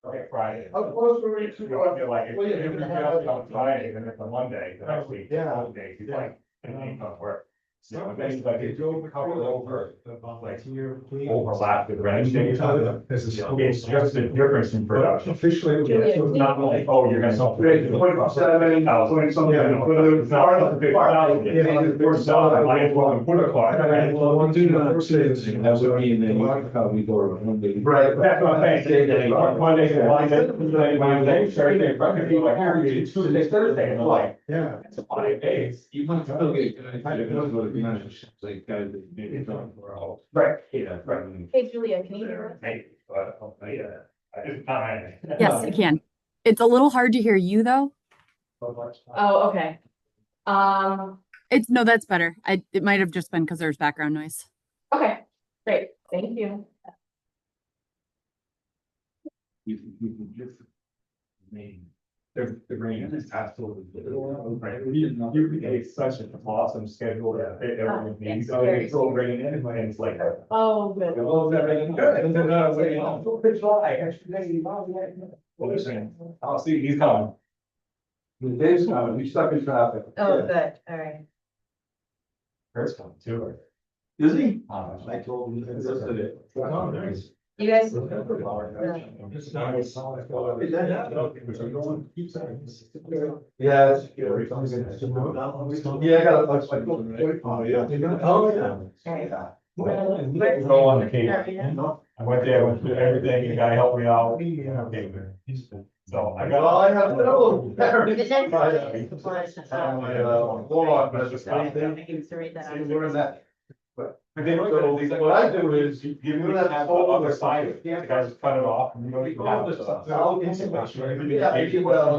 like Friday. Of course, we're You know, I feel like if you get on Friday, then it's a Monday, the next week, Yeah. all day, he's like, it ain't gonna work. So it's like it cover over, like overlap with Wednesday. It's just a difference in production. Officially. It's not like, oh, you're gonna. It's not like a big thousand. I might as well put a clock. That would be in the, we go one day. Right, that's what I'm saying. Monday, Wednesday, Thursday, Friday, like, here, Tuesday, Thursday, and I'm like, Yeah. it's 5 days. You want to, okay, I don't go to the management, like, guys that maybe don't for all. Right, yeah, right. Hey, Julia, can you hear us? Maybe, but, yeah, I just kind of. Yes, I can. It's a little hard to hear you though. Oh, okay. It's no, that's better. It might have just been because there's background noise. Okay, great, thank you. You can just. The rain is absolutely. Right, you create such an awesome schedule that fit everyone needs, so it's all rain in, and it's like. Oh, good. Oh, is that rain? Good. And then, wait, no, it's dry, actually. Well, they're saying, I'll see, he's coming. The day's coming, we stuck in traffic. Oh, good, all right. Kurt's coming too. Is he? I told him yesterday. Oh, nice. You guys? Yeah. Yeah, I got a. Oh, yeah. Oh, yeah. Go on the cable. I went there, went through everything, the guy helped me out. Okay, so I got. Well, I have no. Hold on, but it's I used to read that. Learn that. But then What I do is, you know that whole other side, the guy just cut it off and you don't even have this stuff. Well,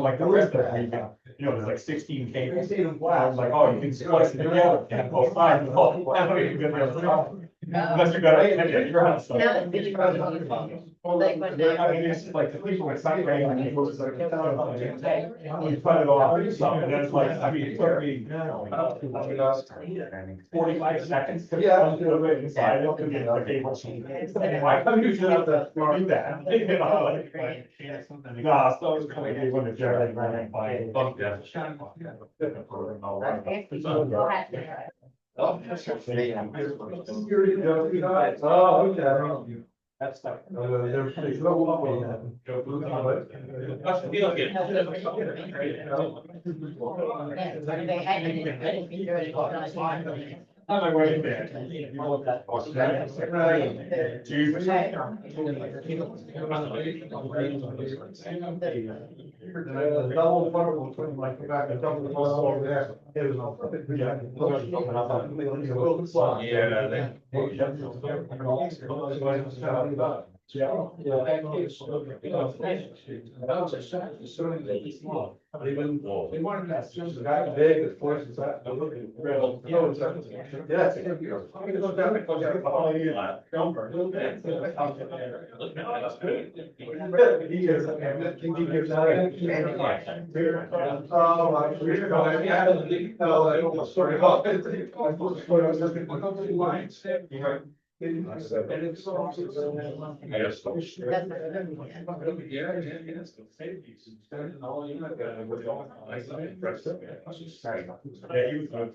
Like the rest of it, you know, there's like 16 cables. I was like, oh, you can splice it together, and both sides. Oh, I don't even get there. Unless you got it, you're on stuff. Now it's really like when I mean, it's like the people with sight rate, and people just like, you cut it off and stuff, and then it's like, I mean, it took me. 45 seconds to. Yeah. Do it inside it, to get the cable. I'm usually not that smart to do that. You know, like, nah, so it's kind of when the Jerry ran by. Go ahead. Oh, okay. That's like. They're pretty slow. I'm like, wait a minute. Jesus. Double funnel between my back and double the muscle over there. It was They wanted that just guy big, the force is that.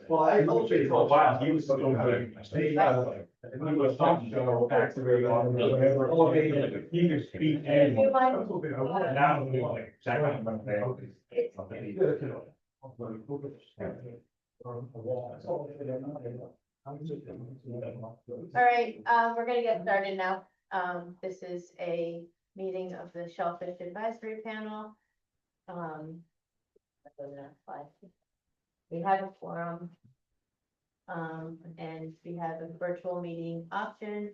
Well, I told you for a while, he was so good. And he was talking to our activate on whatever, he could speak and. Now, like, All right, we're gonna get started now. This is a meeting of the Shellfish Advisory Panel. That doesn't apply. We have a forum. And we have a virtual meeting option,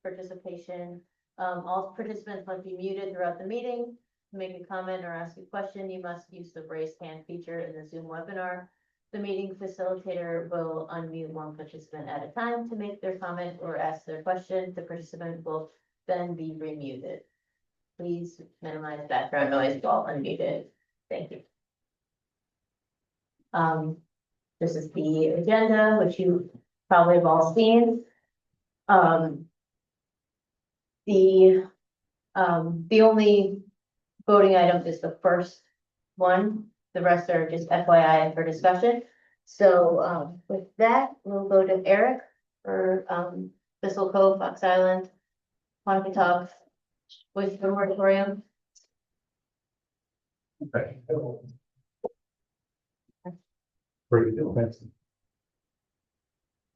participation. All participants must be muted throughout the meeting. To make a comment or ask a question, you must use the raise hand feature in the Zoom webinar. The meeting facilitator will unmute one participant at a time to make their comment or ask their question. The participant will then be remuted. Please minimize background noise while unmuted. Thank you. This is the agenda, which you probably have all seen. The only voting item is the first one. The rest are just FYI for discussion. So, with that, we'll go to Eric for, Bissell Cove, Fox Island, Pontotoc, with the moratorium. Okay. Great, thanks.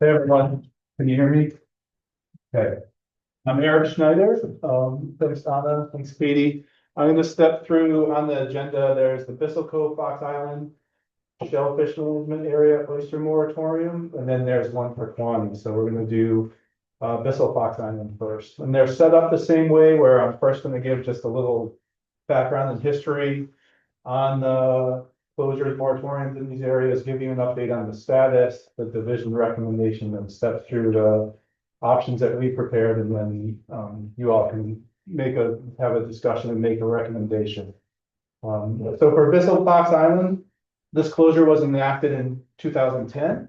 Hey, everyone, can you hear me? Okay. I'm Eric Schneider, thanks Donna, thanks Katie. I'm gonna step through on the agenda. There's the Bissell Cove, Fox Island, Shellfish Management Area, Oyster Moratorium, and then there's one for Quaney. So we're gonna do Bissell Fox Island first. And they're set up the same way, where I'm first gonna give just a little background and history on the closures, moratoriums in these areas, give you an update on the status, the division recommendation, and step through the options that we prepared, and then you all can have a discussion and make a recommendation. So for Bissell Fox Island, this closure was enacted in 2010.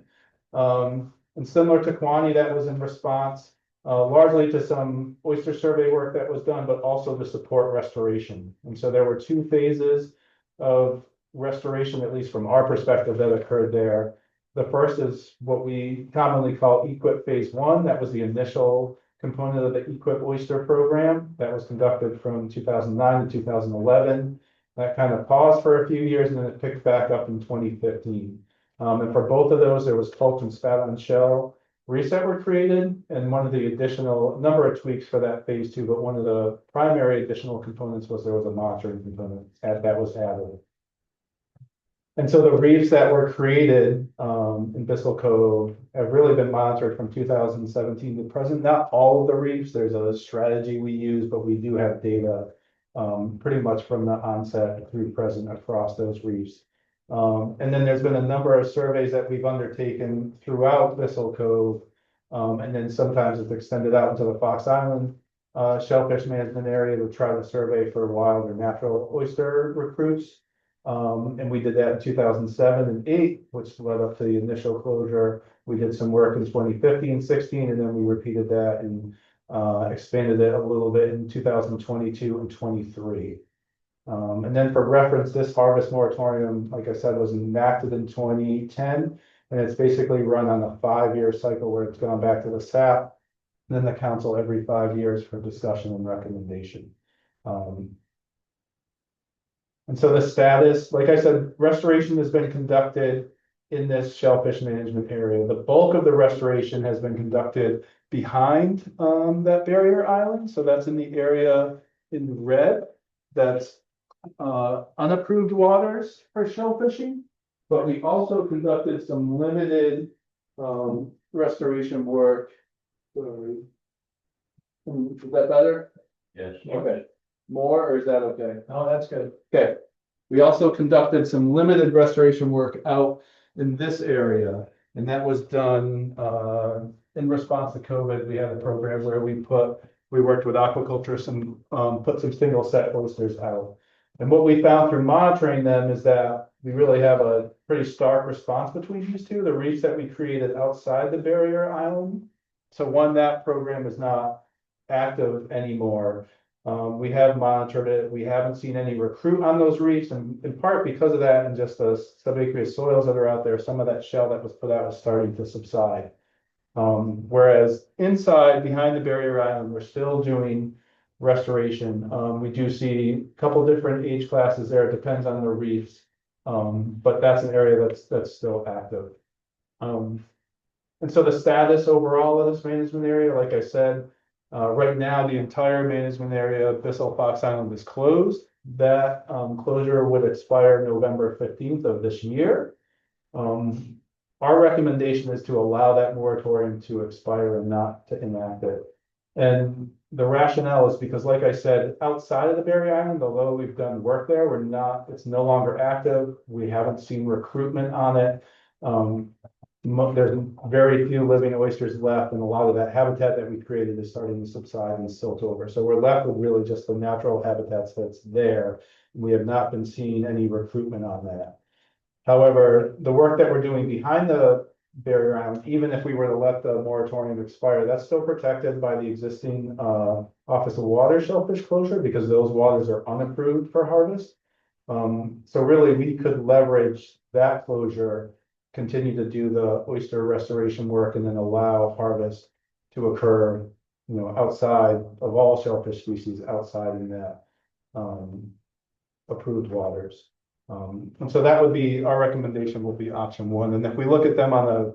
And similar to Quaney, that was in response largely to some oyster survey work that was done, but also to support restoration. And so there were two phases of restoration, at least from our perspective, that occurred there. The first is what we commonly call EQIP Phase 1. That was the initial component of the EQIP Oyster Program that was conducted from 2009 to 2011. That kind of paused for a few years, and then it picked back up in 2015. And for both of those, there was pulp and spat on shell reefs that were created, and one of the additional number of tweaks for that phase 2, but one of the primary additional components was there was a monitoring component that was added. And so the reefs that were created in Bissell Cove have really been monitored from 2017 to present. Not all of the reefs, there's a strategy we use, but we do have data pretty much from the onset through present across those reefs. And then there's been a number of surveys that we've undertaken throughout Bissell Cove. And then sometimes it's extended out into the Fox Island shellfish management area to try to survey for wild or natural oyster recruits. And we did that in 2007 and 8, which led up to the initial closure. We did some work in 2015, 16, and then we repeated that and expanded it a little bit in 2022 and 23. And then for reference, this harvest moratorium, like I said, was enacted in 2010, and it's basically run on a 5-year cycle where it's gone back to the SAP, and then the council every 5 years for discussion and recommendation. And so the status, like I said, restoration has been conducted in this shellfish management area. The bulk of the restoration has been conducted behind that barrier island. So that's in the area in red. That's unapproved waters for shellfishing. But we also conducted some limited restoration work. Is that better? Yes. Okay. More, or is that okay? Oh, that's good. Okay. We also conducted some limited restoration work out in this area, and that was done in response to COVID. We had a program where we worked with aquaculturists and put some single set oysters out. And what we found through monitoring them is that we really have a pretty stark response between these two. The reefs that we created outside the barrier island. So one, that program is not active anymore. We have monitored it. We haven't seen any recruit on those reefs, and in part because of that, and just the subaqueous soils that are out there, some of that shell that was put out is starting to subside. Whereas inside, behind the barrier island, we're still doing restoration. We do see a couple different age classes there. It depends on the reefs, but that's an area that's still active. And so the status overall of this management area, like I said, right now, the entire management area of Bissell Fox Island is closed. That closure would expire November 15th of this year. Our recommendation is to allow that moratorium to expire and not to enact it. And the rationale is because, like I said, outside of the barrier island, although we've done work there, it's no longer active. We haven't seen recruitment on it. There's very few living oysters left, and a lot of that habitat that we created is starting to subside and silt over. So we're left with really just the natural habitats that's there. We have not been seeing any recruitment on that. However, the work that we're doing behind the barrier island, even if we were to let the moratorium expire, that's still protected by the existing Office of Water shellfish closure because those waters are unapproved for harvest. So really, we could leverage that closure, continue to do the oyster restoration work, and then allow harvest to occur, outside of all shellfish species outside in that approved waters. And so that would be, our recommendation would be option one. And if we look at them on a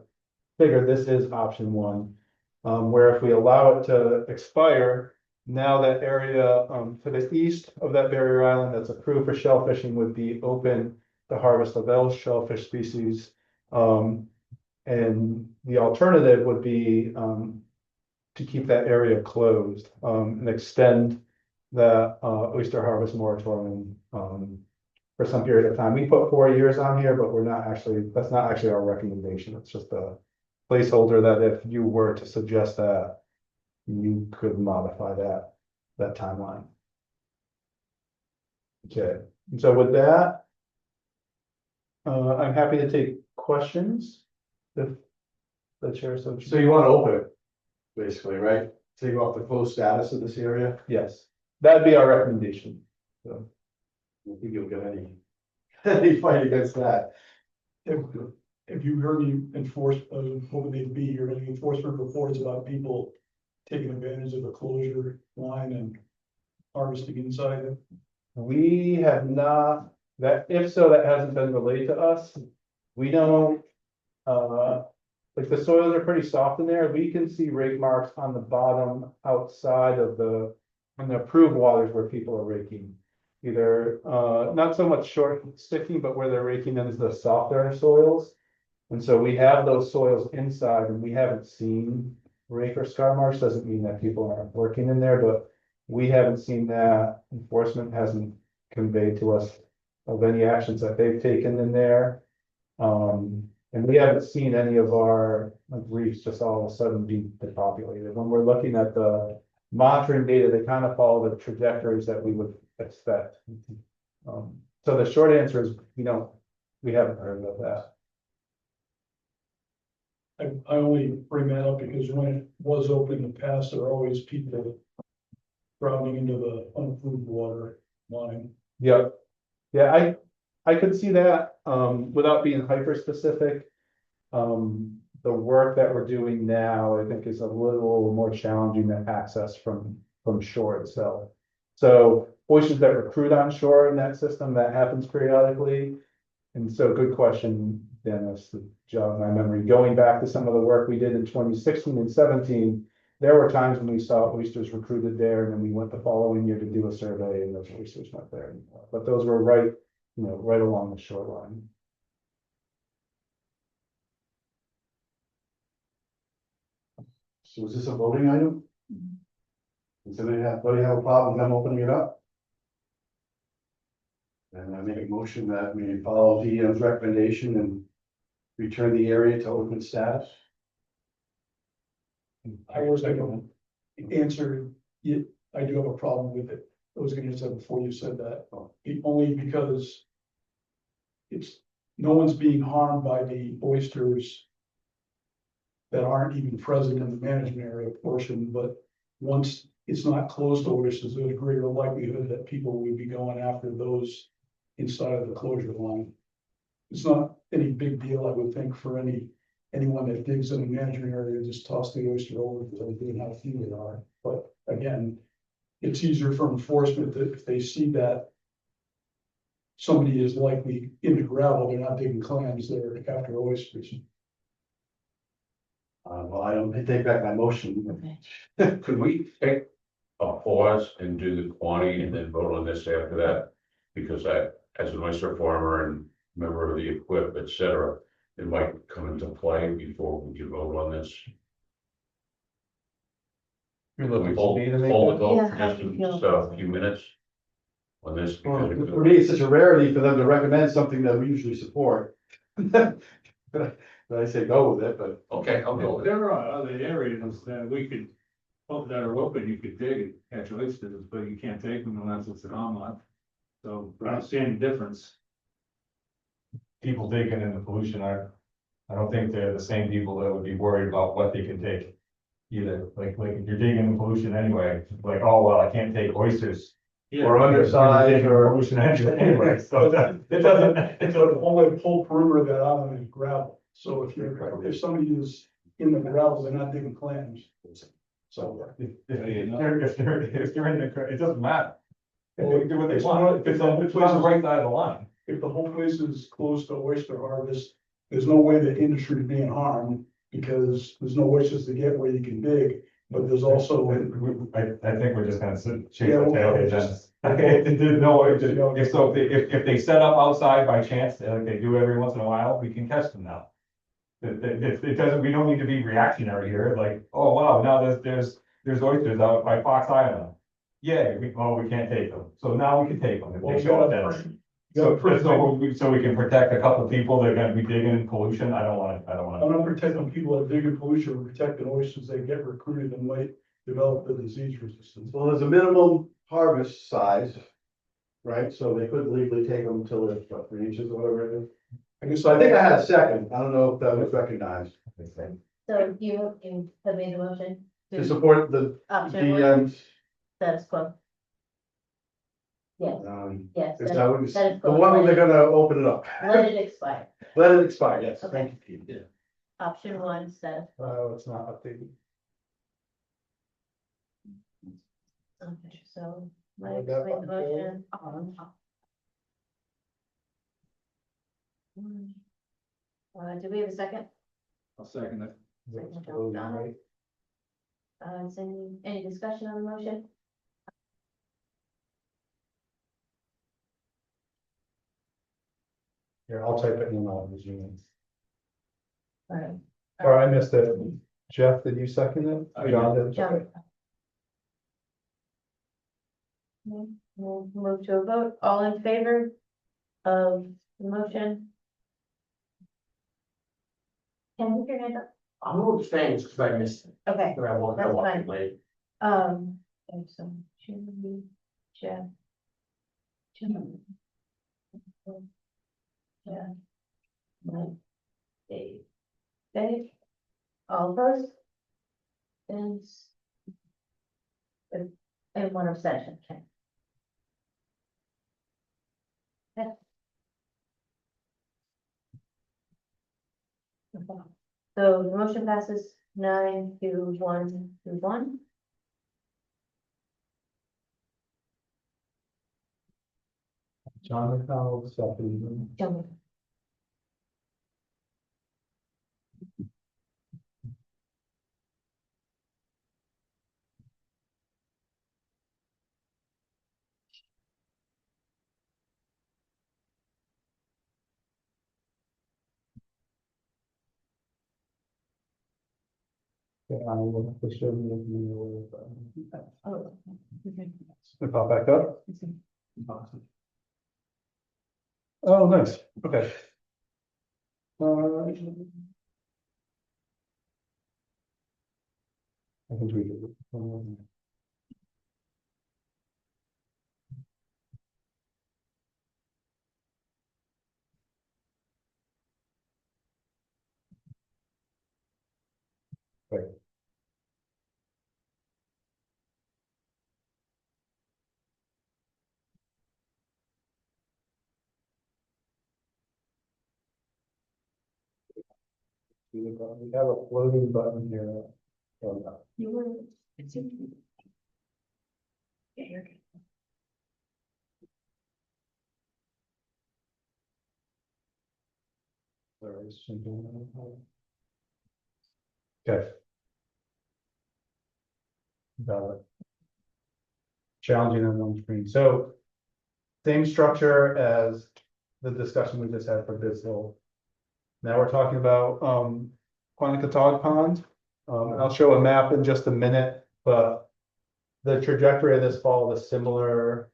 figure, this is option one. Where if we allow it to expire, now that area to the east of that barrier island that's approved for shellfishing would be open to harvest of those shellfish species. And the alternative would be to keep that area closed and extend the oyster harvest moratorium for some period of time. We put 4 years on here, but that's not actually our recommendation. It's just a placeholder that if you were to suggest that, you could modify that timeline. Okay, and so with that, I'm happy to take questions if the chair so. So you want to open it, basically, right? Take off the closed status of this area? Yes, that'd be our recommendation. So, I don't think you'll get any fight against that. Have you heard any hoping they'd be here, any enforcement reports about people taking advantage of the closure line and harvesting inside it? we have not, that, if so, that hasn't been relayed to us. We don't, like the soils are pretty soft in there. We can see rake marks on the bottom outside of on the approved waters where people are raking. Either, not so much short sticking, but where they're raking into the softer soils. And so we have those soils inside and we haven't seen rake or scar marks. Doesn't mean that people aren't working in there, but we haven't seen that. Enforcement hasn't conveyed to us of any actions that they've taken in there. And we haven't seen any of our reefs just all of a sudden be depopulated. When we're looking at the monitoring data, they kind of follow the trajectories that we would expect. So the short answer is we haven't heard of that. I only bring that up because when it was open in the past, there were always people drowning into the unapproved water line. Yep. Yeah, I could see that, without being hyper specific. The work that we're doing now, I think is a little more challenging to access from shore itself. So oysters that recruit on shore in that system, that happens periodically. And so good question, Dennis, to jog my memory. Going back to some of the work we did in 2016 and 17, there were times when we saw oysters recruited there, and then we went the following year to do a survey and those oysters weren't there anymore. But those were right along the shoreline. So is this a voting item? Does anybody have a problem with them opening it up? And I make a motion that we follow DM's recommendation and return the area to open status. I was gonna answer, I do have a problem with it. I was gonna say before you said that, only because no one's being harmed by the oysters that aren't even present in the management area portion, but once it's not closed to oysters, there's a greater likelihood that people will be going after those inside of the closure line. It's not any big deal, I would think, for anyone that digs in the management area, just toss the oyster over because they know how few they are. But again, it's easier for enforcement that if they see that somebody is likely in the gravel, they're not digging clams, they're after oysters. Well, I don't take back my motion. Okay. Could we take a pause and do the quantity and then vote on this after that? Because I, as an oyster farmer and member of the equip, et cetera, it might come into play before we can vote on this. You're Can we looking hold for me to the make vote Yeah, for how just do you feel? a few minutes on this? Well, Because for me, it's such a rarity for them to recommend something that we usually support. But I say go with it, but okay, I'll go with it. There are other areas that we could, that are open, you could dig and catch oysters, but you can't take them unless it's an omelet. So I don't see any difference. People digging in the pollution aren't I don't think they're the same people that would be worried about what they can take. Either, like if you're digging in pollution anyway, like, oh, well, I can't take oysters. Or undersized, or Pollution anyway, so it doesn't, it It's doesn't. the only whole perimeter of that island is gravel, so if somebody is in the gravel, they're not digging clams. So. If they're in the, it doesn't matter. If they do what they It's want, not- if it's on the right side of the line. If the whole place is closed to oyster harvest, there's no way the industry is being harmed, because there's no oysters to get where you can dig, but there's also. I think we're just gonna chase Yeah, the tail, okay, just, there's no way, if so, if they set up outside by chance, like they do every once in a while, we can catch them now. It doesn't, we don't need to be reactionary here, like, oh, wow, now there's oysters out by Fox Island. Yeah, we can't take them, so now we can take them, if Well, they you show up gotta- then. you So, gotta so we can protect a couple of people that are gonna be digging in pollution, I don't wanna. I'm not protecting people that dig in pollution, we're protecting oysters that get recruited and might develop the disease resistance. Well, there's a minimum harvest size, right? So they couldn't legally take them until they're, what, 3 inches or whatever it is. I guess So I think I had a second. I don't know if that was recognized. So you have made the motion To to support the option one, DMs. status quo. Yes, yes, Is that what you, that is the one where they're gonna open it up. let it expire. Let it expire, yes. Okay. Thank you, Pete. Option one, status. It's not updated. Okay, so Mike Would that made the motion. Do we have a second? I'll second it. Second, John Donald. Is any discussion on the motion? Here, I'll type it in all the Zoom. All right. Or I missed it. Jeff, did you second it? I did. John did? John. We'll move to a vote. All in favor of the motion? Can you hear your hand up? I'm gonna abstain because I missed it. Okay, I won't That's go fine. up late. and so Julie, Jeff. Jim. Yeah. Mike, Dave. Dave, all opposed? And one abstention, okay. Okay. So the motion passes 9-1 to 1. John McDonald, second. John. Yeah, I will have to show you. Oh. Okay. Pop back up. Oh, nice, okay. I can tweak it. Right. We have a floating button here. Oh, no. You were. Yeah, you're good. There is something. Okay. Got it. Challenging on one screen, so. Same structure as the discussion we just had for Bissell. Now we're talking about, Quantico Pond. I'll show a map in just a minute, but. The trajectory of this fall is similar.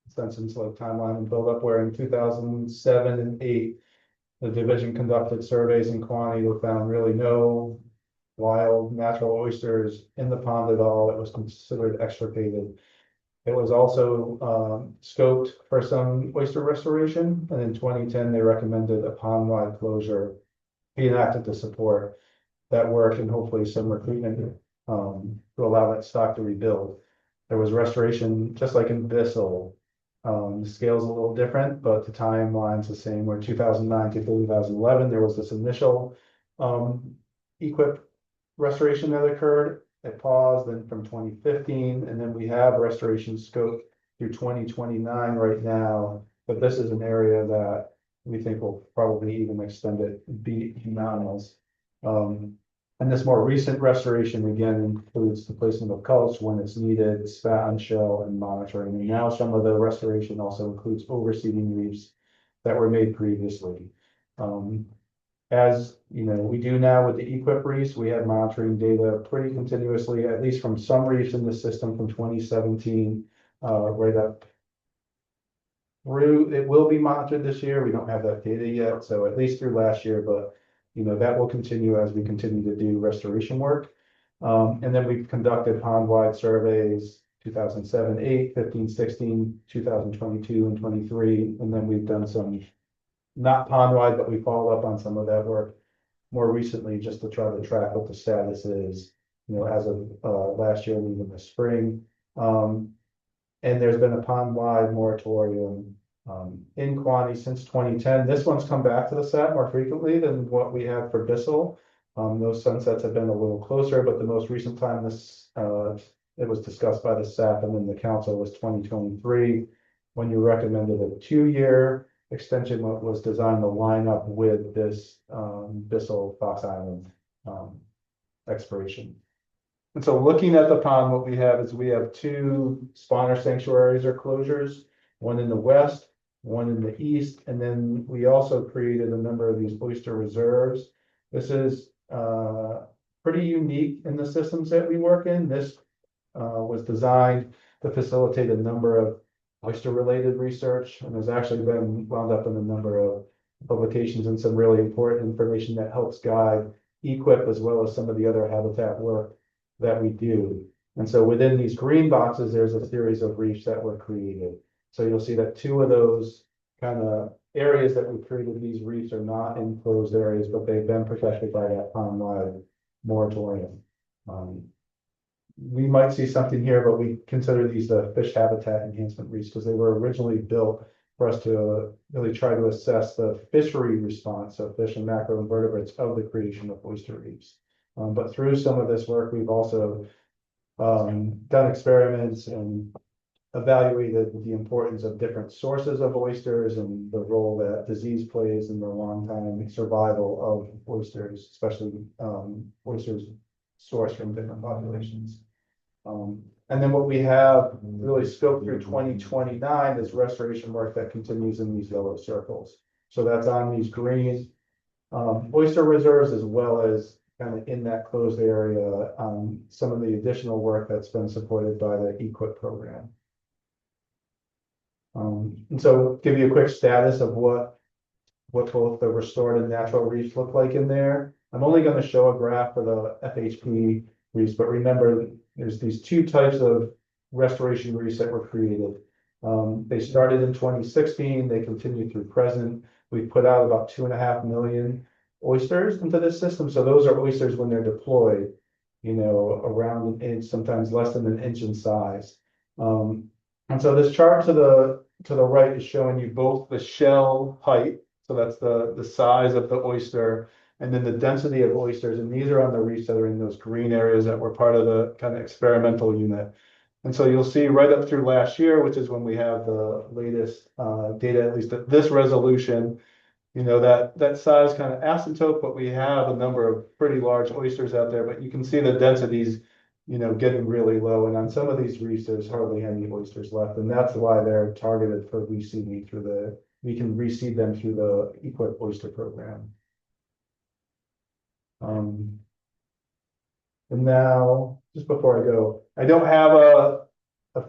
Since like timeline and build up, where in 2007 and 8. The division conducted surveys in Quantico, that found really no wild natural oysters in the pond at all. It was considered extirpated. It was also scoped for some oyster restoration, and in 2010, they recommended a pond-wide closure. being active to support that work and hopefully some recruitment to allow that stock to rebuild. There was restoration, just like in Bissell. The scale's a little different, but the timeline's the same, where 2009 to 2011, there was this initial equip restoration that occurred. It paused, then from 2015, and then we have restoration scope through 2029 right now. But this is an area that we think will probably even extend it beyond. And this more recent restoration again includes the placement of culch when it's needed, spat on shell and monitoring. And now some of the restoration also includes overseeding reefs that were made previously. As you know, we do now with the equip reefs, we have monitoring data pretty continuously, at least from some reefs in the system from 2017, right up through. It will be monitored this year. We don't have that data yet, so at least through last year, but you know, that will continue as we continue to do restoration work. And then we've conducted pond-wide surveys, 2007, 8, 15, 16, 2022 and 23. And then we've done some, not pond-wide, but we follow up on some of that work more recently just to try to track what the status is, you know, as of last year and even the spring. And there's been a pond-wide moratorium in Quaney since 2010. This one's come back to the SAP more frequently than what we have for Bissell. Those sunsets have been a little closer, but the most recent time this it was discussed by the SAP and then the council was 2023, when you recommended a 2-year extension. What was designed to line up with this Bissell Fox Island expiration. And so looking at the pond, what we have is we have 2 spawner sanctuaries or closures, one in the west, one in the east, and then we also created a number of these oyster reserves. This is pretty unique in the systems that we work in. This was designed to facilitate a number of oyster-related research, and has actually been wound up in a number of publications and some really important information that helps guide EQIP as well as some of the other habitat work that we do. And so within these green boxes, there's a series of reefs that were created. So you'll see that 2 of those kind of areas that we created, these reefs are not enclosed areas, but they've been protected by that pond-wide moratorium. We might see something here, but we consider these the fish habitat enhancement reefs because they were originally built for us to really try to assess the fishery response of fish and macroinvertebrates of the creation of oyster reefs. But through some of this work, we've also done experiments and evaluated the importance of different sources of oysters and the role that disease plays in the long-time survival of oysters, especially oysters sourced from different populations. And then what we have really scoped through 2029 is restoration work that continues in these yellow circles. So that's on these green oyster reserves, as well as kind of in that closed area, some of the additional work that's been supported by the EQIP program. And so give you a quick status of what both the restored and natural reefs look like in there. I'm only going to show a graph for the FHP reefs, but remember there's these 2 types of restoration reefs that were created. They started in 2016, they continue through present. We put out about 2.5 million oysters into this system. So those are oysters when they're deployed, you know, around an inch, sometimes less than an inch in size. And so this chart to the right is showing you both the shell height, so that's the size of the oyster, and then the density of oysters. And these are on the reefs that are in those green areas that were part of the kind of experimental unit. And so you'll see right up through last year, which is when we have the latest data, at least at this resolution, you know, that size kind of asymptote, but we have a number of pretty large oysters out there, but you can see the densities, you know, getting really low. And on some of these reefs, there's hardly any oysters left. And that's why they're targeted for reseeding we can reseed them through the EQIP oyster program. And now, just before I go, I don't have a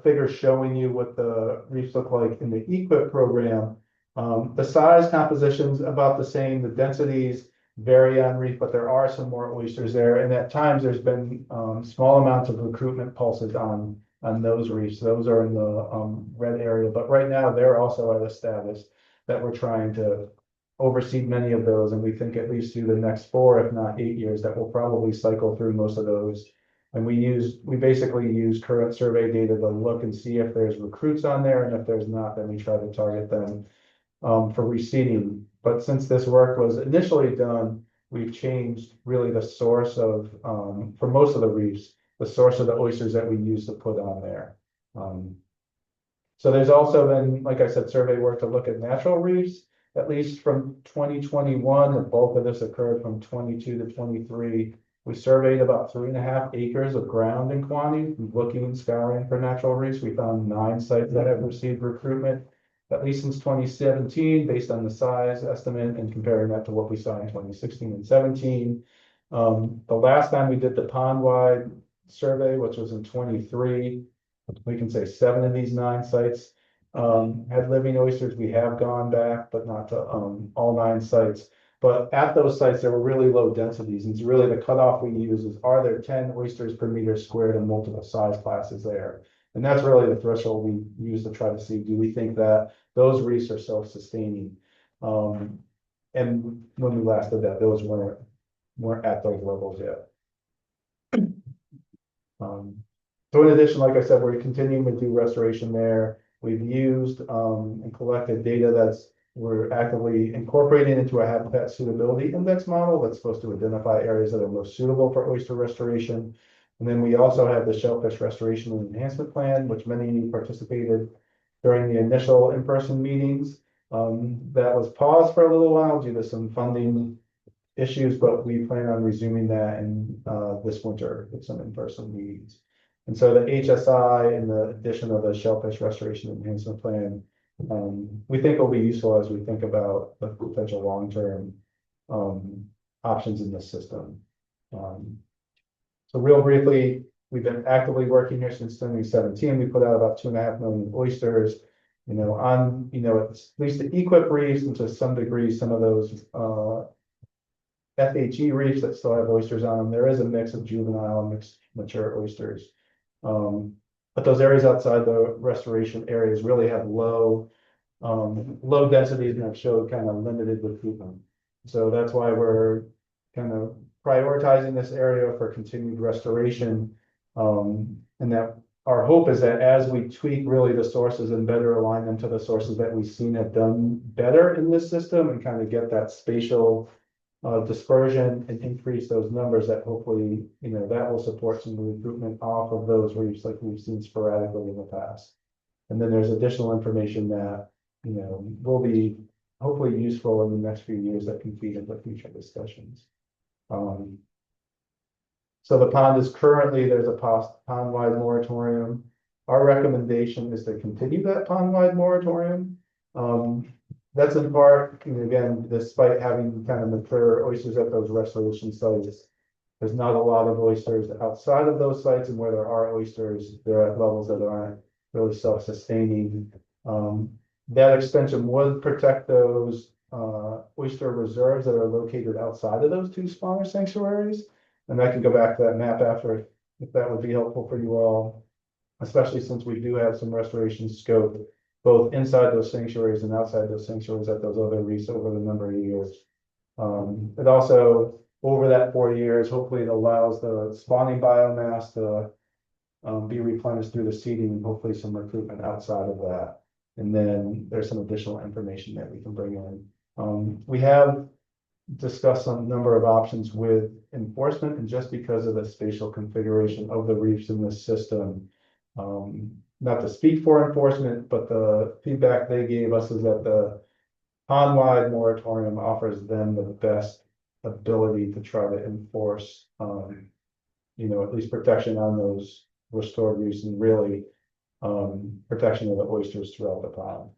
figure showing you what the reefs look like in the EQIP program. The size composition's about the same. The densities vary on reef, but there are some more oysters there. And at times there's been small amounts of recruitment pulses on those reefs. Those are in the red area, but right now they're also at a status that we're trying to overseen many of those, and we think at least through the next 4, if not 8 years, that we'll probably cycle through most of those. And we basically use current survey data to look and see if there's recruits on there, and if there's not, then we try to target them for reseeding. But since this work was initially done, we've changed really the source of, for most of the reefs, the source of the oysters that we use to put on there. So there's also been, like I said, survey work to look at natural reefs, at least from 2021. The bulk of this occurred from 22 to 23. We surveyed about 3.5 acres of ground in Quaney, looking and scouring for natural reefs. We found 9 sites that have received recruitment, at least since 2017, based on the size estimate and comparing that to what we saw in 2016 and 17. The last time we did the pond-wide survey, which was in 23, we can say 7 of these 9 sites had living oysters. We have gone back, but not to all 9 sites. But at those sites, there were really low densities. And it's really the cutoff we use is, are there 10 oysters per meter squared in multiple size classes there? And that's really the threshold we use to try to see, do we think that those reefs are self-sustaining? And when we last did that, those weren't at those levels yet. So in addition, like I said, we're continuing to do restoration there. We've used and collected data we're actively incorporating into a habitat suitability index model that's supposed to identify areas that are most suitable for oyster restoration. And then we also have the Shellfish Restoration and Enhancement Plan, which many of you participated during the initial in-person meetings. That was paused for a little while due to some funding issues, but we plan on resuming that in this winter with some in-person meetings. And so the HSI and the addition of the Shellfish Restoration and Enhancement Plan, we think will be useful as we think about the potential long-term options in this system. So real briefly, we've been actively working here since 2017. We put out about 2.5 million oysters, at least the equip reefs, and to some degree, some of those FHE reefs that still have oysters on them. There is a mix of juvenile and mixed mature oysters. But those areas outside the restoration areas really have low densities and have showed kind of limited recruitment. So that's why we're kind of prioritizing this area for continued restoration. And that our hope is that as we tweak really the sources and better align them to the sources that we've seen have done better in this system, and kind of get that spatial dispersion and increase those numbers, that hopefully, that will support some recruitment off of those reefs like we've seen sporadically in the past. And then there's additional information that, will be hopefully useful in the next few years that can feed into future discussions. So the pond is currently, there's a pond-wide moratorium. Our recommendation is to continue that pond-wide moratorium. That's in part, again, despite having kind of mature oysters at those restoration sites, there's not a lot of oysters outside of those sites, and where there are oysters, they're at levels that aren't really self-sustaining. That extension would protect those oyster reserves that are located outside of those 2 smaller sanctuaries. And I can go back to that map after, if that would be helpful for you all, especially since we do have some restoration scope both inside those sanctuaries and outside those sanctuaries at those other reefs over the number of years. It also, over that 4 years, hopefully it allows the spawning biomass to be replenished through the seeding, and hopefully some recruitment outside of that. And then there's some additional information that we can bring in. We have discussed some number of options with enforcement, and just because of the spatial configuration of the reefs in this system, not to speak for enforcement, but the feedback they gave us is that the pond-wide moratorium offers them the best ability to try to enforce, at least protection on those restored reefs, and really protection of the oysters throughout the pond,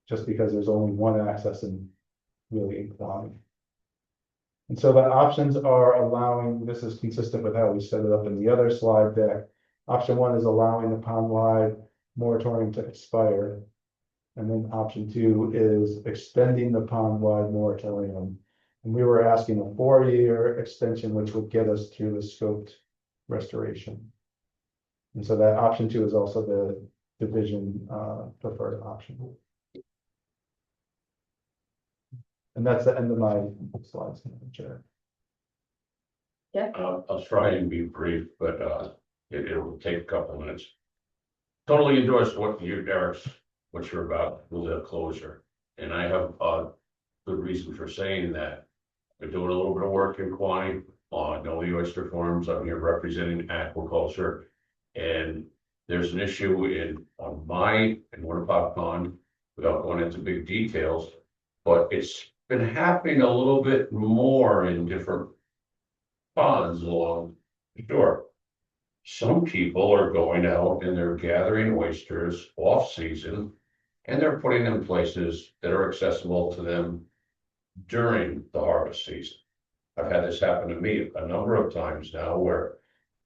just because there's only one access and really inclined. And so the options are allowing, this is consistent with how we set it up in the other slide deck. Option 1 is allowing the pond-wide moratorium to expire. And then option 2 is extending the pond-wide moratorium. And we were asking a 4-year extension, which would get us through the scoped restoration. And so that option 2 is also the division preferred option. And that's the end of my slides, Madam Chair. I'll try and be brief, but it'll take a couple minutes. Totally endorse what Eric's, what you're about with the closure. And I have good reason for saying that. Been doing a little bit of work in Quaney on all the oyster farms. I'm here representing aquaculture. And there's an issue in Winnipock Pond, without going into big details, but it's been happening a little bit more in different ponds along the shore. Some people are going out and they're gathering oysters off season, and they're putting them in places that are accessible to them during the harvest season. I've had this happen to me a number of times now where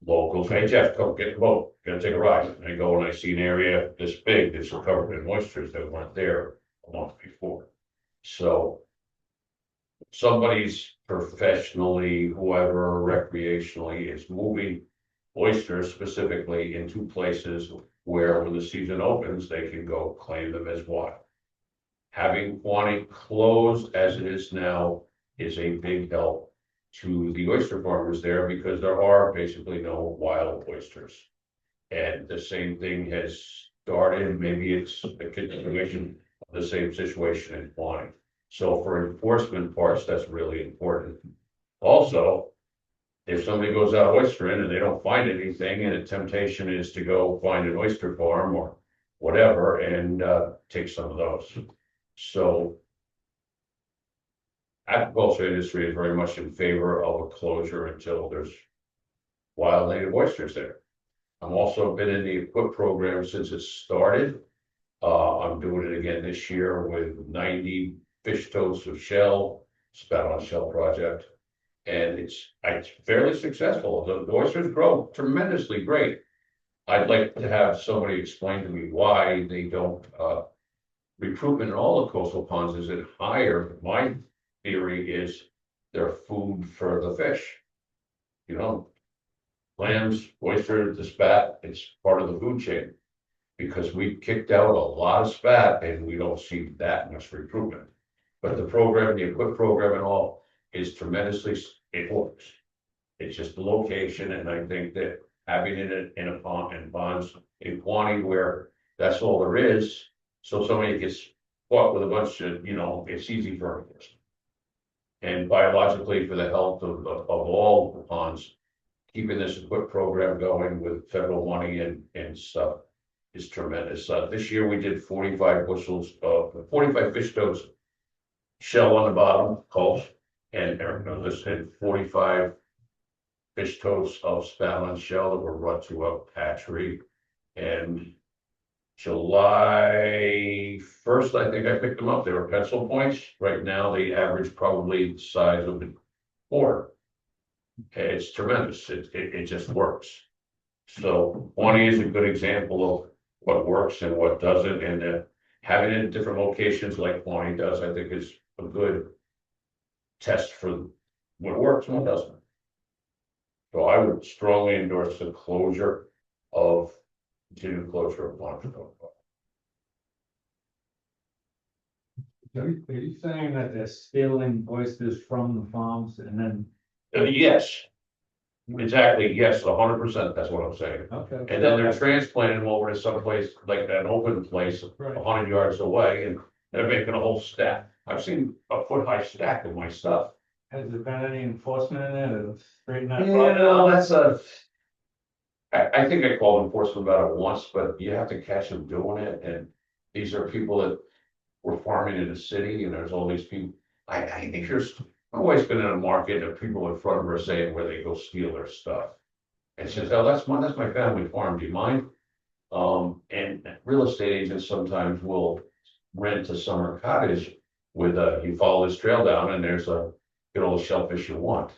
locals, hey Jeff, come get the boat, gonna take a ride. And I go and I see an area this big that's covered in oysters that weren't there a month before. So somebody's professionally, whoever recreationally is moving oysters specifically into places where when the season opens, they can go claim them as wild. Having Quaney closed as it is now is a big help to the oyster farmers there because there are basically no wild oysters. And the same thing has started, maybe it's a continuation of the same situation in Quaney. So for enforcement parts, that's really important. Also, if somebody goes out oystering and they don't find anything and a temptation is to go find an oyster farm or whatever and take some of those. So aquaculture industry is very much in favor of a closure until there's wild native oysters there. I've also been in the equip program since it started. I'm doing it again this year with 90 fish totes of shell, spout on shell project. And it's fairly successful. The oysters grow tremendously great. I'd like to have somebody explain to me why they don't, recruitment in all the coastal ponds isn't higher. My theory is they're food for the fish. You know, clams, oysters, the spat, it's part of the food chain. Because we kicked out a lot of spat and we don't see that much recruitment. But the program, the equip program and all is tremendously, it works. It's just the location, and I think that having it in a pond and ponds in Quaney where that's all there is, so somebody gets caught with a bunch of, you know, it's easy for a person. And biologically, for the health of all the ponds, keeping this equip program going with federal money and stuff is tremendous. This year we did 45 bushels of 45 fish totes, shell on the bottom, culls, and Eric knows this, and 45 fish totes of spout on shell that were brought to a hatchery. And July 1st, I think I picked them up. They were pencil points. Right now, they average probably the size of a quarter. It's tremendous. It just works. So Quaney is a good example of what works and what doesn't, and having it in different locations like Quaney does, I think is a good test for what works and what doesn't. So I would strongly endorse the closure of continued closure of Quaney. Are you saying that they're stealing oysters from the farms and then? Yes, exactly. Yes, 100%. That's what I'm saying. Okay. And then they're transplanting them over to someplace like an open place, Right. 100 yards away, and they're making a whole stack. I've seen a foot-high stack of my stuff. Has there been any enforcement in there to straighten that? Yeah, no, that's I think I called enforcement about it once, but you have to catch them doing it, and these are people that were farming in the city, and there's all these people. I think I've always been in a market of people in front of her saying where they go steal their stuff. And she says, oh, that's my family farm, do you mind? And real estate agents sometimes will rent a summer cottage with you follow this trail down and there's a good old shellfish you want.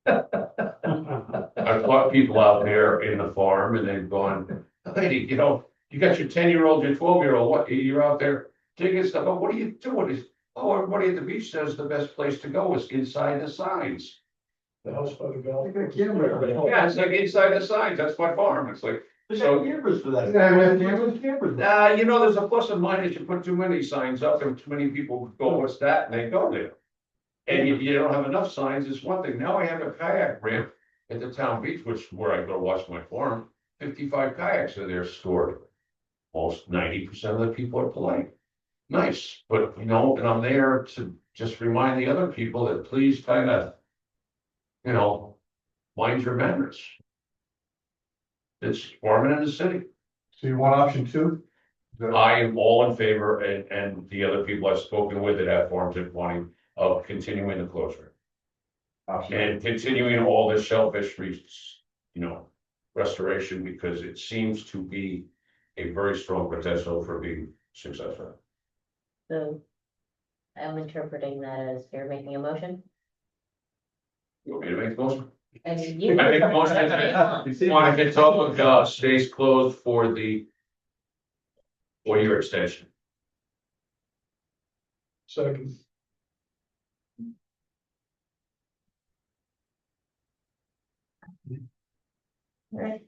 I've caught people out there in the farm and they've gone, lady, you know, you got your 10-year-old, your 12-year-old, what, you're out there digging stuff. Oh, what are you doing? Oh, everybody at the beach says the best place to go is inside the signs. The house by the golf. Yeah, it's like inside the signs. That's my farm. It's like, There's So- campers for that. Yeah, we have Campers. You know, there's a plus and minus, you put too many signs up and too many people go, what's that, and they go there. And if you don't have enough signs, it's one thing, now I have a kayak ramp at the town beach, which is where I go watch my farm, 55 kayaks are there stored. Almost 90% of the people are polite, nice, but you know, and I'm there to just remind the other people that please kind of, you know, mind your manners. It's farming in the city. So you want option two? I am all in favor, and the other people I've spoken with that have farms in Twenty, of continuing the closure. Option. And continuing all the shellfish reefs, you know, restoration, because it seems to be a very strong potential for being successful. So I'm interpreting that as you're making a motion. You want me to make the motion? And you. I make a motion that Quantic October stays closed for the 4-year extension. Second. All right,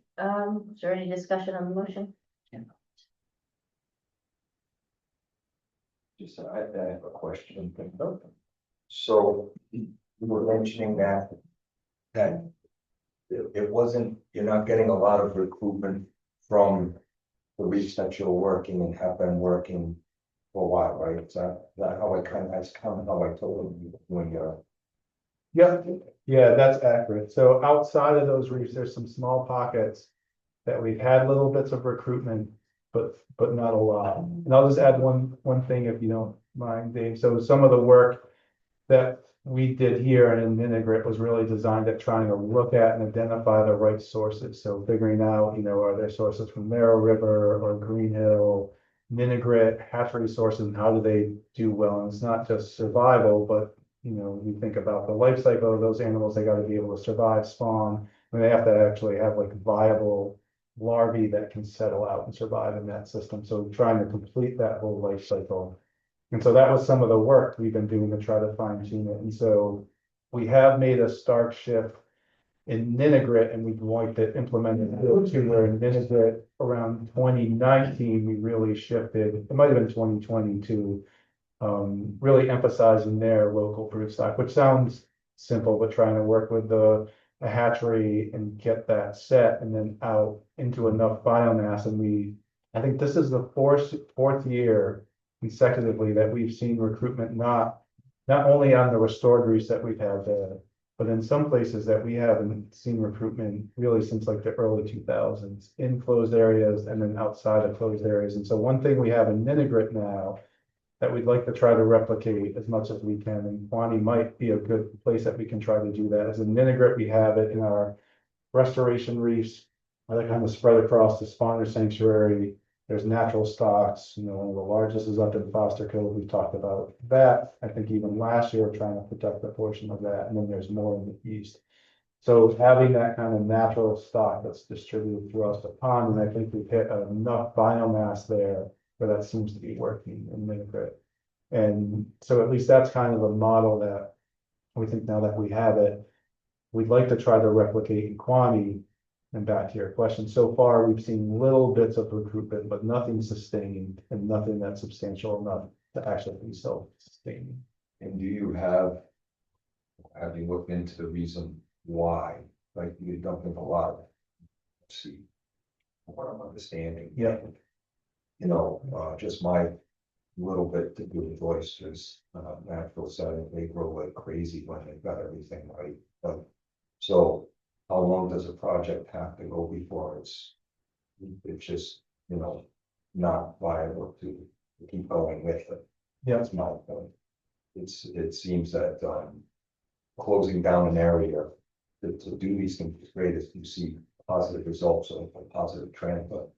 is there any discussion on the motion? Just, I have a question. So you were mentioning that it wasn't, you're not getting a lot of recruitment from the reefs that you're working and have been working for a while, right? Is that how that's kind of how I told you when you're. Yeah, that's accurate. So outside of those reefs, there's some small pockets that we've had little bits of recruitment, but not a lot. And I'll just add one thing if you don't mind, Dave. So some of the work that we did here in Minigrit was really designed at trying to look at and identify the right sources. So figuring out, are there sources from Narrow River or Green Hill, Minigrit, hatchery sources, and how do they do well? And it's not just survival, but you think about the life cycle of those animals, they got to be able to survive, spawn, and they have to actually have like viable larvae that can settle out and survive in that system. So trying to complete that whole life cycle. And so that was some of the work we've been doing to try to fine tune it. And so we have made a stark shift in Ninigrit, and we'd like to implement it to where in Ninigrit around 2019, we really shifted, it might have been 2022, really emphasizing their local broodstock, which sounds simple, but trying to work with a hatchery and get that set and then out into enough biomass. And I think this is the fourth year consecutively that we've seen recruitment not only on the restored reefs that we've had there, but in some places that we haven't seen recruitment really since like the early 2000s in closed areas and then outside of closed areas. And so one thing we have in Ninigrit now that we'd like to try to replicate as much as we can, and Quani might be a good place that we can try to do that. As in Ninigrit, we have it in our restoration reefs, they're kind of spread across the spawner sanctuary. There's natural stocks, one of the largest is up in Foster Cove. We've talked about that. I think even last year, trying to protect a portion of that, and then there's more in the east. So having that kind of natural stock that's distributed throughout the pond, and I think we've hit enough biomass there where that seems to be working in Minigrit. And so at least that's kind of a model that we think now that we have it, we'd like to try to replicate in Quani. And back to your question, so far we've seen little bits of recruitment, but nothing sustained and nothing that's substantial enough to actually be self-sustaining. And have you looked into the reason why, like you're dumping a lot of seed, what I'm understanding? Yeah. Just my little bit to do with oysters, natural setting, they grow like crazy when they've got everything right. So how long does a project have to go before it's just, not viable to keep going with it? Yeah. That's my point. It seems that, closing down an area to do these things is great if you see positive results or a positive trend, but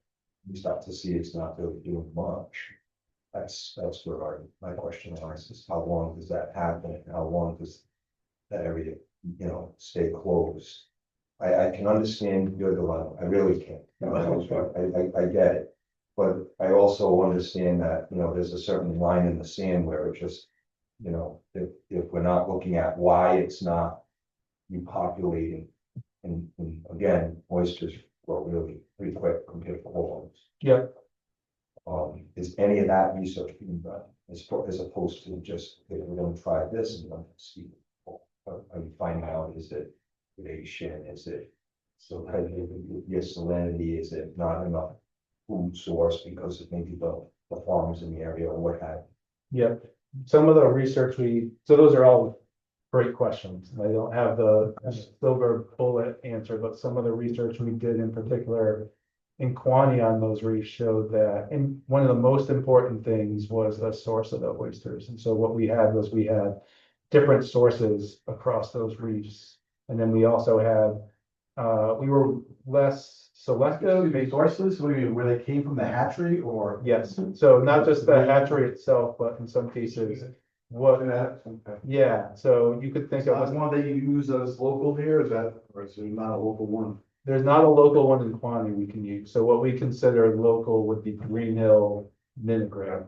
you start to see it's not really doing much. That's where my question lies, is how long does that happen and how long does that area, stay closed? I can understand your dilemma, I really can. I get it. But I also understand that, there's a certain line in the sand where it just, if we're not looking at why it's not repopulating, and again, oysters grow really pretty quick compared to whole ones. Yep. Is any of that research being done as opposed to just, okay, we're gonna try this and then see? Are you finding out, is it predation, is it so your salinity, is it not enough food source because of maybe the farms in the area or what have Yep, some of the research so those are all great questions. I don't have the silver bullet answer, but some of the research we did in particular in Quani on those reefs showed that, and one of the most important things was the source of the oysters. And so what we had was we had different sources across those reefs. And then we also had, we were less selective. Big sources, what do you mean, where they came from the hatchery or? Yes, so not just the hatchery itself, but in some cases, what, yeah, so you could think That's of, one that you use as local here, is that, or is there not a local one? there's not a local one in Quani we can use. So what we consider local would be Green Hill, Ninigret.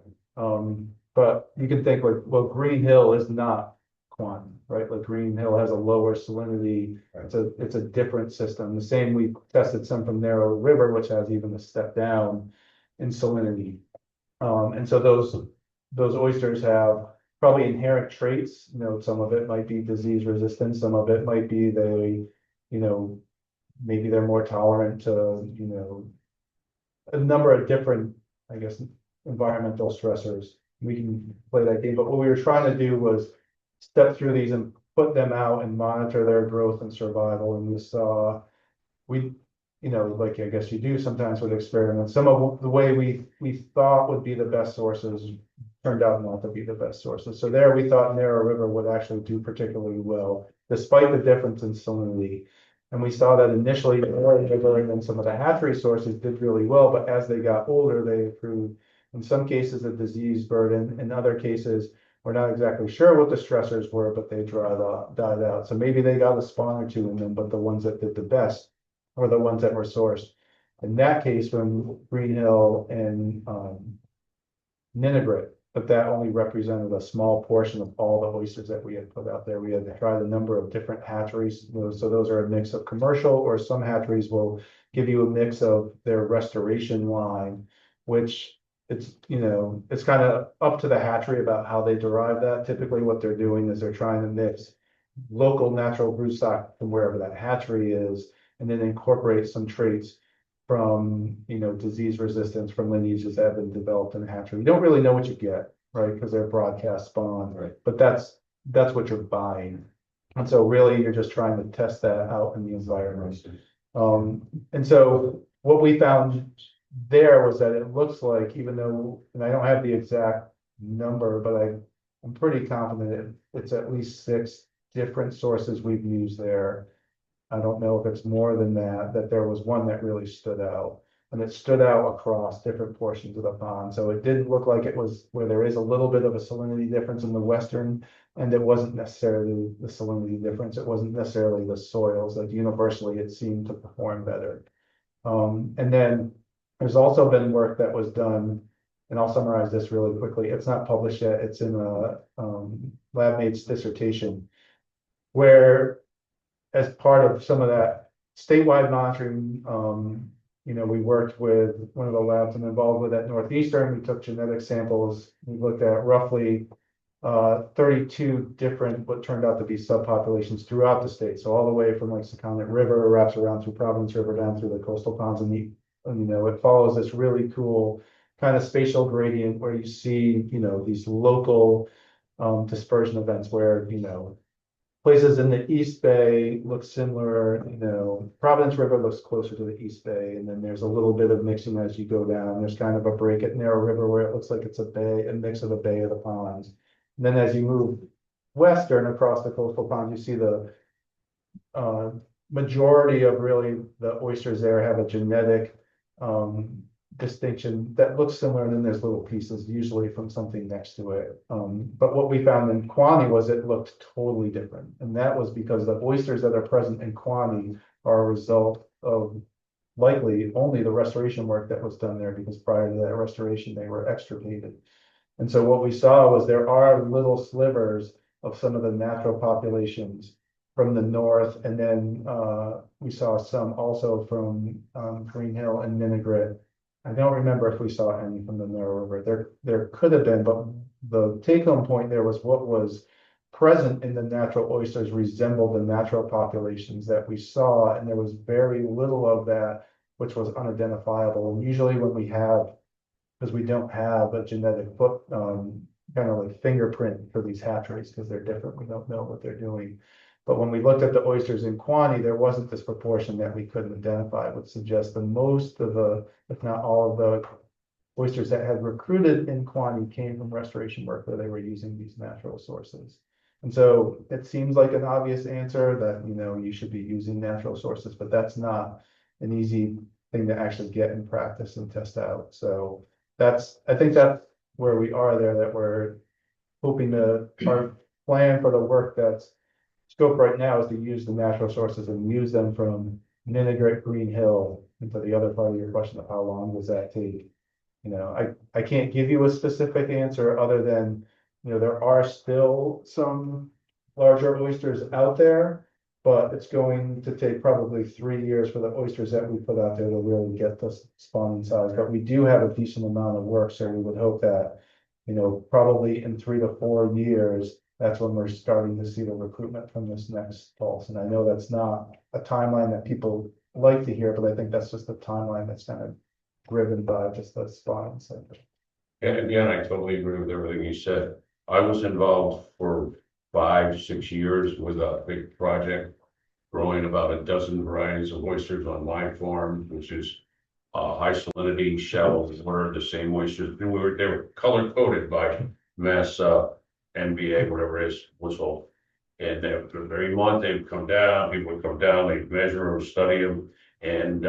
But you can think like, well, Green Hill is not Quani, right? Like Green Hill has a lower salinity. It's a different system. The same, we tested some from Narrow River, which has even a step down in salinity. And so those oysters have probably inherent traits, some of it might be disease resistant, some of it might be maybe they're more tolerant to, a number of different, I guess, environmental stressors. We can play that game, but what we were trying to do was step through these and put them out and monitor their growth and survival. And we saw, like I guess you do sometimes with experiments, some of the way we thought would be the best sources turned out not to be the best sources. So there we thought Narrow River would actually do particularly well, despite the difference in salinity. And we saw that initially Narrow River and then some of the hatchery sources did really well, but as they got older, they improved. In some cases, the disease burden, in other cases, we're not exactly sure what the stressors were, but they died out. So maybe they got a spawn or two in them, but the ones that did the best were the ones that were sourced. In that case, from Green Hill and Ninigret, but that only represented a small portion of all the oysters that we had put out there. We had tried a number of different hatcheries. So those are a mix of commercial, or some hatcheries will give you a mix of their restoration line, which it's kind of up to the hatchery about how they derive that. Typically what they're doing is they're trying to mix local natural broodstock from wherever that hatchery is, and then incorporate some traits from, disease resistance from lineages that have been developed in the hatchery. You don't really know what you get, right? Because they're broadcast spawn, Right. But that's what you're buying. And so really you're just trying to test that out in the environment. And so what we found there was that it looks like, even though, and I don't have the exact number, but I'm pretty confident it's at least 6 different sources we've used there. I don't know if it's more than that there was one that really stood out, and it stood out across different portions of the pond. So it didn't look like it was where there is a little bit of a salinity difference in the western, and it wasn't necessarily the salinity difference. It wasn't necessarily the soils. Like universally, it seemed to perform better. And then there's also been work that was done, and I'll summarize this really quickly. It's not published yet. It's in a lab-mate's dissertation, where as part of some of that statewide monitoring, we worked with one of the labs I'm involved with at Northeastern. We took genetic samples. We looked at roughly 32 different, what turned out to be subpopulations throughout the state. So all the way from like Secundit River, wraps around through Providence River, down through the coastal ponds, and it follows this really cool kind of spatial gradient where you see, these local dispersion events where, places in the East Bay look similar, Providence River looks closer to the East Bay, and then there's a little bit of mixing as you go down. There's kind of a break at Narrow River where it looks like it's a bay, a mix of the bay of the ponds. And then as you move western across the coastal ponds, you see the majority of really the oysters there have a genetic distinction that looks similar, and then there's little pieces usually from something next to it. But what we found in Quani was it looked totally different, and that was because the oysters that are present in Quani are a result of likely only the restoration work that was done there, because prior to that restoration they were extirpated. And so what we saw was there are little slivers of some of the natural populations from the north, and then, we saw some also from, Green Hill and Minigrit. I don't remember if we saw any from the Narrow River. There could have been, but the take-home point there was what was present in the natural oysters resembled the natural populations that we saw, and there was very little of that which was unidentifiable. And usually when we have, because we don't have a genetic foot, kind of like fingerprint for these hatcheries, because they're different, we don't know what they're doing. But when we looked at the oysters in Quaney, there wasn't this proportion that we couldn't identify, which suggests that most of the, if not all of the oysters that had recruited in Quaney came from restoration work where they were using these natural sources. And so it seems like an obvious answer that, you should be using natural sources, but that's not an easy thing to actually get in practice and test out. So I think that's where we are there, that we're hoping our plan for the work that's scope right now is to use the natural sources and use them from Minigrit, Green Hill. And for the other part of your question of how long does that take? I can't give you a specific answer other than, there are still some larger oysters out there, but it's going to take probably 3 years for the oysters that we put out there to really get the spawning size. But we do have a decent amount of work, so we would hope that, probably in 3 to 4 years, that's when we're starting to see the recruitment from this next pulse. And I know that's not a timeline that people like to hear, but I think that's just the timeline that's kind of driven by just the spawning center. And again, I totally agree with everything you said. I was involved for 5-6 years with a big project, growing about a dozen varieties of oysters on my farm, which is high salinity shells, were the same oysters. They were color coded by Mass NBA, whatever it is, whistle. And every month they'd come down, people would come down, they'd measure them, study them, and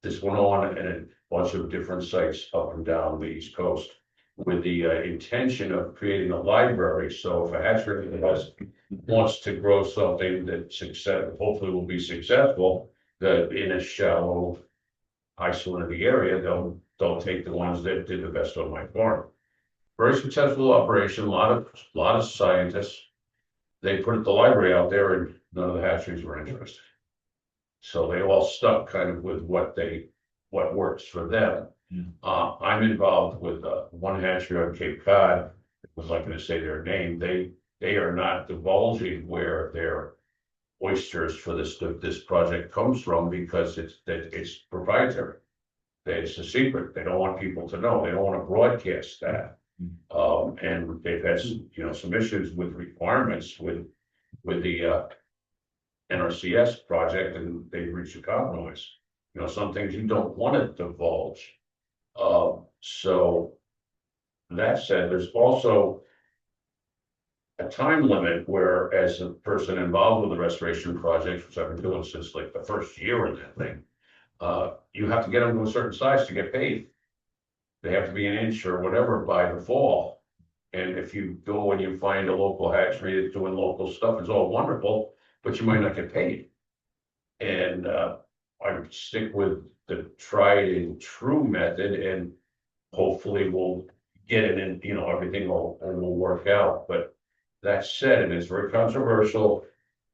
this went on at a bunch of different sites up and down the East Coast, with the intention of creating a library. So if a hatchery wants to grow something that hopefully will be successful, that in a shallow, high salinity area, they'll take the ones that did the best on my farm. Very successful operation, a lot of scientists. They put the library out there and none of the hatcheries were interested. So they all stuck kind of with what works for them. I'm involved with one hatchery on Cape Cod. I was not going to say their name. They are not divulging where their oysters for this project comes from, because it's proprietary. It's a secret. They don't want people to know. They don't want to broadcast that. And they've had some issues with requirements with the NRCS project, and they've reached a compromise. Some things you don't want to divulge. So that said, there's also a time limit where, as a person involved with the restoration project, which I've been doing since like the first year in that thing, you have to get them to a certain size to get paid. They have to be an inch or whatever by the fall. And if you go and you find a local hatchery that's doing local stuff, it's all wonderful, but you might not get paid. And I would stick with the tried and true method, and hopefully we'll get it in, everything will work out. But that said, and it's very controversial,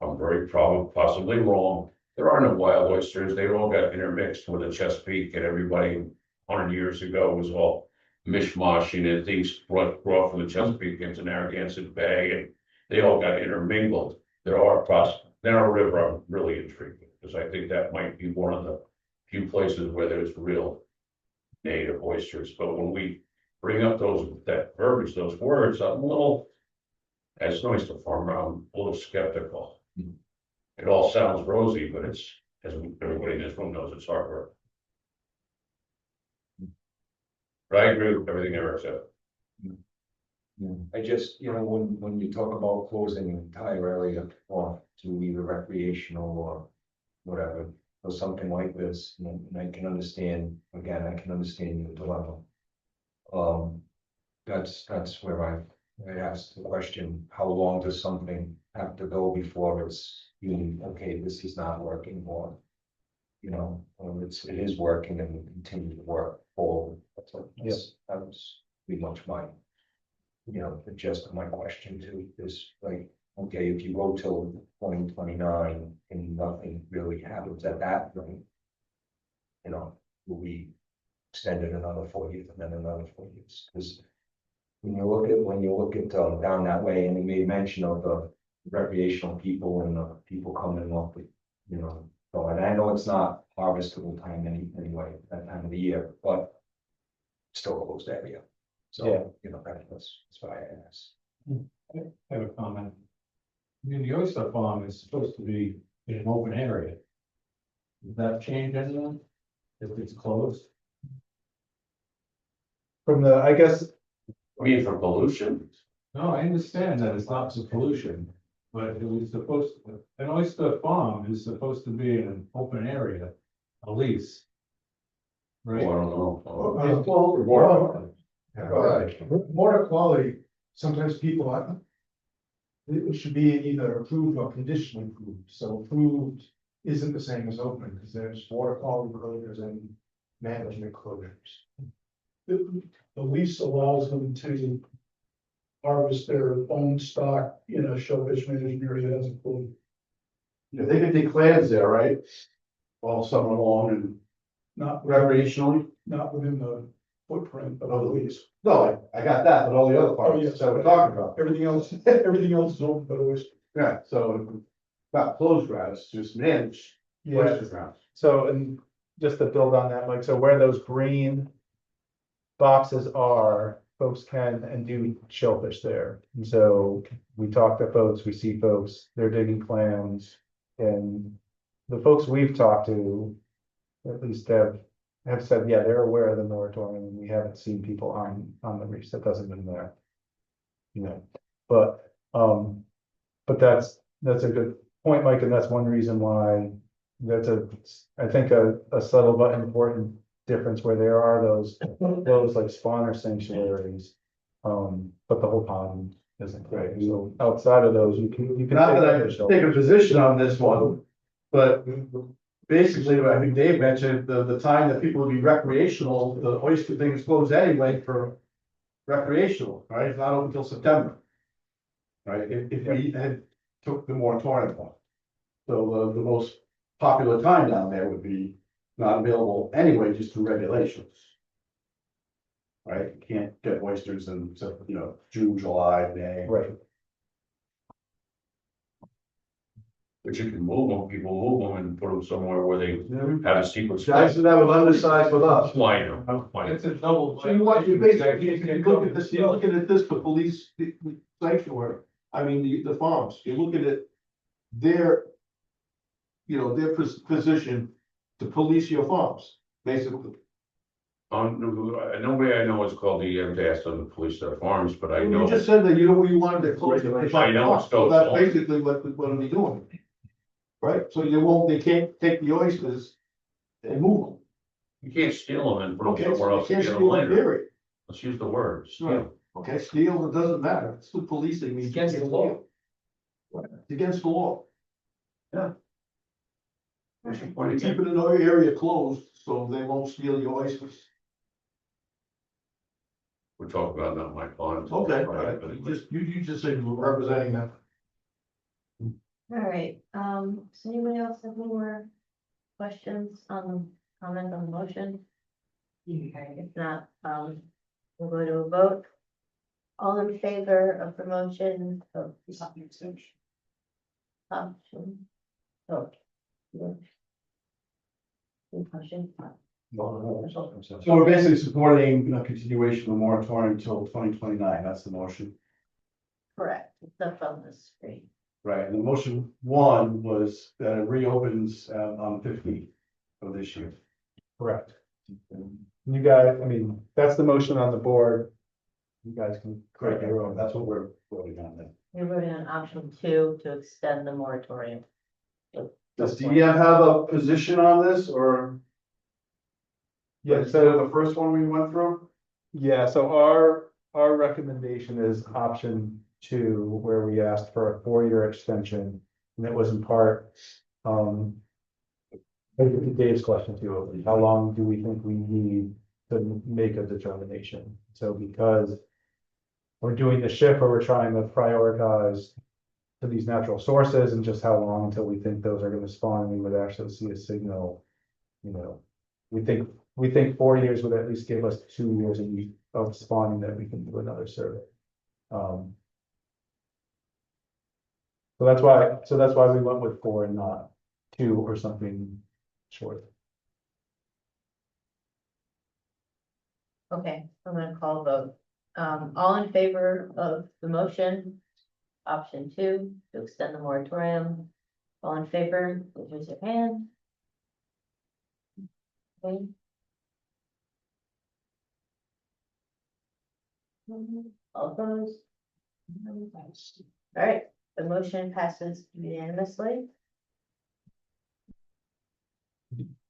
I'm very possibly wrong. There are no wild oysters. They all got intermixed with the Chesapeake, and everybody 100 years ago was all mishmashing, and things brought from the Chesapeake into Narragansett Bay, and they all got intermingled. Narrow River, I'm really intrigued, because I think that might be one of the few places where there's real native oysters. But when we bring up that verbiage, those words, I'm a little, as an oyster farmer, I'm a little skeptical. It all sounds rosy, but it's, as everybody in this room knows, it's hard work. But I agree with everything Eric said. I just, when you talk about closing an entire area off to either recreational or whatever, or something like this, and I can understand, again, I can understand your dilemma. That's where I asked the question, how long does something have to go before it's okay, this is not working, or it is working and will continue to work forward. That was pretty much my, the gist of my question too, is like, okay, if you go till 2029 and nothing really happens at that point, you know, will be extended another 4 years and then another 4 years, because when you look at down that way, and we made mention of the recreational people and the people coming up with, you know, so, and I know it's not harvestable time anyway, that time of the year, but still a closed area. Yeah. So, you know, that's why I asked. I have a comment. I mean, the oyster farm is supposed to be in an open area. Does that change anything? If it's closed? From the, I guess, I mean, for pollution, No, I understand that it's not for pollution, but it was supposed, an oyster farm is supposed to be in an open area, at least. well, I Right? don't know. Water quality, sometimes people, it should be either approved or conditionally approved, so approved isn't the same as open, because there's water quality closures and management closures. The lease allows them to harvest their own stock in a shellfish management area as approved. You know, they can dig clams there, right? All summer long and Not, recreationally. not within the footprint of the lease. No, I got that, but all the other Oh, yes. parts that we're talking about. Everything else, everything else is open, but always. Yeah, so not closed grounds, just managed yeah, oyster grounds. so, and just to build on that, Mike, so where those green boxes are, folks can and do shellfish there. And so we talk to folks, we see folks, they're digging clams. And the folks we've talked to, at least have said, yeah, they're aware of the moratorium, and we haven't seen people on the reefs. That doesn't mean they're, you know, but that's a good point, Mike, and that's one reason why that's I think a subtle but important difference where there are those like spawner sanctuaries. But the whole pond isn't great. So outside of those, you can. Not that I take a take a position on this one, but basically, I think Dave mentioned the time that people would be recreational, the oyster thing is closed anyway for recreational, right? It's not open until September. Right, if we had took the moratorium off. So the most popular time down there would be not available anyway, just through regulations. Right, you can't get oysters in, you know, June, July, May. Right. but you can move them, people move them and put them somewhere where they have a secret. Guys that have an undersized with us. Why, why? It's a double. So you want, you basically, if you look at this, you're looking at this, the police sanctuary, I mean, the farms, you're looking at their. You know, their position to police your farms, basically. Nobody I know is called the EMS on the police their farms, but I know. You just said that you wanted to close it. I know it's So still- that's basically what are they doing? Right, so they can't take the oysters and move them. You can't steal them and put Okay, them somewhere so else they and can't get them steal them, later. period. Let's use the word, Right. steal. Okay, steal, it doesn't matter, it's the policing. It's against the law. It's against the law. Yeah. What's your You point keep again? it in our area closed, so they won't steal your oysters. We're talking about not my pond. Okay, all Right, right, but- you just said you were representing them. All right, does anyone else have any more questions comment on the motion? Okay, if not, we'll go to a vote. All in favor of the motion of option? Oh. yeah. Good question. So we're basically supporting a continuation of the moratorium until 2029. That's the motion. Correct, it's up on the screen. Right, and the motion one was that it reopens on 15th of this year. Correct. You guys, I mean, that's the motion on the board. You guys can create your own. That's what we're voting on then. You're voting on option 2 to extend the moratorium. Does DM have a position on this or? Yeah, So so, the first one we went through? yeah, so our recommendation is option 2, where we asked for a 4-year extension. And it was in part, Dave's question too, how long do we think we need to make a determination? So because we're doing the shift where we're trying to prioritize to these natural sources and just how long until we think those are gonna spawn and we would actually see a signal. You know, we think 4 years would at least give us 2 years of spawning that we can do another survey. So that's why we went with 4 and not 2 or something short. Okay, I'm gonna call a vote. All in favor of the motion? Option 2, to extend the moratorium. All in favor, please raise your hand. Okay. All opposed? All right, the motion passes unanimously.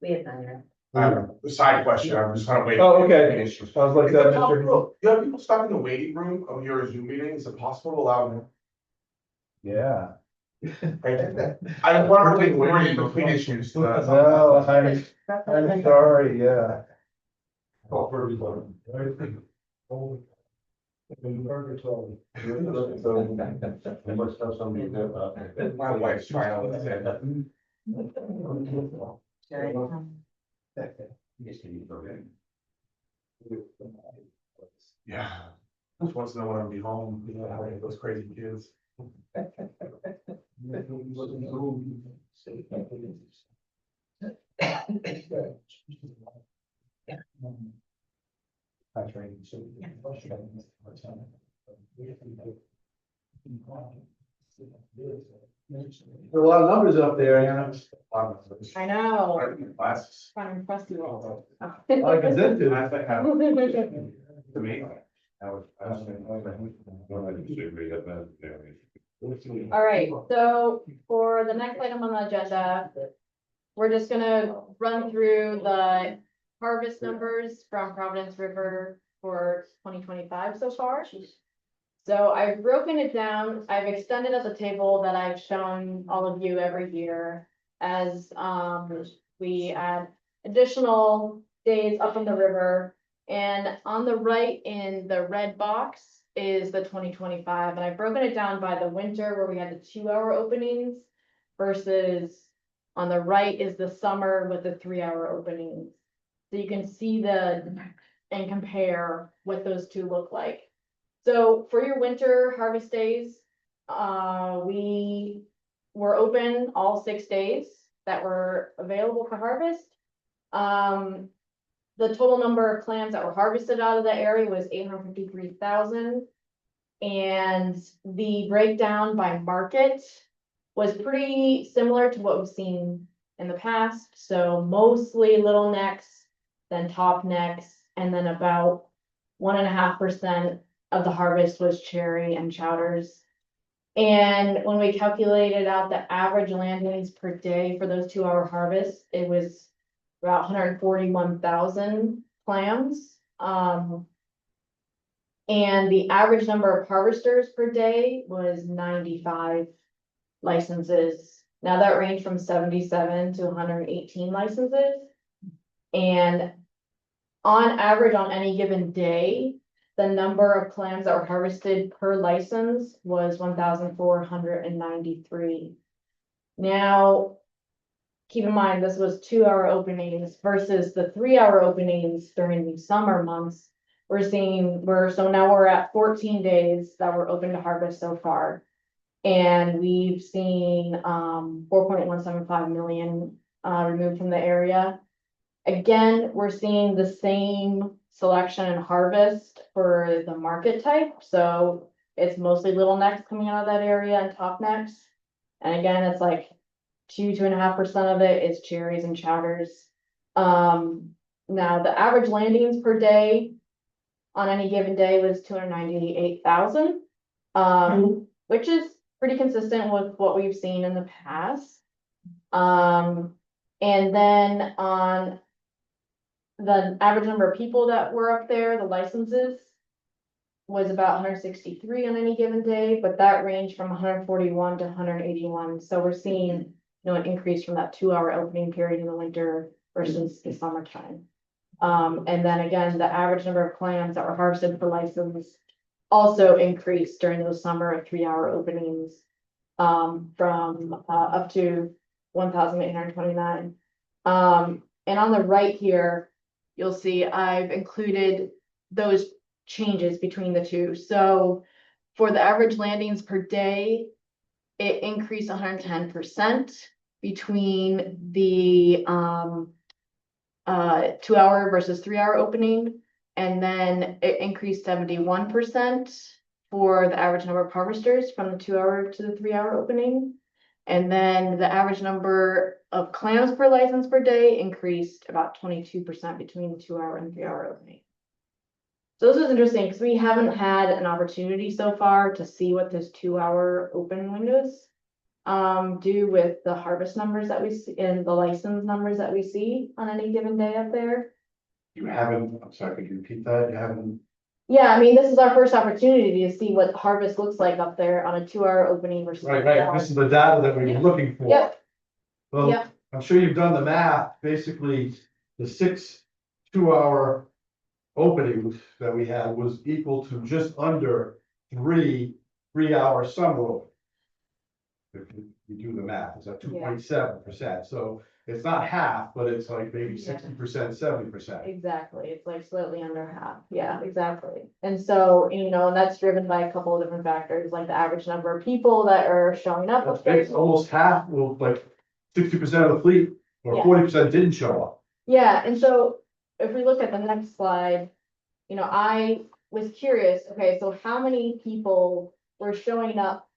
We have none. I have a side question, I'm just kind of waiting. Oh, okay. I was like Is that, it Mr. possible, you have people stuck in the waiting room of your Zoom meeting, is it possible to allow them? Yeah. I want to wait for you between issues. No, I'm sorry, yeah. Oh, for everybody. In purgatory. They must have something to do about it. My wife's trying to understand that. Yeah, just wants to know when I'm gonna be home, you know, how I have those crazy kids. There are a lot of numbers up there, yeah. I know. Classes. Trying to impress you all. Like I said, dude. I think to me. All right, so for the next item on the agenda, we're just gonna run through the harvest numbers from Providence River for 2025 so far. So I've broken it down, I've extended at the table that I've shown all of you every year as we add additional days up in the river. And on the right in the red box is the 2025, and I've broken it down by the winter where we had the 2-hour openings versus on the right is the summer with the 3-hour openings. So you can see and compare what those two look like. So for your winter harvest days, we were open all 6 days that were available for harvest. The total number of clams that were harvested out of that area was 853,000. And the breakdown by market was pretty similar to what we've seen in the past. So mostly little necks, then top necks, and then about 1.5% of the harvest was cherry and chowders. And when we calculated out the average landings per day for those 2-hour harvests, it was about 141,000 clams. And the average number of harvesters per day was 95 licenses. Now that ranged from 77 to 118 licenses. And on average, on any given day, the number of clams that were harvested per license was 1,493. Now, keep in mind, this was 2-hour openings versus the 3-hour openings during the summer months. So now we're at 14 days that were open to harvest so far. And we've seen 4.175 million removed from the area. Again, we're seeing the same selection and harvest for the market type. So it's mostly little necks coming out of that area and top necks. And again, it's like 2.5% of it is cherries and chowders. Now the average landings per day on any given day was 298,000, which is pretty consistent with what we've seen in the past. And then on the average number of people that were up there, the licenses was about 163 on any given day, but that ranged from 141 to 181. So we're seeing, an increase from that 2-hour opening period in the winter versus the summertime. And then again, the average number of clams that were harvested per license also increased during those summer 3-hour openings. from, up to 1,829. And on the right here, you'll see I've included those changes between the two. So for the average landings per day, it increased 110% between the 2-hour versus 3-hour opening. And then it increased 71% for the average number of harvesters from the 2-hour to the 3-hour opening. And then the average number of clams per license per day increased about 22% between the 2-hour and 3-hour opening. So this was interesting because we haven't had an opportunity so far to see what those 2-hour open windows do with the harvest numbers that we see and the license numbers that we see on any given day up there. You haven't, I'm sorry, could you repeat that? You haven't, Yeah, I mean, this is our first opportunity to see what harvest looks like up there on a 2-hour opening versus. right, this is the data that we were looking for. Yep. Well, Yep. I'm sure you've done the math, basically, the 6 2-hour openings that we had was equal to just under 3 3-hour summer openings. If you do the math, it's at 2.7%, so it's not half, but it's like maybe 60%, 70%. Exactly, it's like slightly under half, yeah, exactly. And so, you know, and that's driven by a couple of different factors, like the average number of people that are showing up. It's almost half, well, like 60% of the fleet, or Yeah. 40% didn't show up. Yeah, and so if we look at the next slide, you know, I was curious, okay, so how many people were showing up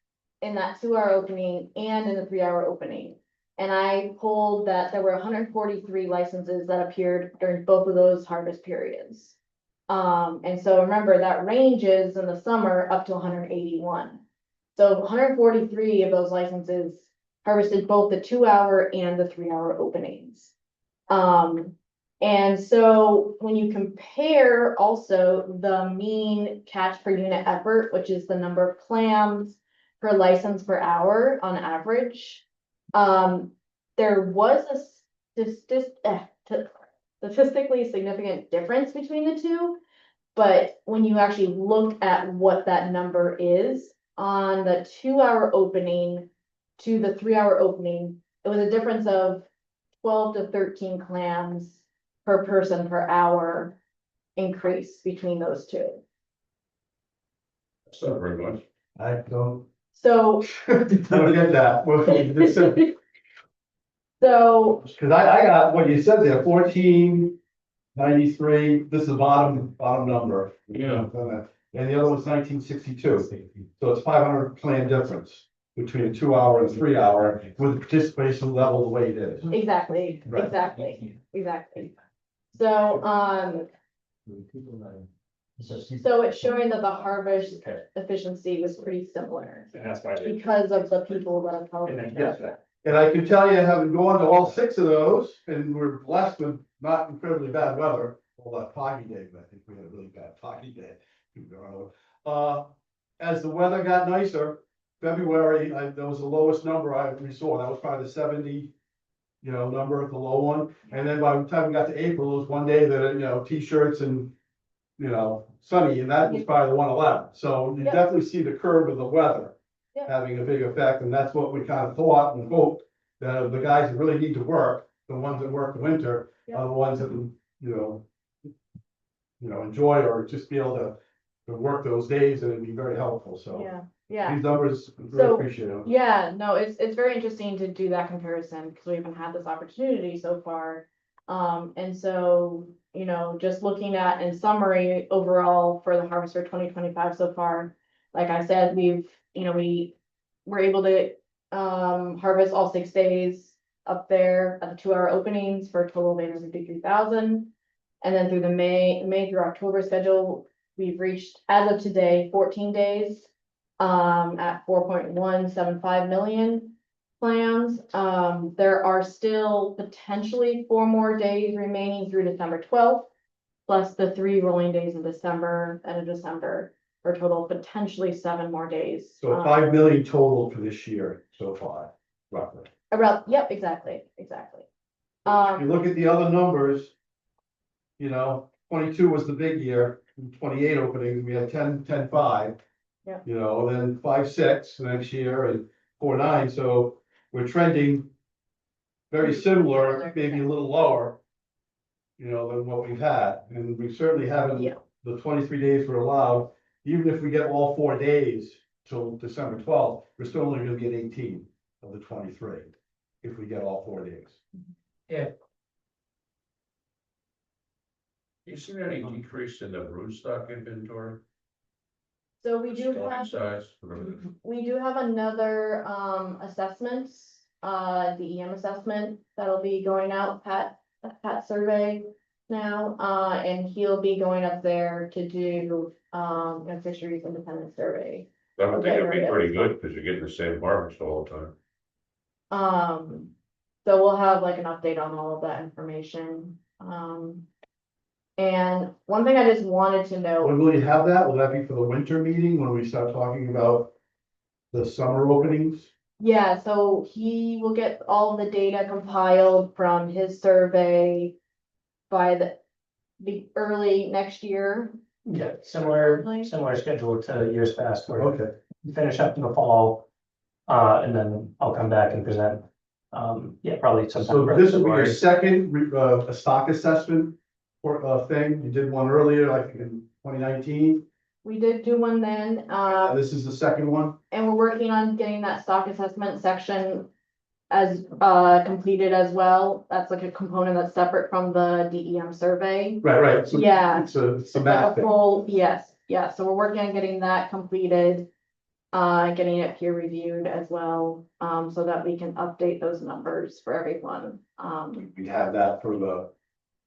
in that 2-hour opening and in the 3-hour opening? And I pulled that there were 143 licenses that appeared during both of those harvest periods. And so remember that ranges in the summer up to 181. So 143 of those licenses harvested both the 2-hour and the 3-hour openings. And so when you compare also the mean catch per unit effort, which is the number of clams per license per hour on average, there was a statistically significant difference between the two. But when you actually look at what that number is on the 2-hour opening to the 3-hour opening, it was a difference of 12 to 13 clams per person per hour increase between those two. That's not very much. I don't, So, I don't get that. so, Cause I got what you said there, 1493, this is the bottom number. Yeah. And the other one's 1962, so it's 500 plan difference between a 2-hour and 3-hour with participation level the way it is. exactly, Right. exactly. So, so it's showing that the harvest efficiency was pretty similar And that's why they. because of the people that have held. Yes, and I can tell you, having gone to all 6 of those, and we're blessed with not incredibly bad weather, all that foggy day, but I think we had a really bad foggy day. As the weather got nicer, February, that was the lowest number we saw, that was probably the 70, number, the low one. And then by the time we got to April, it was one day that, t-shirts and, sunny, and that was probably the 111. So you Yeah. definitely see the curve of the weather Yeah. having a big effect, and that's what we kind of thought and hoped, that the guys that really need to work, the ones that work the winter, Yeah. are the ones that, enjoy or just be able to work those days, and it'd be very helpful, so. Yeah. These numbers, really So, appreciate them. Yeah, no, it's very interesting to do that comparison because we haven't had this opportunity so far. And so, just looking at in summary overall for the harvest for 2025 so far, like I said, we were able to harvest all 6 days up there at the 2-hour openings for a total of 853,000. And then through the May through October schedule, we've reached, as of today, 14 days at 4.175 million clams. There are still potentially 4 more days remaining through December 12th, plus the 3 rolling days in December, end of December, for a total of potentially 7 more days. So 5 million total for this year so far, roughly. Yep, exactly. If you look at the other numbers, 22 was the big year, 28 openings, we had 10, 5. Yeah. Then 5, 6 next year, and 4.9, so we're trending very similar, maybe a little lower, you know, than what we've had, and we certainly haven't, Yeah. the 23 days were allowed. Even if we get all 4 days till December 12th, we're still only gonna get 18 of the 23, if we get all 4 days. You seen any decrease in the broodstock inventory? So we do Stock have, size, whatever. we do have another, assessment, DEM assessment that'll be going out, Pat survey now, and he'll be going up there to do, a fisheries independent survey. I would think it'd be Okay, pretty good, because you're getting the same harvest all the time. So we'll have like an update on all of that information. And one thing I just wanted to When know, will you have that? Will that be for the winter meeting, when we start talking about the summer openings? yeah, so he will get all the data compiled from his survey by the early next year. Yeah, similar schedule to years past, where we finish up in the fall. And then I'll come back and present, yeah, probably sometime. So this will be your February. second, a stock assessment or, thing, you did one earlier, like in 2019, We did do one then, this is the second one? and we're working on getting that stock assessment section as, completed as well. That's like a component that's separate from the DEM survey. Right, so Yeah. it's a It's like math a thing. full, yes, yeah, so we're working on getting that completed. Getting it peer reviewed as well, so that we can update those numbers for everyone. We have that for the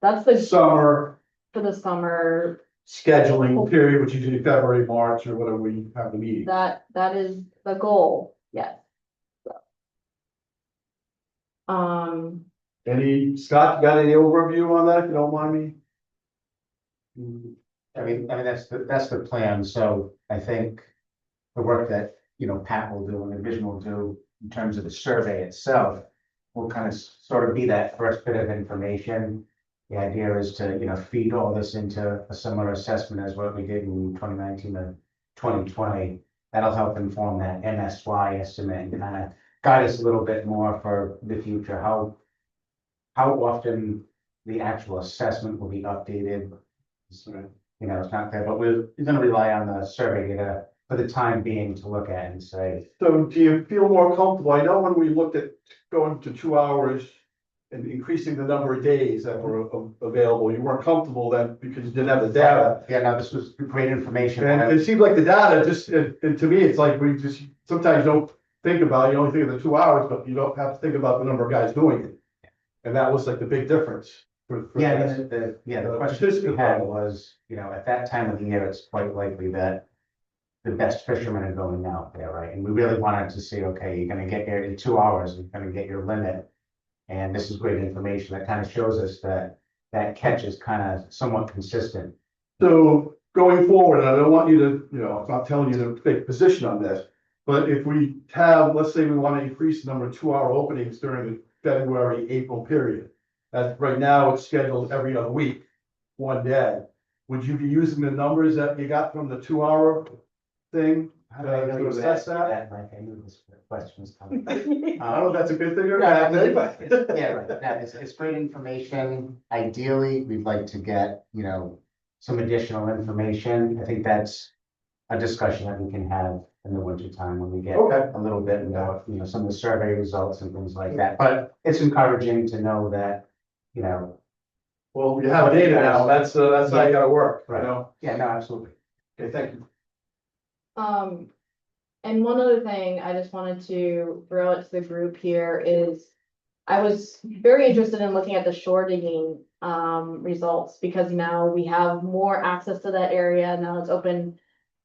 That's the, summer for the summer, scheduling period, which usually February, March, or whatever we have the meeting. that is the goal, yes. Scott, you got any overview on that, if you don't mind me? I mean, that's the plan, so I think the work that, you know, Pat will do and the Vision will do in terms of the survey itself will kind of sort of be that first bit of information. The idea is to, you know, feed all this into a similar assessment as what we did in 2019 and 2020. That'll help inform that MSY estimate and kind of guide us a little bit more for the future, how often the actual assessment will be updated. So, you know, it's not there, but we're gonna rely on the survey data for the time being to look at and say. So do you feel more comfortable? I know when we looked at going to 2 hours and increasing the number of days that were available, you weren't comfortable then because you didn't have the data. Yeah, no, this was great information. And it seems like the data just, and to me, it's like we just sometimes don't think about, you only think of the 2 hours, but you don't have to think about the number of guys doing it. And that was like the big difference. For Yeah, this. the question we had was, you know, at that time of the year, it's quite likely that the best fishermen are going out there, right? And we really wanted to see, okay, you're gonna get there in 2 hours, you're gonna get your limit. And this is great information that kind of shows us that that catch is kind of somewhat consistent. So going forward, and I don't want you to, you know, I'm not telling you to take a position on this. But if we have, let's say we want to increase the number of 2-hour openings during the February, April period. As right now, it's scheduled every other week, 1 day. Would you be using the numbers that you got from the 2-hour thing? How do I know To you assess asked that? Mike? I knew this question was coming. I don't know if that's a good thing or a Yeah, bad thing, but. yeah, right, no, it's great information. Ideally, we'd like to get, you know, some additional information. I think that's a discussion that we can have in the winter time when we get Okay. a little bit more, you know, some of the survey results and things like that. But it's encouraging to know that, you know. Well, we have data now, that's how you gotta work, you Right. know? Yeah, no, absolutely. Okay, thank you. And one other thing I just wanted to throw it to the group here is I was very interested in looking at the shore digging results because now we have more access to that area. Now it's open,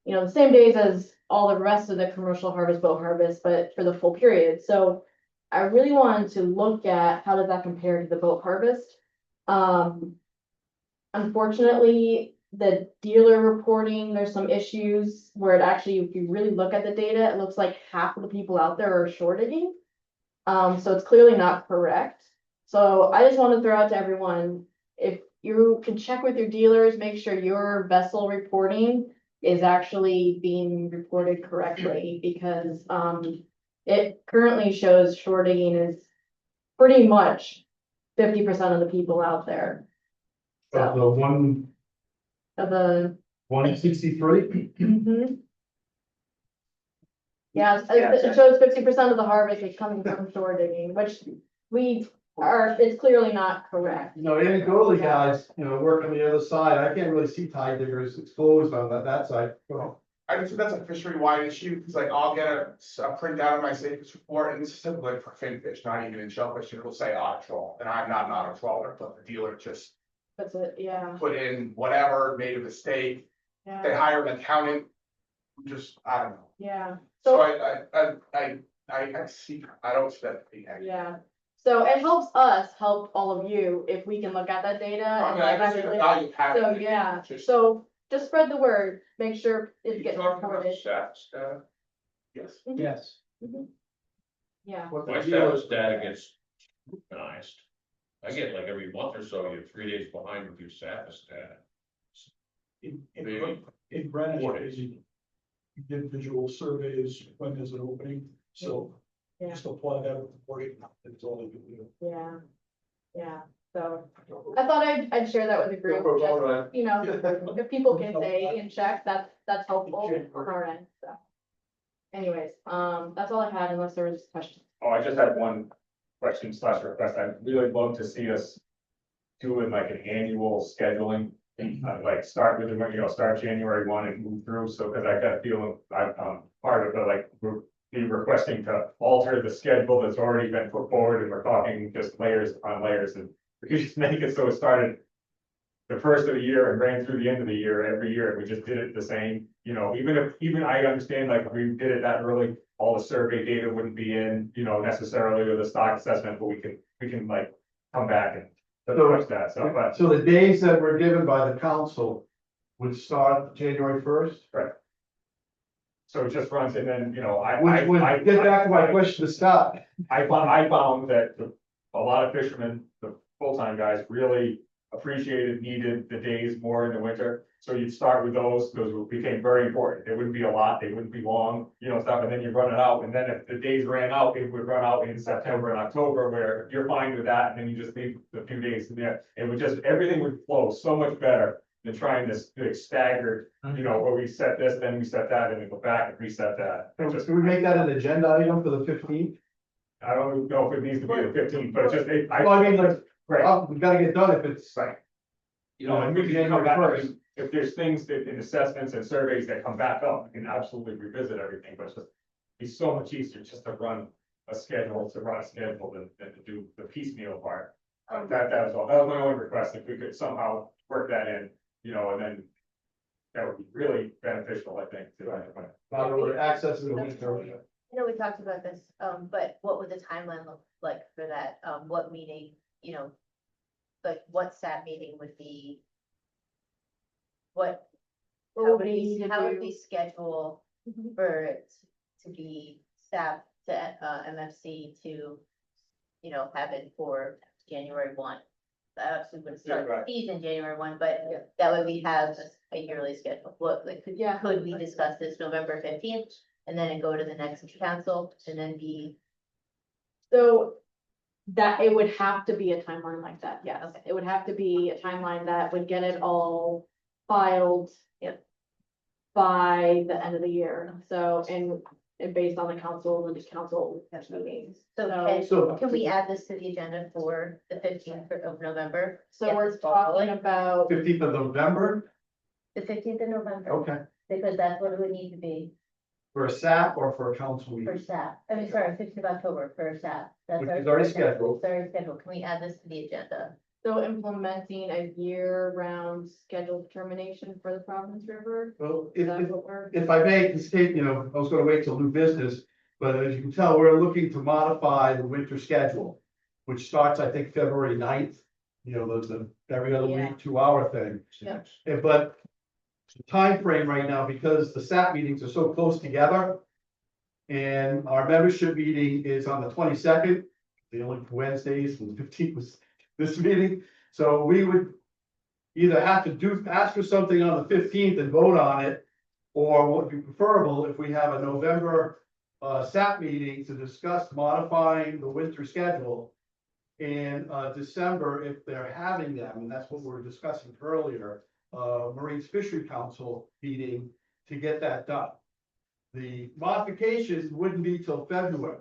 you know, the same days as all the rest of the commercial harvest, boat harvest, but for the full period. So I really wanted to look at how does that compare to the boat harvest. Unfortunately, the dealer reporting, there's some issues where it actually, if you really look at the data, it looks like half of the people out there are shore digging. So it's clearly not correct. So I just want to throw out to everyone, if you can check with your dealers, make sure your vessel reporting is actually being reported correctly because it currently shows shore digging is pretty much 50% of the people out there. Of So, the of the, 163? mhm. Yeah, it shows 50% of the harvest is coming from shore digging, which it's clearly not correct. You know, anecdotally, guys, you know, work on the other side, I can't really see tide diggers exposed on that side. Well, I just think that's a fishery wide issue, because like I'll get a printout of my safest report, and this is typically for finfish, not even in shellfish, and it'll say otter trawl, and I'm not a trawler, but the dealer just That's it, yeah, put in whatever, made a mistake, they yeah, hire an accountant, who just, I don't know. yeah. So So, I see, I don't see that being accurate. yeah, so it helps us help all of you if we can look at that data I and mean, I like guess the actually. value of having So, it, yeah, just- so just spread the word, make sure it's You getting talking about reported. stats, yes. Yes. Mhm. Yeah, what the My deal status is- data gets scrutinized. I get like every month or so, you're 3 days behind with your status data. In Greenwich, you did visual surveys when there's an opening, so yeah, just apply that proportion, that's all they can do. yeah, yeah, so I thought I'd share that with the group, just, you know, if people can say and check, that's helpful on our end, so. Anyways, that's all I had unless there was questions. Oh, I just had one question slash request. I'd really love to see us doing like an annual scheduling. Like start with, start January 1 and move through, so, because I got a feeling, I'm part of the, like, we're be requesting to alter the schedule that's already been put forward, and we're talking just layers upon layers, and we just make it so it started the first of the year and ran through the end of the year, every year, and we just did it the same, even I understand, like, if we did it that early, all the survey data wouldn't be in, necessarily, or the stock assessment, but we can like come back and push that, so, but. So the days that were given by the council would start January 1st? So it just runs, and then, Which would get back to my question to Scott. I found that a lot of fishermen, the full-time guys, really appreciated, needed the days more in the winter. So you'd start with those became very important. It wouldn't be a lot, they wouldn't be long, stuff, and then you run it out, and then if the days ran out, it would run out in September and October, where you're fine with that, and then you just leave a few days in there. It would just, everything would flow so much better than trying this big staggered, where we set this, then we set that, and then go back and reset that. It just, Can we make that an agenda item for the 15th? I don't know if it needs to be the 15th, but it's just, Well, I mean, like, right. well, we gotta get done if it's. Right. And we can come back, if there's things that in assessments and surveys that come back up, we can absolutely revisit everything, but it's just. It's so much easier just to run a schedule than to do the piecemeal part. That was all, that was my only request, if we could somehow work that in, and then. That would be really beneficial, I think, to everybody. Now that we're accessing the winter. I know we talked about this, but what would the timeline look like for that? What meeting, like what SAP meeting would be? What? What How would would we we, need to how would do? we schedule for it to be SAP to MFC to, have it for January 1? Obviously wouldn't start right. the season January 1, but that would we have a yearly schedule. What, like, could we discuss this November 15th? And then it go to the next council and then be, So that it would have to be a timeline like that, yes. Okay. It would have to be a timeline that would get it all filed. Yep. By the end of the year, so, and based on the council and the council meetings. so can we add this to the agenda for the 15th of November? So Get we're this ball talking rolling? about, 15th of November, The 15th of November, okay, because that's what it would need to be for a SAP or for a council for meeting? SAP. I mean, sorry, 15th of October for SAP. That's Which our- is already scheduled. It's already scheduled. Can we add this to the agenda? so implementing a year-round schedule determination for the Providence River. Well, Is that what we're? if I may, escape, I was gonna wait till new business, but as you can tell, we're looking to modify the winter schedule, which starts, I think, February 9th. The every other Yeah. week, 2-hour thing. Yep. But the time frame right now, because the SAP meetings are so close together. And our membership meeting is on the 22nd, the only Wednesdays, and the 15th was this meeting. So we would either have to ask for something on the 15th and vote on it. Or what would be preferable if we have a November SAP meeting to discuss modifying the winter schedule. In December, if they're having them, and that's what we were discussing earlier, Marine Fishery Council meeting to get that done. The modifications wouldn't be till February,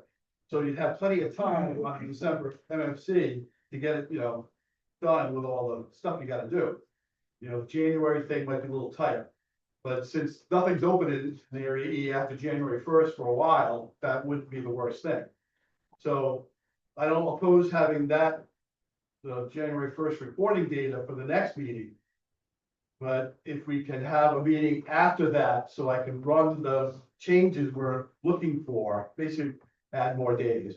so you'd have plenty of time on December MFC to get it, done with all the stuff you gotta do. January thing might be a little tighter. But since nothing's open in the area E after January 1st for a while, that wouldn't be the worst thing. So I don't oppose having that, the January 1st reporting data for the next meeting. But if we can have a meeting after that, so I can run the changes we're looking for, basically add more days.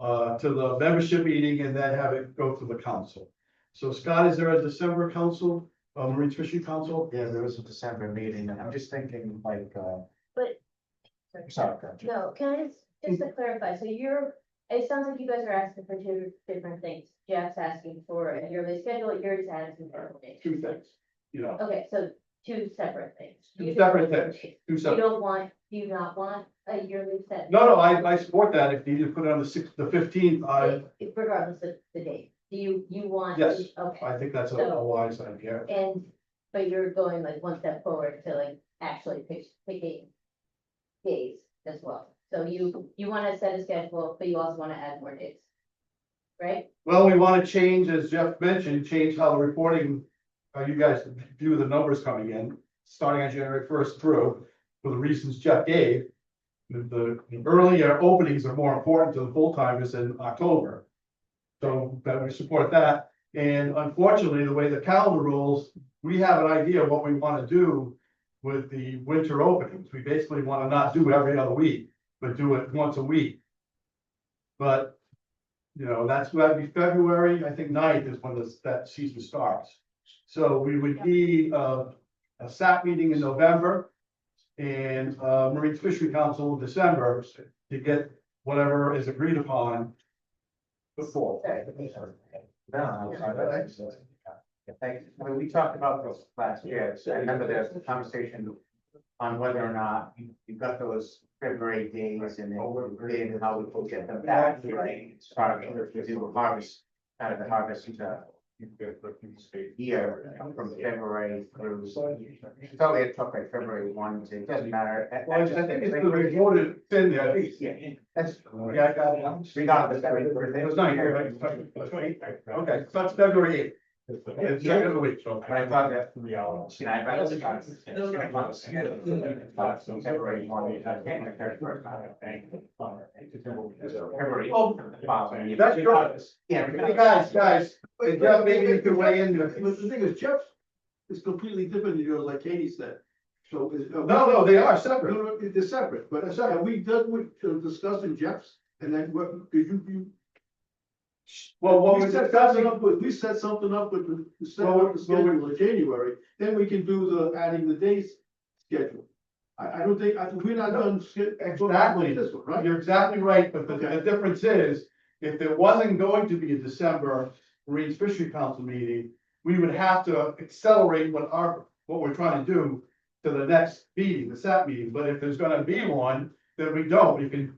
To the membership meeting and then have it go to the council. So Scott, is there a December council, Marine Fishery Council? Yeah, there was a December meeting, and I'm just thinking like, But, sorry, gotcha. no, can I just to clarify, so it sounds like you guys are asking for two different things. Jeff's asking for a yearly schedule, you're just asking for a day. Two things, Okay, so two separate things. Two You separate don't- things. Two You separate. do you not want a yearly set? No, I support that. If you need to put it on the 6th, the 15th, Regardless of the date, do you want? Yes. Okay, I think that's a wise idea. but you're going like one step forward to like actually picking days as well. So you wanna set a schedule, but you also wanna add more days. Right? Well, we want to change, as Jeff mentioned, change how the reporting, how you guys view the numbers coming in, starting on January 1st through, for the reasons Jeff gave. The earlier openings are more important to the full timers in October. So that we support that. And unfortunately, the way the calendar rolls, we have an idea of what we want to do with the winter openings. We basically want to not do every other week, but do it once a week. But, that'd be February, I think 9th is when that season starts. So we would need a SAP meeting in November and Marine Fishery Council in December to get whatever is agreed upon before. I mean, we talked about this last year, so I remember there was a conversation on whether or not you got those February days and then how we could get them back, right? Start to do a harvest, out of the harvest year from February through. It's only it took like February 1 to, it doesn't matter. Well, I think it's the reported in there. Yeah, that's. Yeah, I got it. Regardless, It was not here, right? Okay, so that's February 8th. It's the end of the week. But I thought that, I'd rather start. February 1, January 31st, I think. February. That's right. Yeah. Hey, guys, Jeff, maybe you could weigh in. But the thing is, Jeff is completely different than yours, like Katie said. So. No, they are separate. No, they're separate, but are we done with discussing Jeff's? And then what, did you? Well, what We we're set discussing, something up with the Well, schedule in January, then we can do the adding the days schedule. I don't think, we're not done. Exactly. This one, right? you're exactly right, but the difference is, if there wasn't going to be a December Marine Fishery Council meeting, we would have to accelerate what we're trying to do to the next meeting, the SAP meeting, but if there's gonna be one, then we don't, we can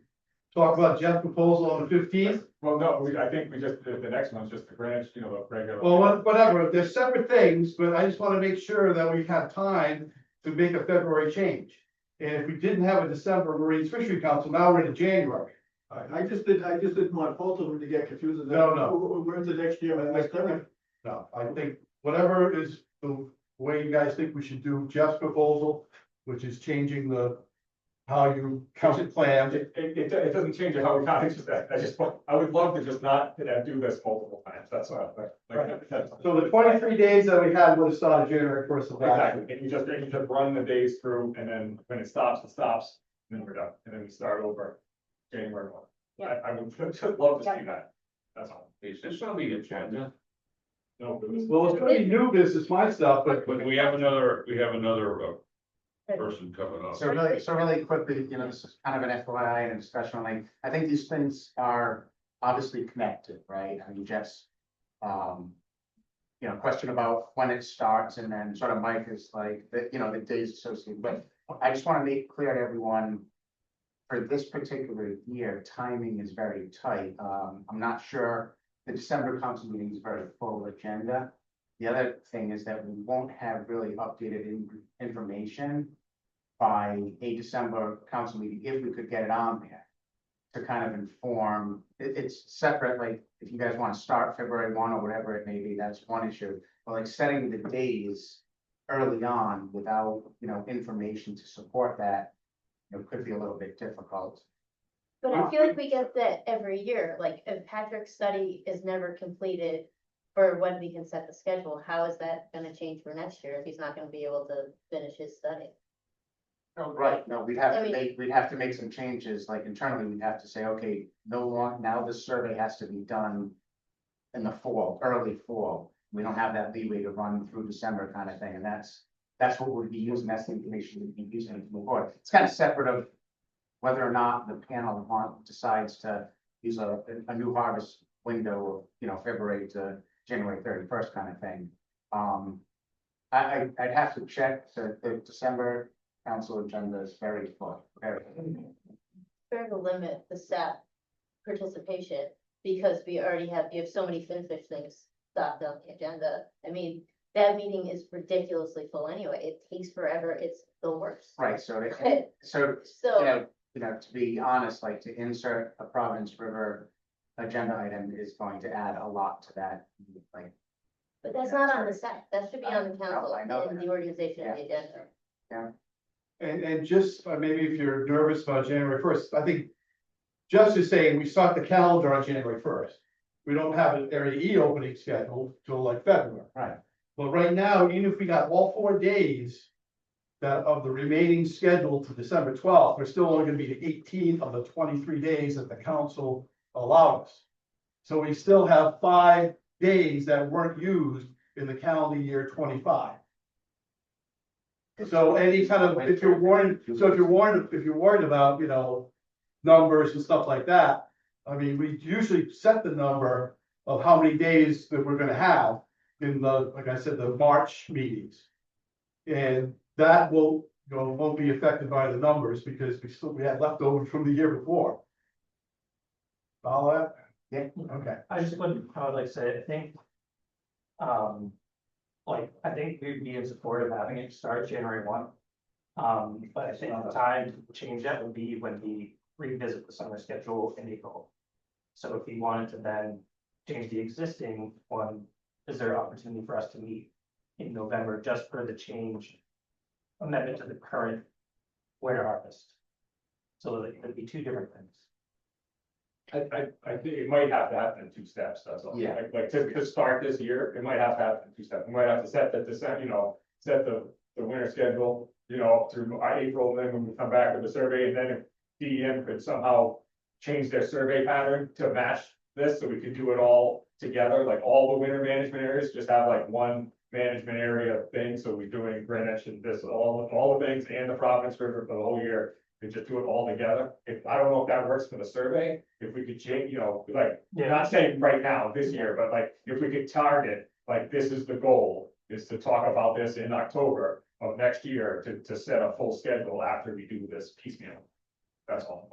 talk about Jeff's proposal on the 15th. Well, no, I think we just, the next one's just the grants, the regular. Well, whatever, they're separate things, but I just wanna make sure that we have time to make a February change. And if we didn't have a December Marine Fishery Council, now we're in January. I just didn't want both of them to get confused. No. We're into next year, and next time. No, I think whatever is the way you guys think we should do Jeff's proposal, which is changing how you count the plan. It doesn't change how we count, it's just that, I would love to just not do this multiple times, that's all. So the 23 days that we had would have started January 1st of last year. Exactly, and you just run the days through, and then when it stops, and then we're done, and then we start over January 1. Yeah. I would just love to see that, that's all. Is this on the agenda? No, it was. Well, it's gonna be new business, my stuff, but But we have another person coming up. So really quickly, this is kind of an FYI and a discussion, like, I think these things are obviously connected, right? I mean, Jeff's, question about when it starts, and then sort of Mike is like, the days associated, but I just want to make clear to everyone, for this particular year, timing is very tight. I'm not sure, the December council meeting is very full agenda. The other thing is that we won't have really updated information by a December council meeting, if we could get it on there. To kind of inform, it's separate, like, if you guys want to start February 1 or whatever it may be, that's one issue. But like setting the days early on without, information to support that, could be a little bit difficult. But I feel like we get that every year, like if Patrick's study is never completed for when we can set the schedule, how is that gonna change for next year if he's not gonna be able to finish his study? Oh, right, no, we'd have I to mean- make some changes, like internally, we'd have to say, okay, no long, now this survey has to be done in the fall, early fall. We don't have that leeway to run through December kind of thing, and that's what we'd be using, that's the information we'd be using to move forward. It's kind of separate of whether or not the panel decides to use a new harvest window of, February to January 31st kind of thing. I'd have to check, the December council agenda is very full, very. Fair to limit the SAP participation, because you have so many FinFish things stocked on the agenda. I mean, that meeting is ridiculously full anyway, it takes forever, it's the worst. Right, so, So, to be honest, like to insert a Providence River agenda item is going to add a lot to that, like. but that's not on the SAP, that should be on the I council know and that. the organization of the agenda. And just maybe if you're nervous about January 1st, I think just is saying we start the calendar on January 1st. We don't have an area E opening scheduled till like February. Right. But right now, even if we got all 4 days that of the remaining schedule to December 12th, we're still only gonna be the 18th of the 23 days that the council allowed us. So we still have 5 days that weren't used in the calendar year 25. So any kind of, if you're worried about, numbers and stuff like that, I mean, we usually set the number of how many days that we're gonna have in the, like I said, the March meetings. And that won't be affected by the numbers because we had leftovers from the year before. Follow that? Yeah. Okay. I would like to say, I think. I think we'd be in support of having it start January 1. But I think the time to change that would be when we revisit the summer schedule in April. So if we wanted to then change the existing one, is there opportunity for us to meet in November just for the change amendment to the current winter harvest? So that it could be 2 different things. I think it might have to happen in 2 steps, that's all. Yeah. Like to start this year, it might have to happen in 2 steps. We might have to set set the winter schedule, through April, and then when we come back with the survey, and then if DEM could somehow change their survey pattern to match this, so we could do it all together, like all the winter management areas, just have like one management area thing, so we're doing Greenwich and this, all the things, and the Providence River for the whole year. We just do it all together. I don't know if that works for the survey, if we could change, not saying right now, this year, but like, if we could target, like, this is the goal, is to talk about this in October of next year to set a full schedule after we do this piecemeal. That's all.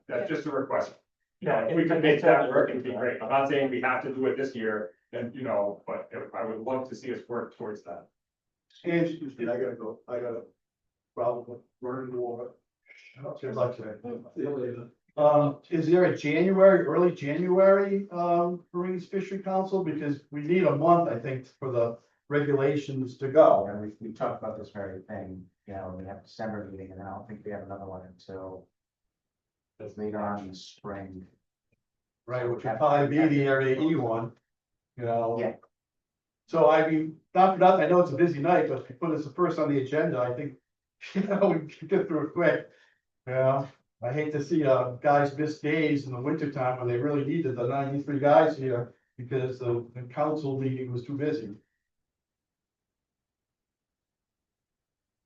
That's just a request. If we could make that work, it'd be great. I'm not saying we have to do it this year, and, but I would love to see us work towards that. And excuse me, I gotta go. I got a problem with running water. Is there a early January, Marine Fishery Council? Because we need a month, I think, for the regulations to go. And we talked about this very thing, we have a December meeting, and I don't think we have another one until later on in the spring. Right, which would probably be the area E one, Yeah. So I mean, not for nothing, I know it's a busy night, but if you put us first on the agenda, I think, we can get through it quick. I hate to see guys miss days in the winter time when they really needed the 93 guys here because the council meeting was too busy.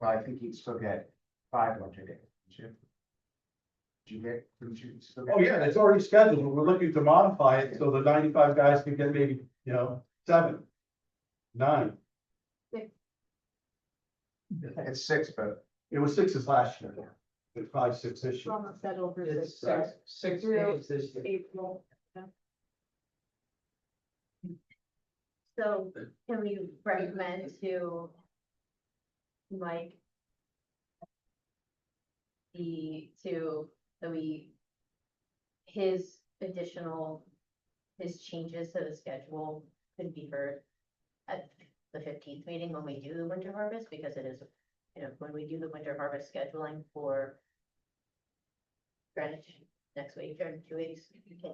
Well, I think you'd still get 5 winter days. Did you still get? Oh, yeah, it's already scheduled, but we're looking to modify it so the 95 guys can get maybe, 7, 9. It's 6, but It was 6 this last year. It's probably 6-ish. On the schedule for It's six six through days this year. April. So can we recommend to Mike his additional, his changes to the schedule could be heard at the 15th meeting when we do the winter harvest, because it is, when we do the winter harvest scheduling for Greenwich next week or 2 weeks, we can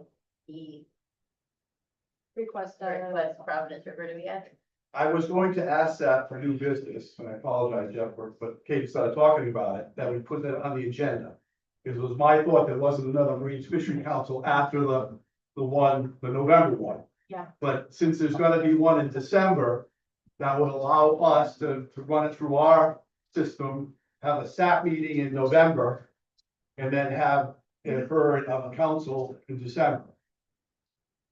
Request request Providence River to be added. I was going to ask that for new business, and I apologize, Jeff, but Kate started talking about it, that we put that on the agenda. Because it was my thought there wasn't another Marine Fishery Council after the November one. Yeah. But since there's gonna be one in December, that would allow us to run it through our system, have a SAP meeting in November, and then have it heard of the council in December.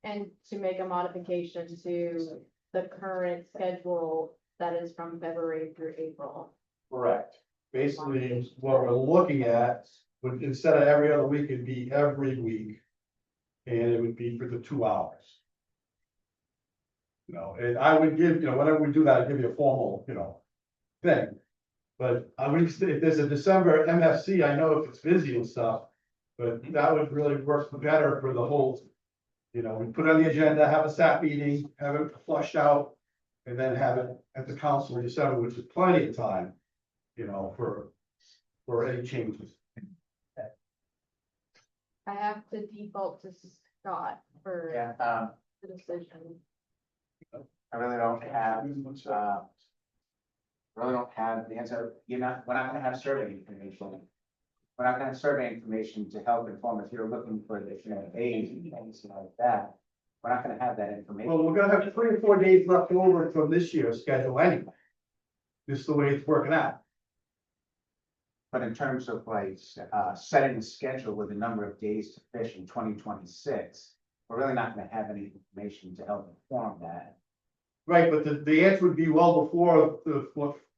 And to make a modification to the current schedule that is from February through April. Correct. Basically, what we're looking at, would instead of every other week, it'd be every week. And it would be for the 2 hours. And I would give, whenever we do that, I'd give you a formal, thing. But I would, if there's a December MFC, I know if it's busy and stuff, but that would really work better for the whole. We put it on the agenda, have a SAP meeting, have it flushed out, and then have it at the council in December, which is plenty of time, for any changes. I have to default to Scott for Yeah, the decision. I really don't have, the answer. We're not gonna have survey information. We're not gonna have survey information to help inform if you're looking for the, age and things like that. We're not gonna have that information. Well, we're gonna have 3 or 4 days left over from this year's schedule anyway. Just the way it's working out. But in terms of setting a schedule with a number of days to fish in 2026, we're really not gonna have any information to help inform that. Right, but the answer would be well before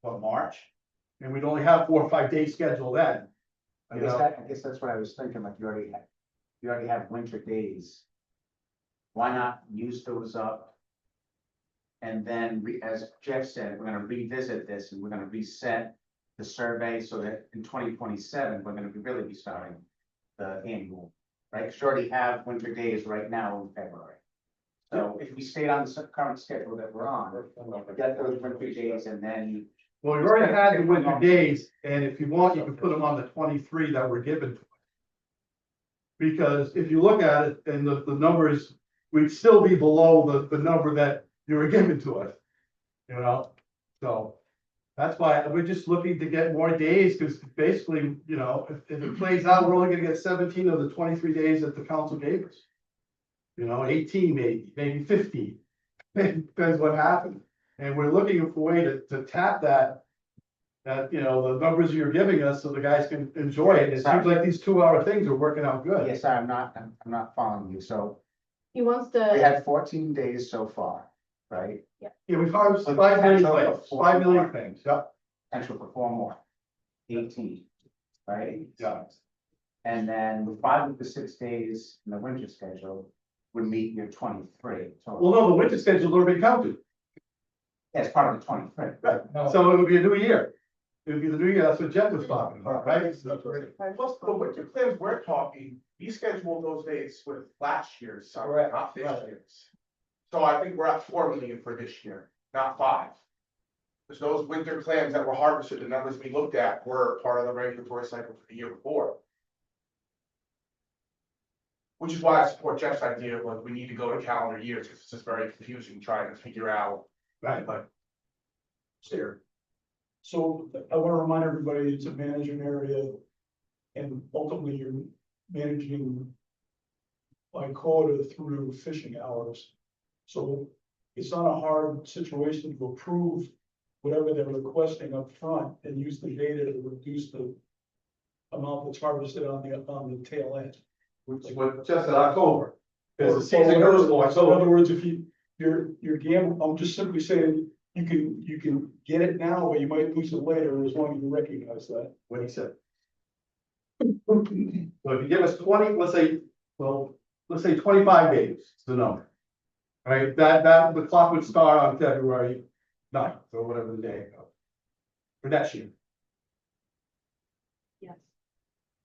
March. And we'd only have 4 or 5 days scheduled then. I guess that's what I was thinking, you already have winter days. Why not use those up? And then, as Jeff said, we're gonna revisit this and we're gonna reset the survey so that in 2027, we're gonna really be starting the annual, right? Because you already have winter days right now in February. So if we stayed on the current schedule that we're on, we get those winter days and then. Well, we've already had the winter days, and if you want, you can put them on the 23 that were given to us. Because if you look at it, and the numbers, we'd still be below the number that you were given to us. So that's why we're just looking to get more days, because basically, if it plays out, we're only gonna get 17 of the 23 days that the council gave us. 18 maybe 15, depends what happens. And we're looking for a way to tap that, the numbers you're giving us so the guys can enjoy it. It seems like these 2-hour things are working out good. Yes, I'm not following you. So He wants we to, had 14 days so far, right? Yeah, we've harvested 5 million clams, 5 million things, yeah. Potential for 4 more. 18, right? Yeah. And then 5 of the 6 days in the winter schedule would meet your 23. Well, no, the winter schedule's already counted, As part of the 23. right? So it would be a new year. It would be the new year, that's what Jeff was talking about, right? Plus, the winter clams we're talking, we scheduled those days with last year's summer, Correct, not this right. year's. So I think we're at 4 million for this year, not 5. Because those winter clams that were harvested, the numbers we looked at were part of the regulatory cycle for the year before. Which is why I support Jeff's idea of like, we need to go to calendar years, because it's just very confusing trying to figure out. Right. But There. So I want to remind everybody, it's a management area. And ultimately, you're managing by quota through fishing hours. So it's not a hard situation to approve whatever they're requesting up front and use the data to reduce the amount that's harvested on the tail end. Which is what Jeff said, October. Because the Or season goes to whatever. So in October. other words, if you're gambling, I'm just simply saying, you can get it now, but you might lose it later, as long as you recognize that. What he said. So if you give us 20, let's say 25 days, is the number. Right, that, the clock would start on February 9th, or whatever the day goes. For next year. Yes.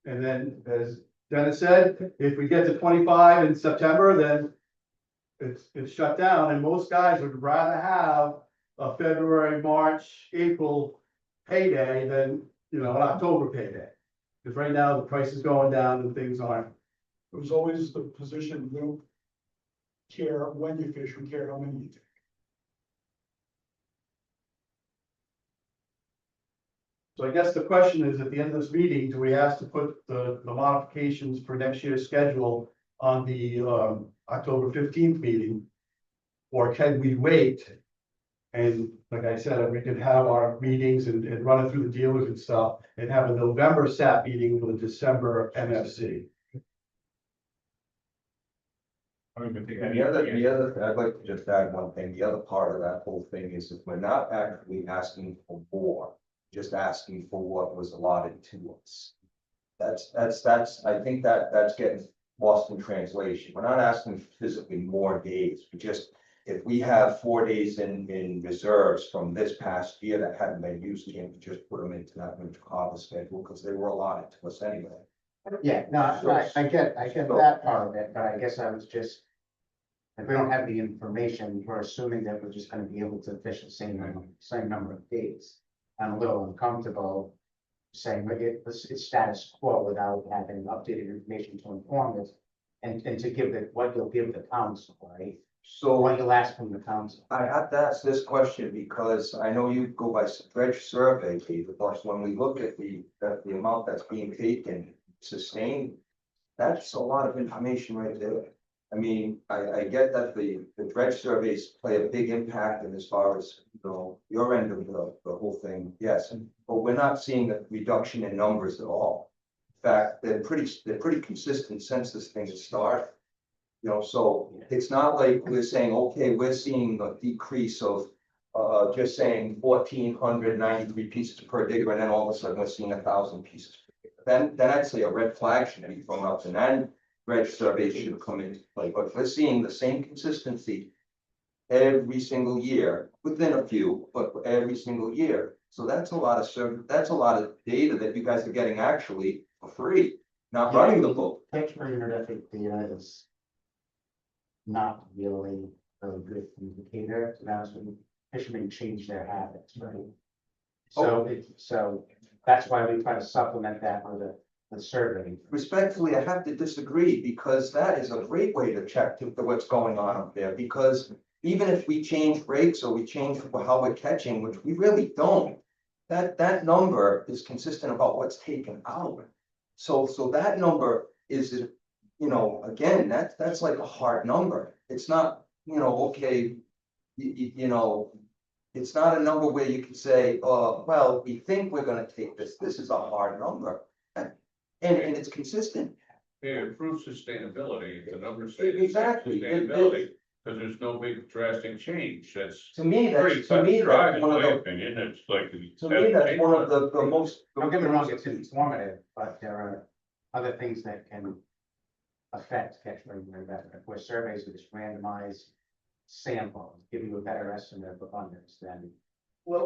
And then, as Dennis said, if we get to 25 in September, then it's shut down, and most guys would rather have a February, March, April payday than, an October payday. Because right now, the price is going down and things aren't. It was always the position, we don't care when you fish, we care how many you take. So I guess the question is, at the end of this meeting, do we ask to put the modifications for next year's schedule on the October 15th meeting? Or can we wait? And like I said, we could have our meetings and run it through the dealers and stuff, and have a November SAP meeting with a December MFC. And the other, I'd like to just add one thing. The other part of that whole thing is if we're not actually asking for more, just asking for what was allotted to us. I think that's getting lost in translation. We're not asking for physically more days. We just, if we have 4 days in reserves from this past year that hadn't been used, can't we just put them into that winter harvest schedule because they were allotted to us anyway. Yeah, no, I get that part of it, but I guess I was just. If we don't have the information, we're assuming that we're just gonna be able to fish the same number of days. I'm a little uncomfortable saying, like, it's status quo without having updated information to inform us. And to give it, what you'll give the council, right? So What you'll ask from the council. I have to ask this question because I know you go by dredge survey, David, but when we look at the amount that's being taken, sustained, that's a lot of information right there. I mean, I get that the dredge surveys play a big impact in as far as, your end of the whole thing, yes, but we're not seeing a reduction in numbers at all. In fact, they're pretty consistent since this thing has started. So it's not like we're saying, okay, we're seeing a decrease of just saying 1,493 pieces per digger, and then all of a sudden we're seeing 1,000 pieces. Then I'd say a red flag should be thrown up, and then dredge surveys should come into play. But if we're seeing the same consistency every single year, within a few, but every single year, so that's a lot of that's a lot of data that you guys are getting actually for free, not running the book. Catchment unific data is not really a good indicator, to be honest with you. Fishermen change their habits, right? So that's why we try to supplement that with a survey. Respectfully, I have to disagree because that is a great way to check what's going on up there. Because even if we change rates or we change how we're catching, which we really don't, that number is consistent about what's taken out. So that number is, again, that's like a hard number. It's not, okay, it's not a number where you can say, oh, well, we think we're gonna take this. This is a hard number. And it's consistent. It improves sustainability, the numbers say. Exactly. Sustainability, because there's no big drastic change, that's. To me, Pretty that's cut and dry, in one of my the, opinion, it's like. to me, that's one of the most. Don't get me wrong, it's informative, but there are other things that can affect catchment investment, where surveys are just randomized samples, give you a better estimate of abundance than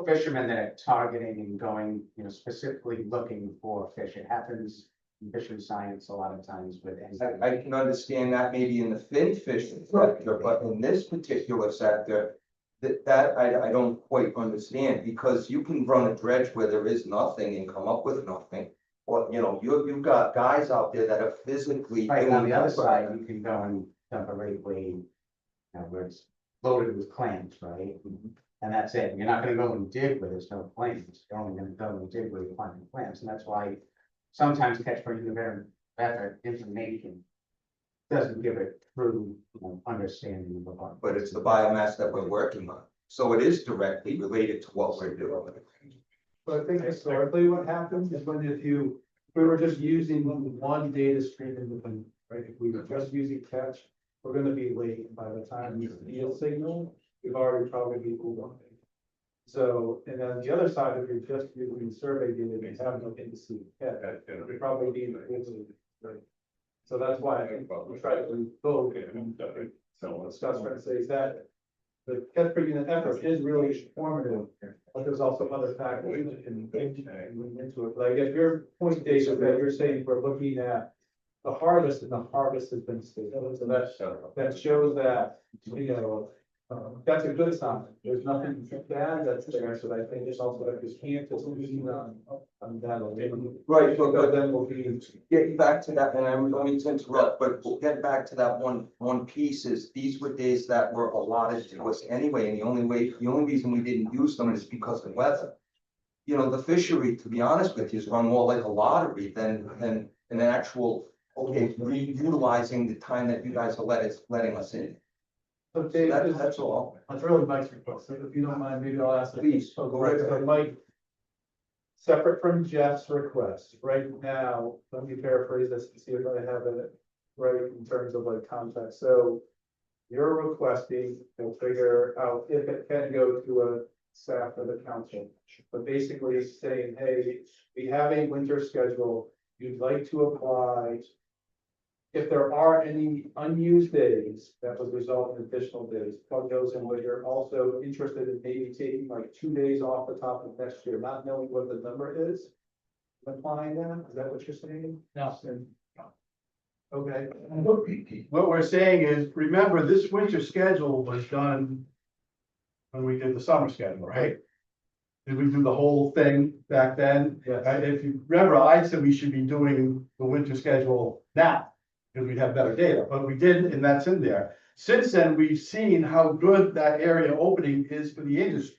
fishermen that are targeting and going, specifically looking for fish. It happens in fishery science a lot of times with. I can understand that maybe in the fin fishing sector, but in this particular sector, that I don't quite understand, because you can run a dredge where there is nothing and come up with nothing. Or, you've got guys out there that are physically. Right, on the other side, you can go and dump a rate wave, where it's loaded with clams, right? And that's it. You're not gonna go and dig where there's no clams. You're only gonna go and dig where you find the clams, and that's why sometimes catch for better information doesn't give a true, understanding of the pond. But it's the biomass that we're working on, so it is directly related to what we're doing. But I think historically what happens is if we were just using one data stream independent, right? If we were just using catch, we're gonna be late. By the time you feel signal, we've already probably moved on. So, and then the other side, if you're just using survey data, you have nothing to see. Yeah, we probably need. So that's why I think we try to go and discuss, trying to say is that the catch per unit effort is really informative, but there's also other factors that can lean into it. Like if your point, Dave, is that you're saying we're looking at the harvest and the harvest has been stable, so that shows that, you know, that's a good sign. There's nothing bad that's there, so I think it's also that this can't just lean on that. Right, but Then we'll be. getting back to that, and I don't mean to interrupt, but we'll get back to that one piece is, these were days that were allotted to us anyway, and the only reason we didn't use them is because of weather. You know, the fishery, to be honest with you, is run more like a lottery than an actual, okay, utilizing the time that you guys are letting us in. So Dave, That's all. that's really Mike's request, so if you don't mind, maybe I'll ask. Please. So Mike, separate from Jeff's request, right now, let me paraphrase this and see if I have it right in terms of like context. So you're requesting, we'll figure out if it can go to a staff of the council. But basically it's saying, hey, we have a winter schedule, you'd like to apply. If there are any unused days that would result in additional days, plug those in where you're also interested in maybe taking like 2 days off the top of next year, not knowing what the number is. Applying that, is that what you're saying? No. Okay. What we're saying is, remember, this winter schedule was done when we did the summer schedule, right? Did we do the whole thing back then? Yes. If you remember, I said we should be doing the winter schedule now, because we'd have better data, but we didn't, and that's in there. Since then, we've seen how good that area opening is for the industry.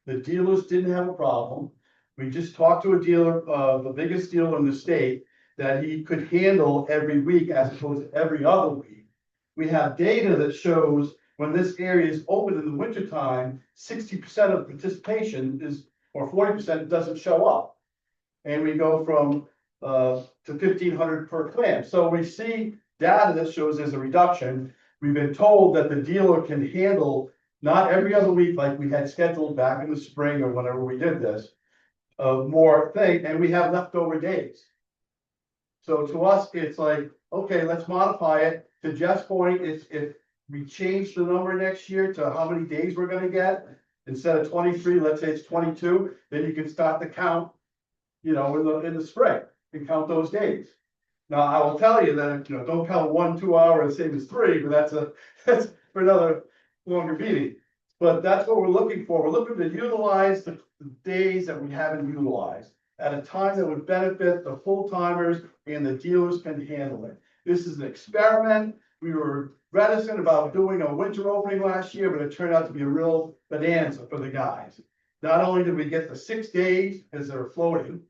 The dealers didn't have a problem. We just talked to a dealer, the biggest dealer in the state, that he could handle every week as opposed to every other week. We have data that shows when this area is open in the wintertime, 60% of participation is, or 40% doesn't show up. And we go from to 1,500 per clam. So we see data that shows there's a reduction. We've been told that the dealer can handle not every other week like we had scheduled back in the spring or whenever we did this, more thing, and we have leftover days. So to us, it's like, okay, let's modify it. To Jeff's point, it's if we change the number next year to how many days we're gonna get, instead of 23, let's say it's 22, then you can start the count, you know, in the spring and count those days. Now, I will tell you that, you know, don't count 1, 2 hours, same as 3, but that's for another longer meeting. But that's what we're looking for. We're looking to utilize the days that we haven't utilized at a time that would benefit the full timers and the dealers can handle it. This is an experiment. We were reticent about doing a winter opening last year, but it turned out to be a real bonanza for the guys. Not only did we get the 6 days as they're floating,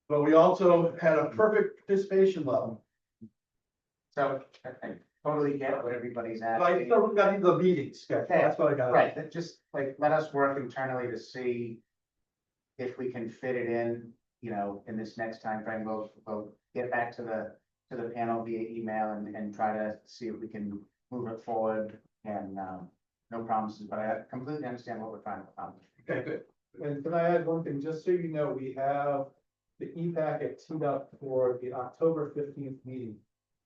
but we also had a perfect participation level. So I totally get what everybody's Like, asking. so we got into the meetings, that's what I got. Right, that just like, let us work internally to see if we can fit it in, you know, in this next time frame. We'll get back to the panel via email and try to see if we can move it forward and, no promises, but I completely understand what we're trying to accomplish. Okay, good. And can I add one thing, just so you know, we have the e-packet teed up for the October 15th meeting.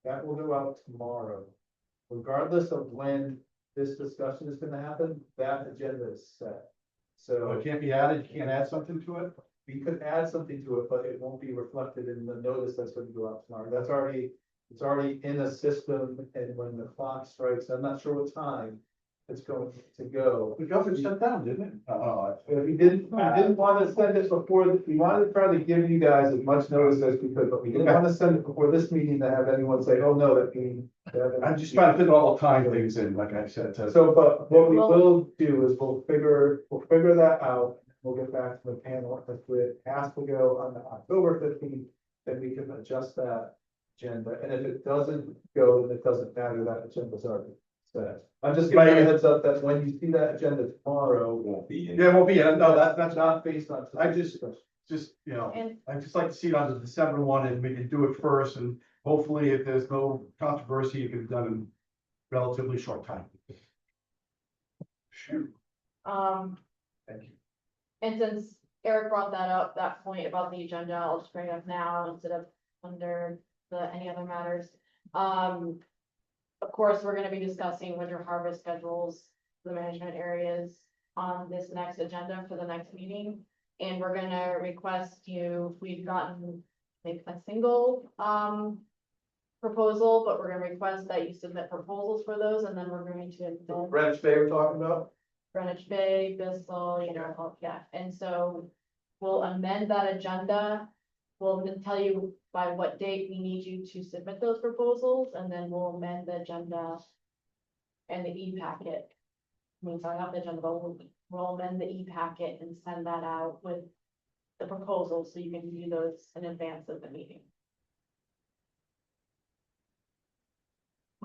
That will go out tomorrow. Regardless of when this discussion is gonna happen, that agenda is set. So it So can't be added, you can't add something to it? we could add something to it, but it won't be reflected in the notice that's gonna go out tomorrow. It's already in a system, and when the clock strikes, I'm not sure what time it's going to go. The government shut down, didn't it? But we didn't want to send it before, we wanted to try to give you guys as much notice as we could, but we didn't want to send it before this meeting to have anyone say, oh, no, that means. I'm just trying to fit all the time things in, like I said. So, but what we will do is we'll figure that out. We'll get back to the panel. If it has to go on the October 15th, then we can adjust that agenda. And if it doesn't go, then it doesn't matter, that agenda's already set. I'm just giving you a heads up that when you see that agenda tomorrow. Yeah, it won't be, no, that's Not based on. I just, you know, And I just like to see it on the December one and we can do it first and hopefully if there's no controversy, it can be done in relatively short time. Sure. Um, Thank you. And since Eric brought that up, that point about the agenda, I'll just bring it up now instead of under any other matters. Of course, we're gonna be discussing winter harvest schedules, the management areas on this next agenda for the next meeting. And we're gonna request we've gotten like a single, proposal, but we're gonna request that you submit proposals for those, and then we're going to. Greenwich Bay we're talking about? Greenwich Bay, Bissell, yeah, and so we'll amend that agenda. We'll then tell you by what date we need you to submit those proposals, and then we'll amend the agenda and the e-packet. I mean, sorry, not the agenda, but we'll amend the e-packet and send that out with the proposals, so you can view those in advance of the meeting.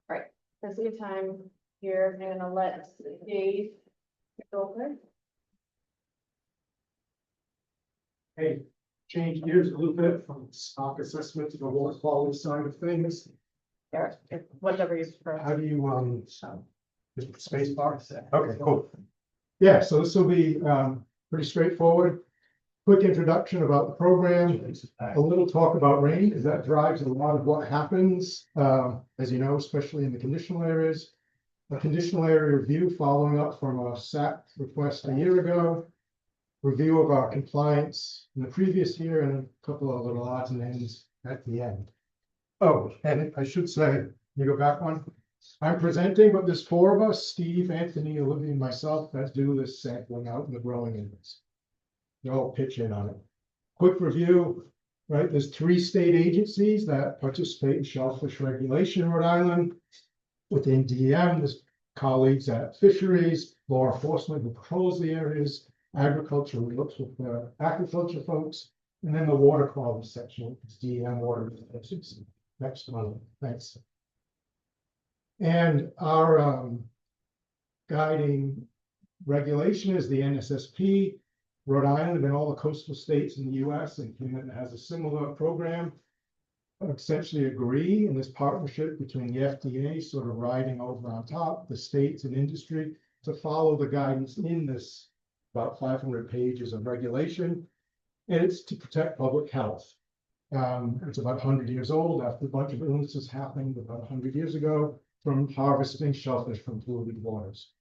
All right, that's a good time here. I'm gonna let Dave go over. Hey, change gears a little bit from stock assessment to the water quality side of things. Eric, whatever you prefer. How do you, just space bar? Okay, cool. Yeah, so this will be, pretty straightforward. Quick introduction about the program, a little talk about rain, because that drives a lot of what happens, as you know, especially in the conditional areas. A conditional area review following up from a SAP request a year ago. Review of our compliance in the previous year, and a couple of little odds and ends at the end. Oh, and I should say, you go back one. I'm presenting, but there's 4 of us, Steve, Anthony, Olivia, and myself, that do this sampling out in the growing areas. You all pitch in on it. Quick review, right? There's 3 state agencies that participate in shellfish regulation in Rhode Island. Within DEM, there's colleagues at fisheries, law enforcement who patrols the areas, agriculture who looks with the aquaculture folks, and then the water quality section, is DEM water resources. Next one, thanks. And our guiding regulation is the NSSP. Rhode Island and all the coastal states in the US, and Canada has a similar program, essentially agree in this partnership between the FDA sort of riding over on top, the states and industry, to follow the guidance in this about 500 pages of regulation. And it's to protect public health. It's about 100 years old after a bunch of illnesses happened about 100 years ago from harvesting shellfish from polluted waters.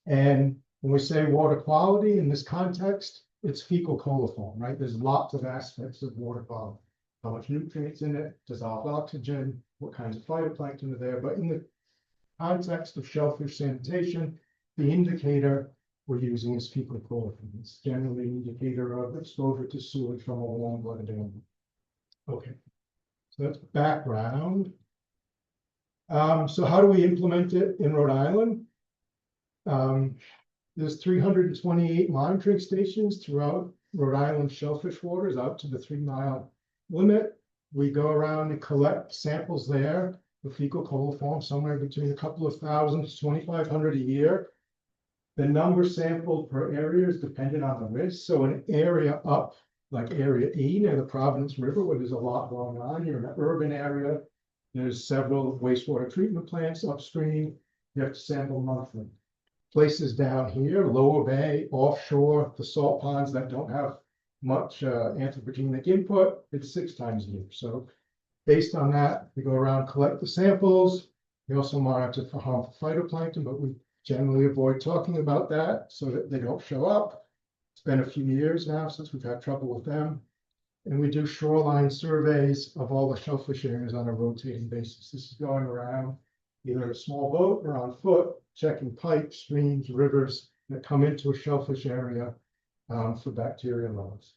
And when we say water quality in this context, it's fecal coliform, right? There's lots of aspects of water quality. How much nutrients in it, dissolved oxygen, what kinds of phytoplankton are there. But in the context of shellfish sanitation, the indicator we're using is fecal coliform. It's generally an indicator of exposure to sewage from a warm-blooded animal. Okay, so that's background. So how do we implement it in Rhode Island? There's 328 monitoring stations throughout Rhode Island shellfish waters out to the 3-mile limit. We go around and collect samples there, the fecal coliform, somewhere between a couple of thousand to 2,500 a year. The number sampled per area is dependent on the risk. So an area up, like area E near the Providence River, where there's a lot going on, you're in an urban area, there's several wastewater treatment plants upstream, you have to sample monthly. Places down here, Lower Bay, offshore, the salt ponds that don't have much anthropogenic input, it's 6 times a year. So based on that, we go around, collect the samples. We also monitor for harmful phytoplankton, but we generally avoid talking about that so that they don't show up. It's been a few years now since we've had trouble with them. And we do shoreline surveys of all the shellfish areas on a rotating basis. This is going around either a small boat or on foot, checking pipes, streams, rivers that come into a shellfish area for bacteria levels.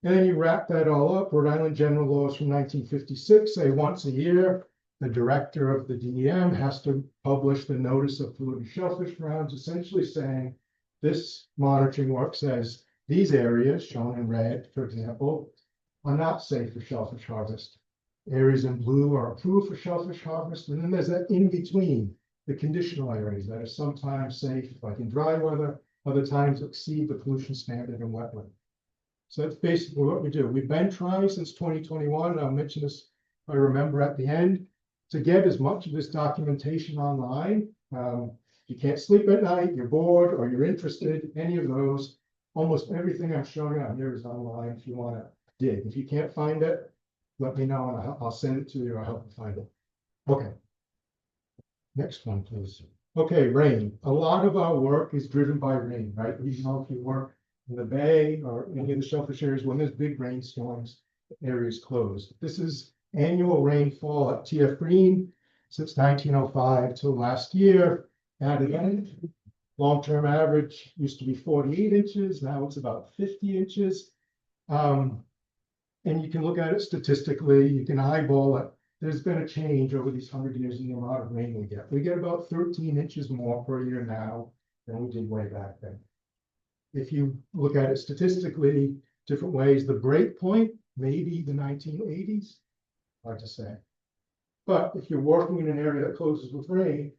And then you wrap that all up. Rhode Island general laws from 1956 say once a year, the director of the DEM has to publish the notice of polluted shellfish grounds, essentially saying this monitoring work says these areas, shown in red, for example, are not safe for shellfish harvest. Areas in blue are approved for shellfish harvest, and then there's that in between, the conditional areas that are sometimes safe, like in dry weather, other times exceed the pollution standard in wetland. So that's basically what we do. We've been trying since 2021, I'll mention this, if I remember at the end, to get as much of this documentation online. You can't sleep at night, you're bored, or you're interested, any of those, almost everything I'm showing on here is online if you wanna dig. If you can't find it, let me know and I'll send it to you or help you find it. Okay. Next one, please. Okay, rain. A lot of our work is driven by rain, right? You know, if you work in the bay or any of the shellfish areas, when there's big rainstorms, the area's closed. This is annual rainfall at TF Green since 1905 till last year. Added in, long-term average used to be 48 inches, now it's about 50 inches. And you can look at it statistically, you can eyeball it. There's been a change over these 100 years in the amount of rain we get. We get about 13 inches more per year now than we did way back then. If you look at it statistically, different ways, the break point, maybe the 1980s, hard to say. But if you're working in an area that closes with rain,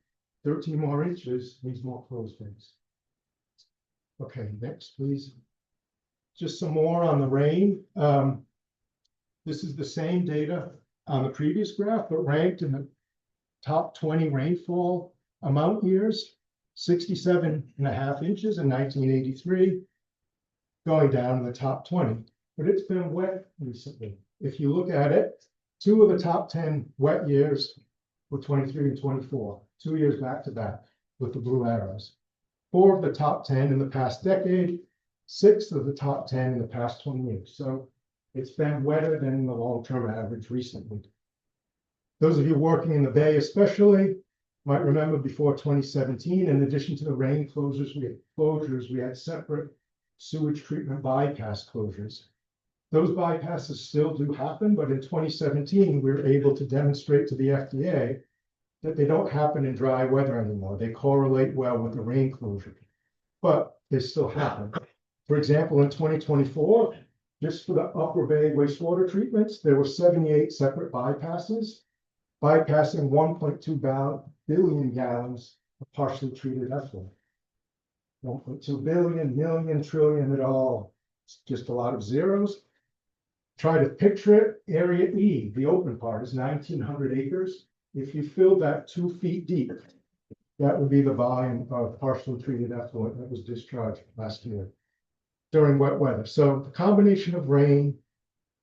13 more inches means more closed days. Okay, next, please. Just some more on the rain. This is the same data on the previous graph, but ranked in the top 20 rainfall amount years, 67.5 inches in 1983, going down to the top 20. But it's been wet recently. If you look at it, 2 of the top 10 wet years were 23 and 24, 2 years back to back with the blue arrows. 4 of the top 10 in the past decade, 6 of the top 10 in the past 20 years. So it's been wetter than the long-term average recently. Those of you working in the Bay especially might remember before 2017, in addition to the rain closures, we had separate sewage treatment bypass closures. Those bypasses still do happen, but in 2017, we were able to demonstrate to the FDA that they don't happen in dry weather anymore. They correlate well with the rain closure, but they still happen. For example, in 2024, just for the Upper Bay wastewater treatments, there were 78 separate bypasses, bypassing 1.2 billion gallons of partially treated effluent. 1.2 billion, million, trillion, it all, it's just a lot of zeros. Try to picture it, Area E, the open part is 1,900 acres. If you filled that 2 feet deep, that would be the volume of partially treated effluent that was discharged last year during wet weather. So the combination of rain,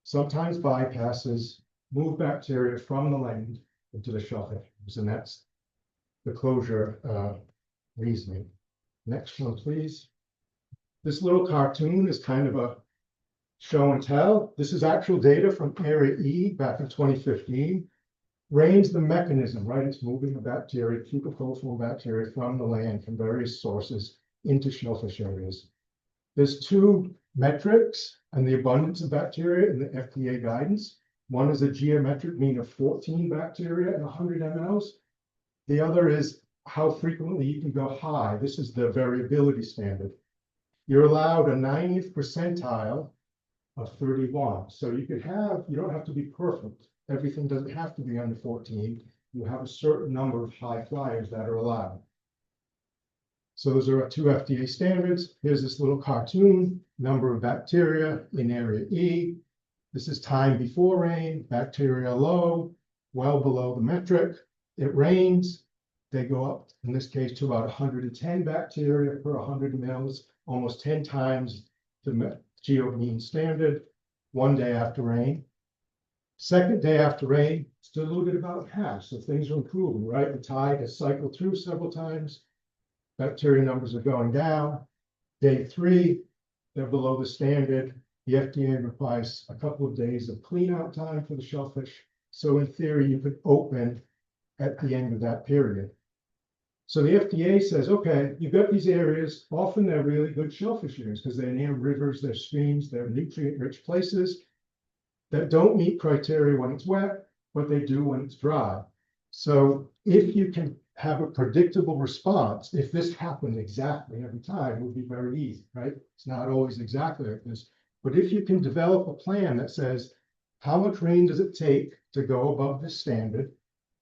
sometimes bypasses, move bacteria from the land into the shellfish, and that's the closure reasoning. Next one, please. This little cartoon is kind of a show and tell. This is actual data from Area E back in 2015. Rain's the mechanism, right? It's moving the bacteria, cucophophil bacteria from the land, from various sources into shellfish areas. There's 2 metrics and the abundance of bacteria in the FDA guidance. One is a geometric mean of 14 bacteria in 100 mLs. The other is how frequently you can go high. This is the variability standard. You're allowed a 90th percentile of 31. So you could have, you don't have to be perfect. Everything doesn't have to be under 14. You have a certain number of high flyers that are allowed. So those are 2 FDA standards. Here's this little cartoon, number of bacteria in Area E. This is time before rain, bacteria low, well below the metric. It rains, they go up, in this case, to about 110 bacteria per 100 mils, almost 10 times the geo mean standard, 1 day after rain. Second day after rain, still a little bit about half, so things are improving, right? The tide has cycled through several times. Bacteria numbers are going down. Day 3, they're below the standard. The FDA requires a couple of days of clean out time for the shellfish. So in theory, you could open at the end of that period. So the FDA says, okay, you've got these areas, often they're really good shellfish areas because they're near rivers, they're streams, they're nutrient-rich places that don't meet criteria when it's wet, but they do when it's dry. So if you can have a predictable response, if this happened exactly every time, it would be very easy, right? It's not always exactly like this. But if you can develop a plan that says, how much rain does it take to go above this standard?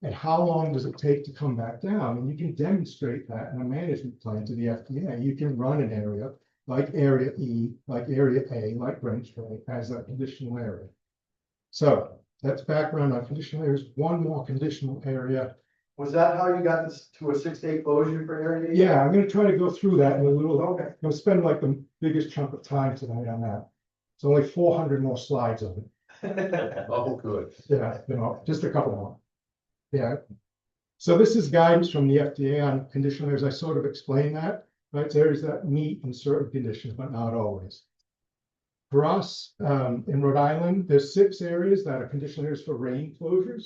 And how long does it take to come back down? And you can demonstrate that in a management plan to the FDA. You can run an area like Area E, like Area A, like Greenwich Bay as a conditional area. So that's background on conditional areas. One more conditional area Was that how you got this to a 6-day closure for area? Yeah, I'm gonna try to go through that in a little, I'll spend like the biggest chunk of time tonight on that. It's only 400 more slides of it. Oh, good. Yeah, just a couple more. Yeah. So this is guidance from the FDA on conditional areas. I sort of explained that, right? It's areas that meet in certain conditions, but not always. For us, in Rhode Island, there's 6 areas that are conditional areas for rain closures.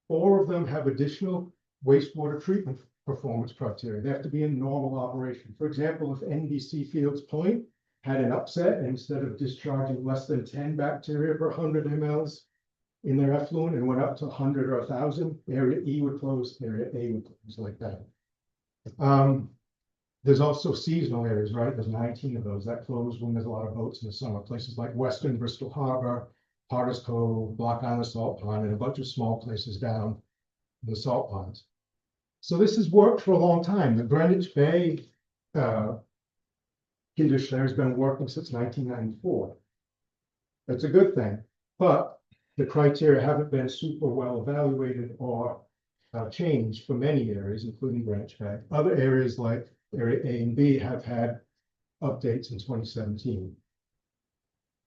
4 of them have additional wastewater treatment performance criteria. They have to be in normal operation. For example, if NBC Fields Point had an upset, and instead of discharging less than 10 bacteria per 100 mLs in their effluent and went up to 100 or 1,000, area E would close, area A would close, like that. There's also seasonal areas, right? There's 19 of those that close when there's a lot of boats in the summer. Places like Western Bristol Harbor, Potter's Cove, Block Island Salt Pond, and a bunch of small places down in the salt ponds. So this has worked for a long time. The Greenwich Bay conditioner has been working since 1994. That's a good thing, but the criteria haven't been super well evaluated or changed for many areas, including Greenwich Bay. Other areas like Area A and B have had updates in 2017.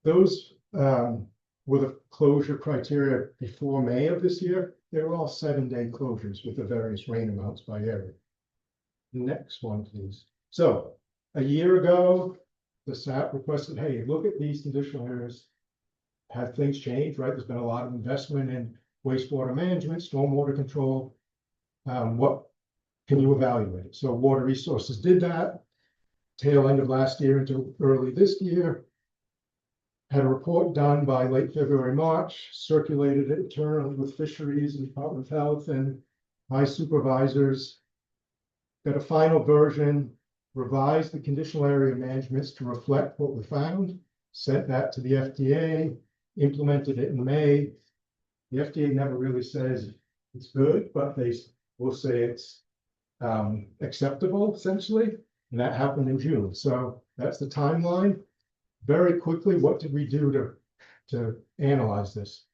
Those were the closure criteria before May of this year. They were all 7-day closures with the various rain amounts by area. Next one, please. So a year ago, the SAP requested, hey, look at these conditional areas. Have things changed, right? There's been a lot of investment in wastewater management, stormwater control. What can you evaluate? So Water Resources did that. Tail end of last year into early this year. Had a report done by late February, March, circulated it internally with Fisheries and Department of Health and my supervisors. Got a final version, revised the conditional area managements to reflect what we found, sent that to the FDA, implemented it in May. The FDA never really says it's good, but they will say it's acceptable, essentially. And that happened in June. So that's the timeline. Very quickly, what did we do to analyze this?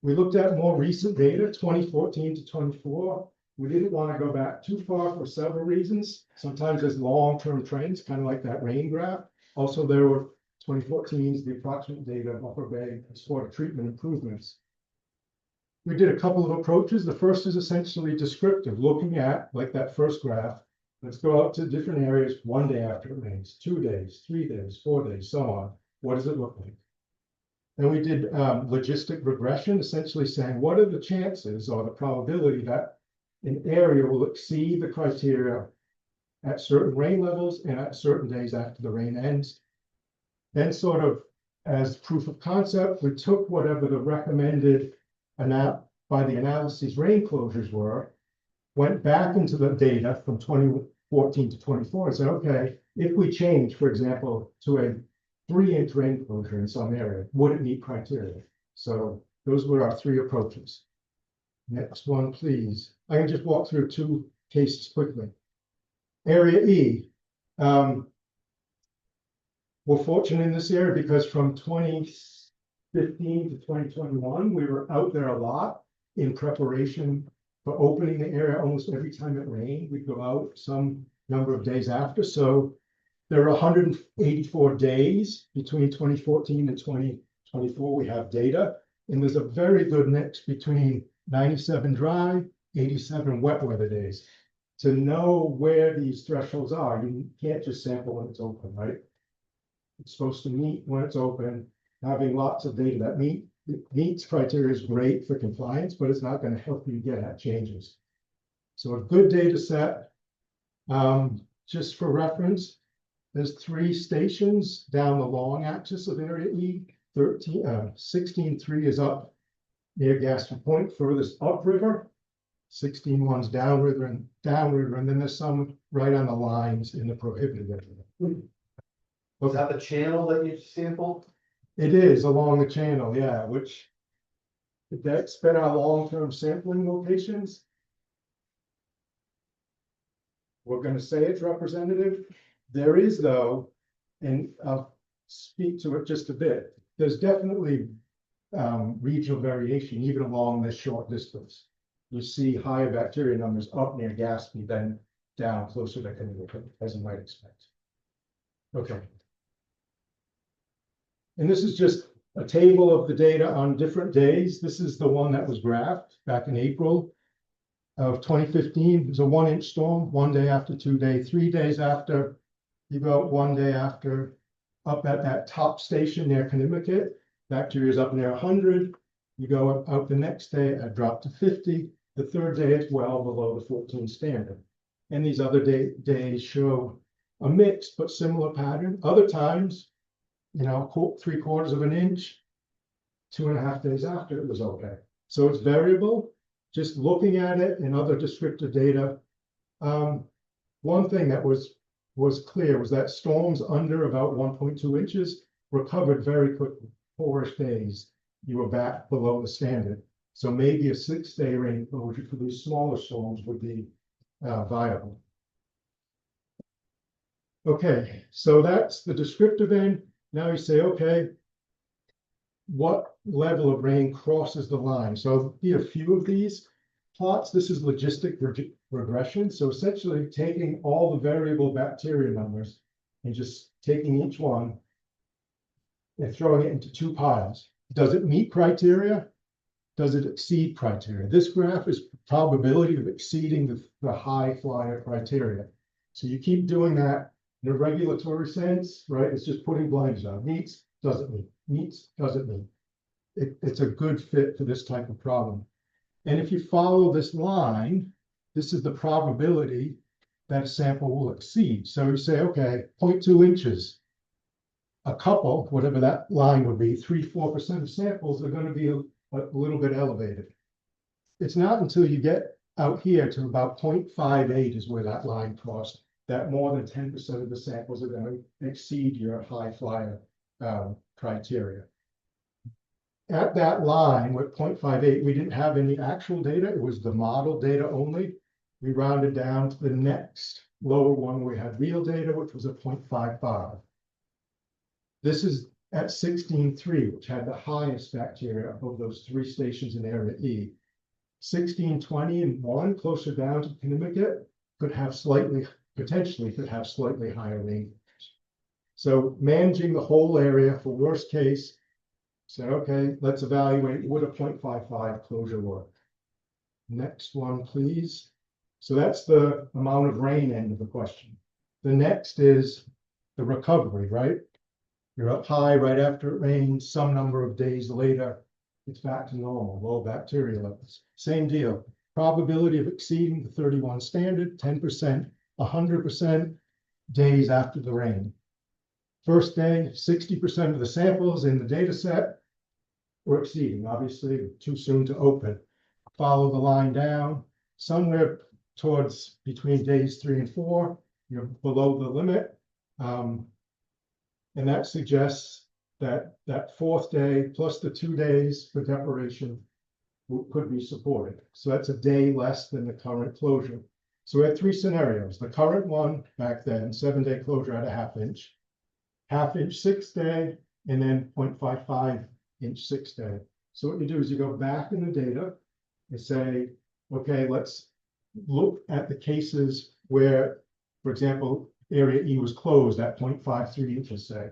We looked at more recent data, 2014 to 24. We didn't want to go back too far for several reasons. Sometimes there's long-term trends, kind of like that rain graph. Also, there were 2014's the approximate data of Upper Bay water treatment improvements. We did a couple of approaches. The first is essentially descriptive, looking at, like that first graph, let's go out to different areas 1 day after it rains, 2 days, 3 days, 4 days, so on. What does it look like? And we did logistic regression, essentially saying, what are the chances or the probability that an area will exceed the criteria at certain rain levels and at certain days after the rain ends? Then sort of as proof of concept, we took whatever the recommended by the analyses rain closures were, went back into the data from 2014 to 24 and said, okay, if we change, for example, to a 3-inch rain closure in some area, would it meet criteria? So those were our 3 approaches. Next one, please. I can just walk through 2 cases quickly. Area E. We're fortunate in this area because from 2015 to 2021, we were out there a lot in preparation for opening the area. Almost every time it rained, we'd go out some number of days after. So there are 184 days between 2014 and 2024. We have data, and there's a very good mix between 97 dry, 87 wet weather days. To know where these thresholds are, you can't just sample when it's open, right? It's supposed to meet when it's open. Having lots of data that meets criteria is great for compliance, but it's not going to help you get at changes. So a good data set. Just for reference, there's 3 stations down the long axis of Area E. 16.3 is up near Gaston Point, furthest upriver. 16.1's downriver, and then there's some right on the lines in the prohibited area. Was that the channel that you sampled? It is along the channel, yeah, which that's been our long-term sampling locations. We're going to say it's representative. There is, though, and I'll speak to it just a bit, there's definitely regional variation even along this short distance. you see higher bacteria numbers up near Gaspee than down closer to Connecticut, as you might expect. Okay. And this is just a table of the data on different days. This is the one that was graphed back in April of 2015. It was a 1-inch storm, 1 day after, 2 day, 3 days after. You go 1 day after, up at that top station near Connecticut, bacteria is up near 100. You go out the next day, it dropped to 50. The third day, it's well below the 14 standard. And these other days show a mixed but similar pattern. Other times, you know, 3/4 of an inch, 2.5 days after it was okay. So it's variable. Just looking at it and other descriptive data. One thing that was clear was that storms under about 1.2 inches recovered very quickly. 4 days, you were back below the standard. So maybe a 6-day rain closure for these smaller storms would be viable. Okay, so that's the descriptive end. Now you say, okay, what level of rain crosses the line? So there'll be a few of these plots. This is logistic regression. So essentially taking all the variable bacteria numbers and just taking each one and throwing it into 2 piles. Does it meet criteria? Does it exceed criteria? This graph is probability of exceeding the high flyer criteria. So you keep doing that in a regulatory sense, right? It's just putting blinders on. Meets, doesn't meet. Meets, doesn't meet. It's a good fit for this type of problem. And if you follow this line, this is the probability that a sample will exceed. So you say, okay, 0.2 inches. A couple, whatever that line would be, 3-4% of samples are going to be a little bit elevated. It's not until you get out here to about 0.58 is where that line crossed, that more than 10% of the samples are going to exceed your high flyer criteria. At that line with 0.58, we didn't have any actual data. It was the model data only. We rounded down to the next lower one where we had real data, which was a 0.55. This is at 16.3, which had the highest bacteria of those 3 stations in area E. 16.20 and 1, closer down to Connecticut, potentially could have slightly higher range. So managing the whole area for worst case, said, okay, let's evaluate, would a 0.55 closure work? Next one, please. So that's the amount of rain end of the question. The next is the recovery, right? You're up high right after it rains, some number of days later, it's back to normal, low bacteria levels. Same deal. Probability of exceeding the 31 standard, 10%, 100% days after the rain. First day, 60% of the samples in the data set were exceeding, obviously too soon to open. Follow the line down, somewhere towards between days 3 and 4, you're below the limit. And that suggests that that 4th day plus the 2 days for deparation could be supported. So that's a day less than the current closure. So we had 3 scenarios. The current one back then, 7-day closure at a 1/2 inch, 1/2 inch 6th day, and then 0.55 inch 6th day. So what you do is you go back in the data and say, okay, let's look at the cases where, for example, area E was closed at 0.53 inches, say.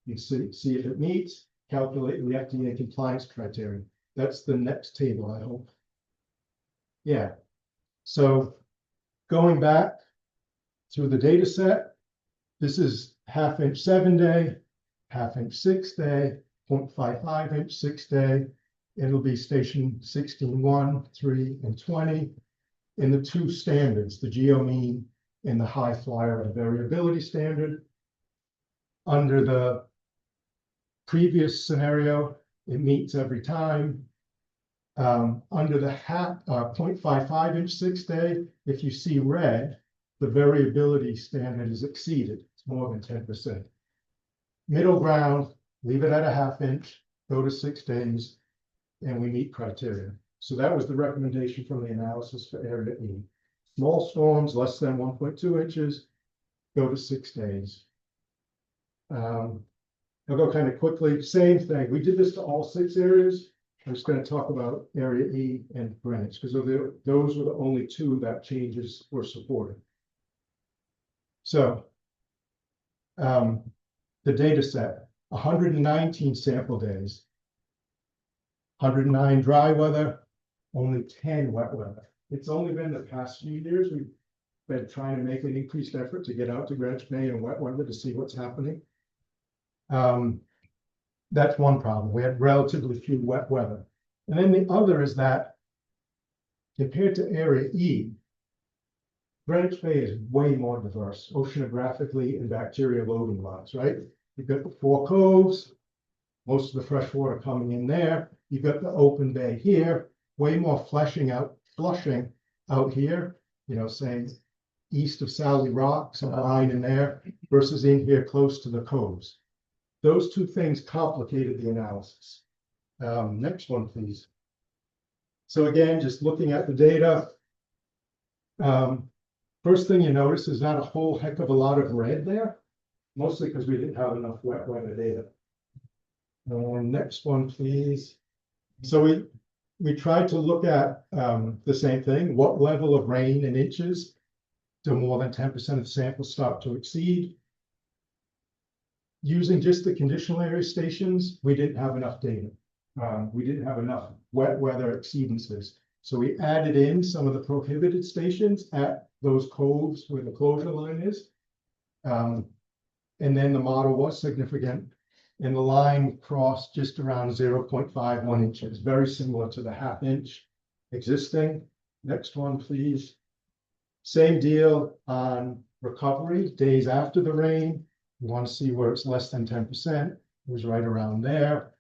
You see if it meets, calculate the FDA compliance criteria. That's the next table, I hope. Yeah. So going back through the data set, this is 1/2 inch 7-day, 1/2 inch 6th day, 0.55 inch 6th day. It'll be station 16, 1, 3, and 20 in the 2 standards, the geo mean and the high flyer and variability standard. Under the previous scenario, it meets every time. Under the 0.55 inch 6th day, if you see red, the variability standard is exceeded. It's more than 10%. Middle ground, leave it at a 1/2 inch, go to 6 days, and we meet criteria. So that was the recommendation from the analysis for area E. Small storms, less than 1.2 inches, go to 6 days. I'll go kind of quickly. Same thing. We did this to all 6 areas. I'm just gonna talk about area E and Greenwich, because those were the only two that changes were supported. So. The data set, 119 sample days. 109 dry weather, only 10 wet weather. It's only been the past few years we've been trying to make an increased effort to get out to Greenwich Bay and wet weather to see what's happening. That's one problem. We had relatively few wet weather. And then the other is that compared to area E, Greenwich Bay is way more diverse oceanographically and bacteria loading wise, right? You've got the 4 coves, most of the fresh water coming in there. You've got the open bay here, way more flushing out here, you know, saying east of Sally Rock, some line in there versus in here close to the coves. Those two things complicated the analysis. Next one, please. So again, just looking at the data. First thing you notice is not a whole heck of a lot of red there, mostly because we didn't have enough wet weather data. Next one, please. So we tried to look at the same thing. What level of rain in inches do more than 10% of the samples start to exceed? Using just the conditional area stations, we didn't have enough data. We didn't have enough wet weather exceedances. So we added in some of the prohibited stations at those coves where the closure line is. And then the model was significant. And the line crossed just around 0.51 inches, very similar to the ½ inch existing. Next one, please. Same deal on recovery, days after the rain. You want to see where it's less than 10%. It was right around there.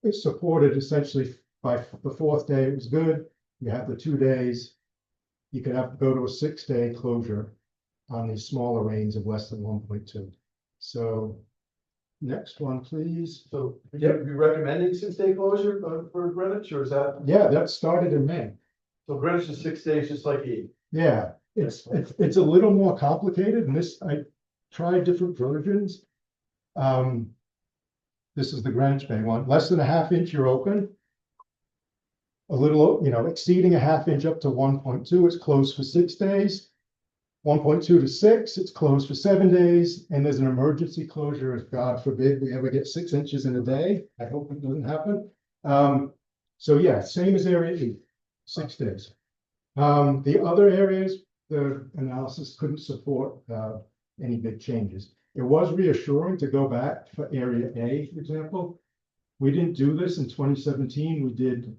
It's supported essentially by the 4th day, it was good. You have the 2 days. You could have to go to a 6-day closure on these smaller rains of less than 1.2. So next one, please. So you recommending 6-day closure for Greenwich, or is that? Yeah, that started in May. So Greenwich is 6 days, just like E. Yeah, it's a little more complicated, and I tried different versions. This is the Greenwich Bay one. Less than a ½ inch, you're open. A little, you know, exceeding a ½ inch up to 1.2, it's closed for 6 days. 1.2 to 6, it's closed for 7 days, and there's an emergency closure if God forbid we ever get 6 inches in a day. I hope it doesn't happen. So yeah, same as area E, 6 days. The other areas, the analysis couldn't support any big changes. It was reassuring to go back for area A, for example. We didn't do this in 2017. We did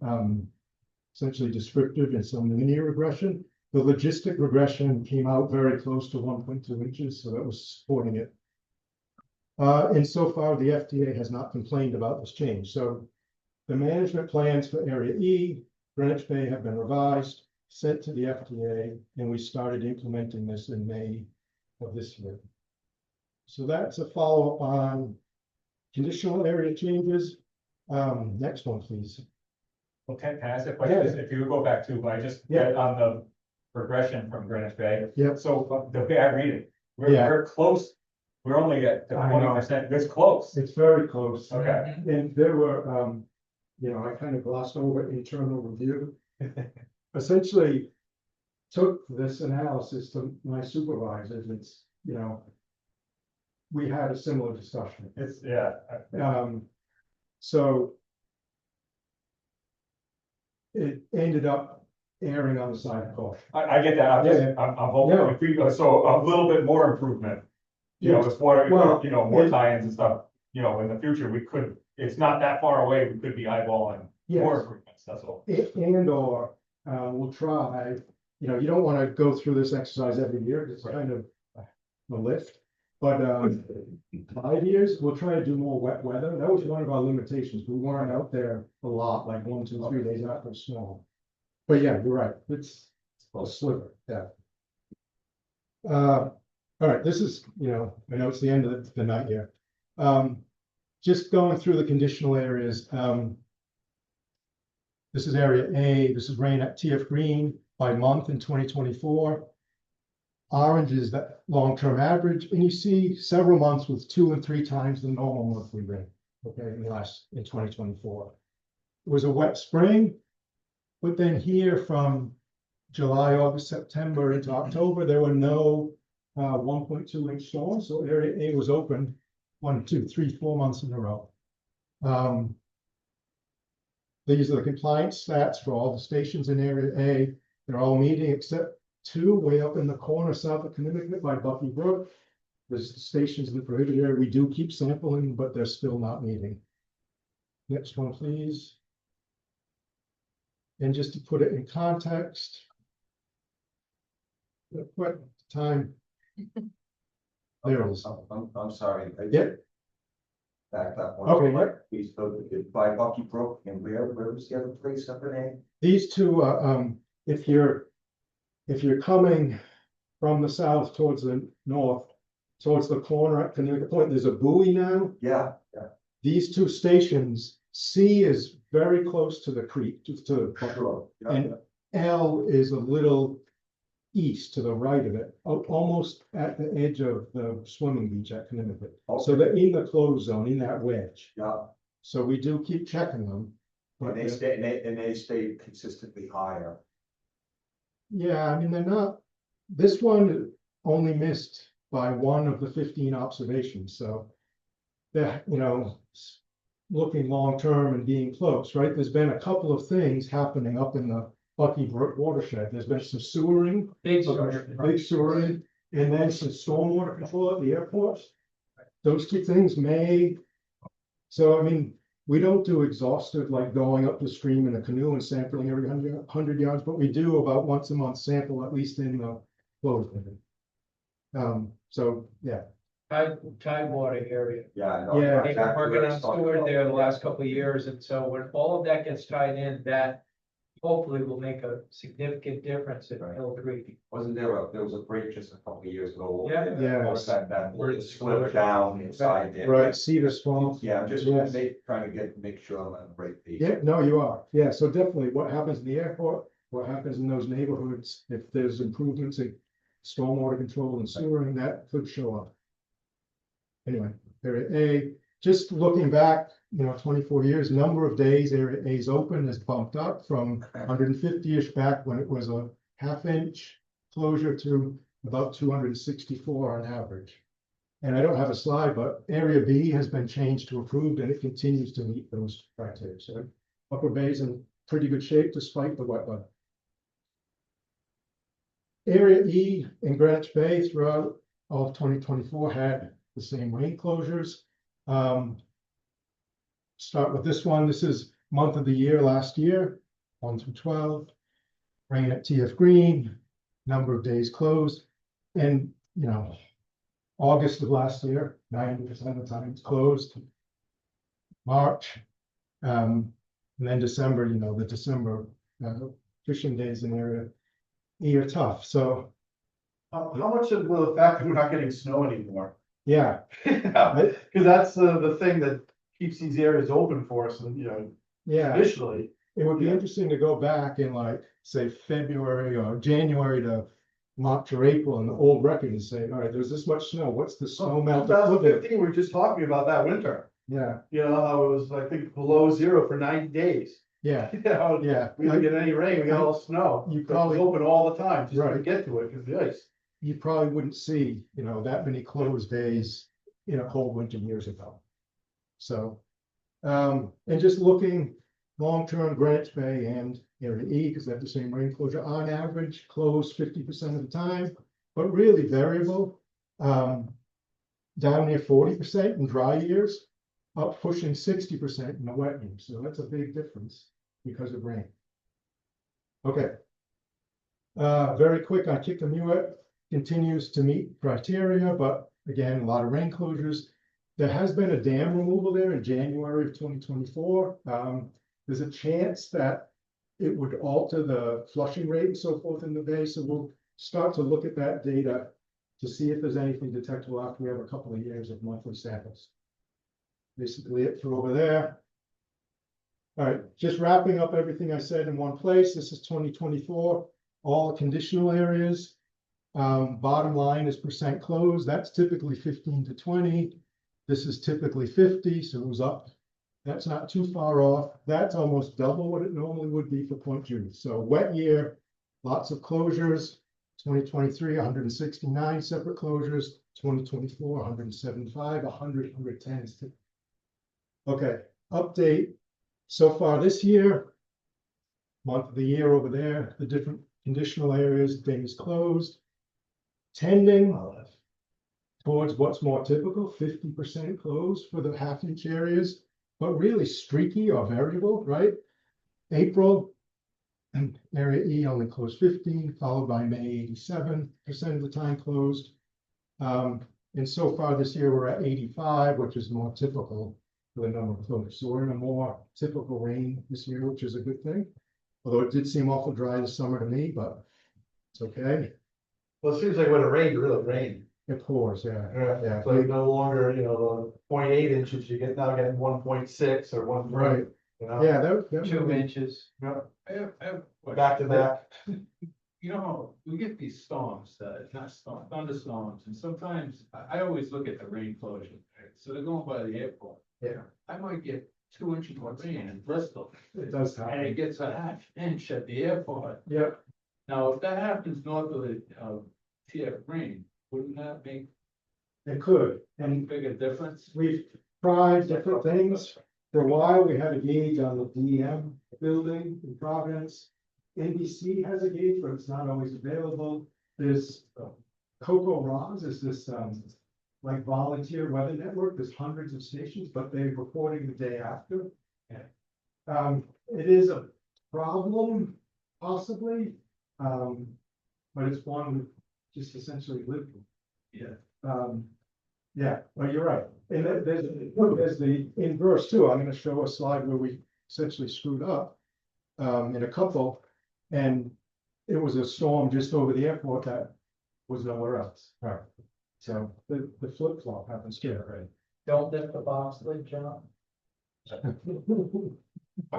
essentially descriptive and some linear regression. The logistic regression came out very close to 1.2 inches, so that was supporting it. And so far, the FDA has not complained about this change. So the management plans for area E, Greenwich Bay have been revised, sent to the FDA, and we started implementing this in May of this year. So that's a follow-up on conditional area changes. Next one, please. Okay, can I ask a question? If you would go back to, I just get on the progression from Greenwich Bay. Yeah. So the way I read it, we're close. We're only at 20%. It's close. It's very close. Okay. And there were, you know, I kind of glossed over internal review. Essentially took this analysis to my supervisors. It's, you know, we had a similar discussion. It's, so it ended up erring on the side of caution. I get that. I'm hoping if we go, so a little bit more improvement. You know, it's more, you know, more tie-ins and stuff, you know, in the future, we could, it's not that far away, we could be eyeballing more improvements, that's all. And or we'll try, you know, you don't want to go through this exercise every year, it's kind of a lift. But 5 years, we'll try to do more wet weather. That was one of our limitations. We weren't out there a lot, like 1, 2, 3 days after snow. But yeah, you're right. It's a sliver. Yeah. All right. This is, you know, I know it's the end of the night here. Just going through the conditional areas. This is area A. This is rain at TF Green by month in 2024. Orange is that long-term average, and you see several months with 2 and 3 times the normal monthly rain. Okay, in 2024. It was a wet spring, but then here from July, August, September into October, there were no 1.2 inch storms, so area A was open 1, 2, 3, 4 months in a row. These are the compliance stats for all the stations in area A. They're all meeting except 2 way up in the corner south of Connecticut by Bucky Brook. There's the stations in the prohibited area. We do keep sampling, but they're still not meeting. Next one, please. And just to put it in context. What time? There it is. I'm sorry. Yeah. Back up. Okay, what? Please go by Bucky Brook and where was the other place up in A? These two, if you're coming from the south towards the north, towards the corner at Connecticut Point, there's a buoy now. Yeah. These 2 stations, C is very close to the creek, Sure. Yeah. and L is a little east to the right of it, almost at the edge of the swimming beach at Connecticut. So they're in the closed zone, in that wedge. Yeah. So we do keep checking them. And they stay consistently higher. Yeah, I mean, they're not, this one only missed by 1 of the 15 observations, so they're, looking long-term and being close, right? There's been a couple of things happening up in the Bucky Brook watershed. There's been some sewering, big sewering, and then some stormwater control at the airports. Those 2 things may, so I mean, we don't do exhaustive, like going up the stream in a canoe and sampling every 100 yards, but we do about once a month sample, at least in the closed area. So, yeah. Tidewater area. Yeah, I know. Yeah. They've been working on sewer there the last couple of years, and so when all of that gets tied in, that hopefully will make a significant difference in Hill Creek. There was a break just a couple of years ago. Yeah. Yeah. Where it split down inside there. Right, Cedar Swamp. Yeah, I'm just Yes. trying to make sure I'm on the right page. Yeah, no, you are. Yeah, so definitely what happens in the airport, what happens in those neighborhoods, if there's improvements in stormwater control and sewering, that could show up. Anyway, area A, just looking back, 24 years, number of days area A is open has bumped up from 150-ish back when it was a half-inch closure to about 264 on average. And I don't have a slide, but area B has been changed to approved and it continues to meet those criteria. So Upper Bay's in pretty good shape despite the wet weather. Area E in Greenwich Bay throughout all of 2024 had the same rain closures. Start with this one. This is month of the year last year, 1 through 12. Rain at TF Green, number of days closed. And, August of last year, 90% of the time it's closed. March, and then December, the December fishing days in area E are tough. So, How much of the fact that we're not getting snow anymore? yeah. Because that's the thing that keeps these areas open for us and, Yeah. traditionally. It would be interesting to go back in say February or January to March or April and the old record and say, all right, there's this much snow. What's the snow melt equivalent? 2015, we were just talking about that winter. Yeah, How it was, I think, below 0 for 90 days. yeah, yeah. We didn't get any rain, we got all snow. You It was probably- open all the time, just to Right. get to it, because the ice. You probably wouldn't see, that many closed days in a cold winter years ago. So, and just looking long-term Greenwich Bay and area E, because they have the same rain closure, on average, closed 50% of the time, but really variable. Down near 40% in dry years, up pushing 60% in the wet years. So that's a big difference because of rain. Okay. Very quick on Kickamuit, continues to meet criteria, but again, a lot of rain closures. There has been a dam removal there in January of 2024. There's a chance that it would alter the flushing rate and so forth in the bay. So we'll start to look at that data to see if there's anything detectable after we have a couple of years of monthly samples. Basically it for over there. All right, just wrapping up everything I said in one place. This is 2024, all conditional areas. Bottom line is percent closed. That's typically 15 to 20. This is typically 50, so it was up That's not too far off. That's almost double what it normally would be for Point Judith. So wet year, lots of closures. 2023, 169 separate closures. 2024, 175, 100, 110. Okay, update. So far this year, month of the year over there, the different conditional areas, days closed. Tending towards what's more typical, 50% closed for the half-inch areas, but really streaky or variable, right? April, and area E only closed 15, followed by May 87% of the time closed. And so far this year, we're at 85, which is more typical for the number of closures. So we're in a more typical rain this year, which is a good thing. Although it did seem awful dry this summer to me, but it's okay. Well, it seems like when it rains, it really rains. It pours, yeah. Yeah, so you no longer, you know, the 0.8 inches, you get now getting 1.6 or 1. Right. You know? Yeah, that 2 inches. Yeah. I have a question. Back to back. You know, we get these storms, not storms, thunderstorms, and sometimes I always look at the rain closure. Right? So they're going by the airport. Yeah. I might get 2 inches of rain in Bristol, It does and it happen. gets a half inch at the airport. Yeah, Now, if that happens north of the TF rain, wouldn't that make it could. any And bigger difference? we've tried different things. For a while, we had a gauge on the DM building in Providence. NBC has a gauge, but it's not always available. There's Coco Roz is this like volunteer weather network. There's hundreds of stations, but they're reporting the day after. It is a problem, possibly, but it's one we just essentially live with. Yeah. Yeah, well, you're right. And there's the inverse too. I'm gonna show a slide where we essentially screwed up in a couple. And it was a storm just over the airport that was nowhere else. Right. So the flip flop happens here, right? Don't lift the box lid, John. How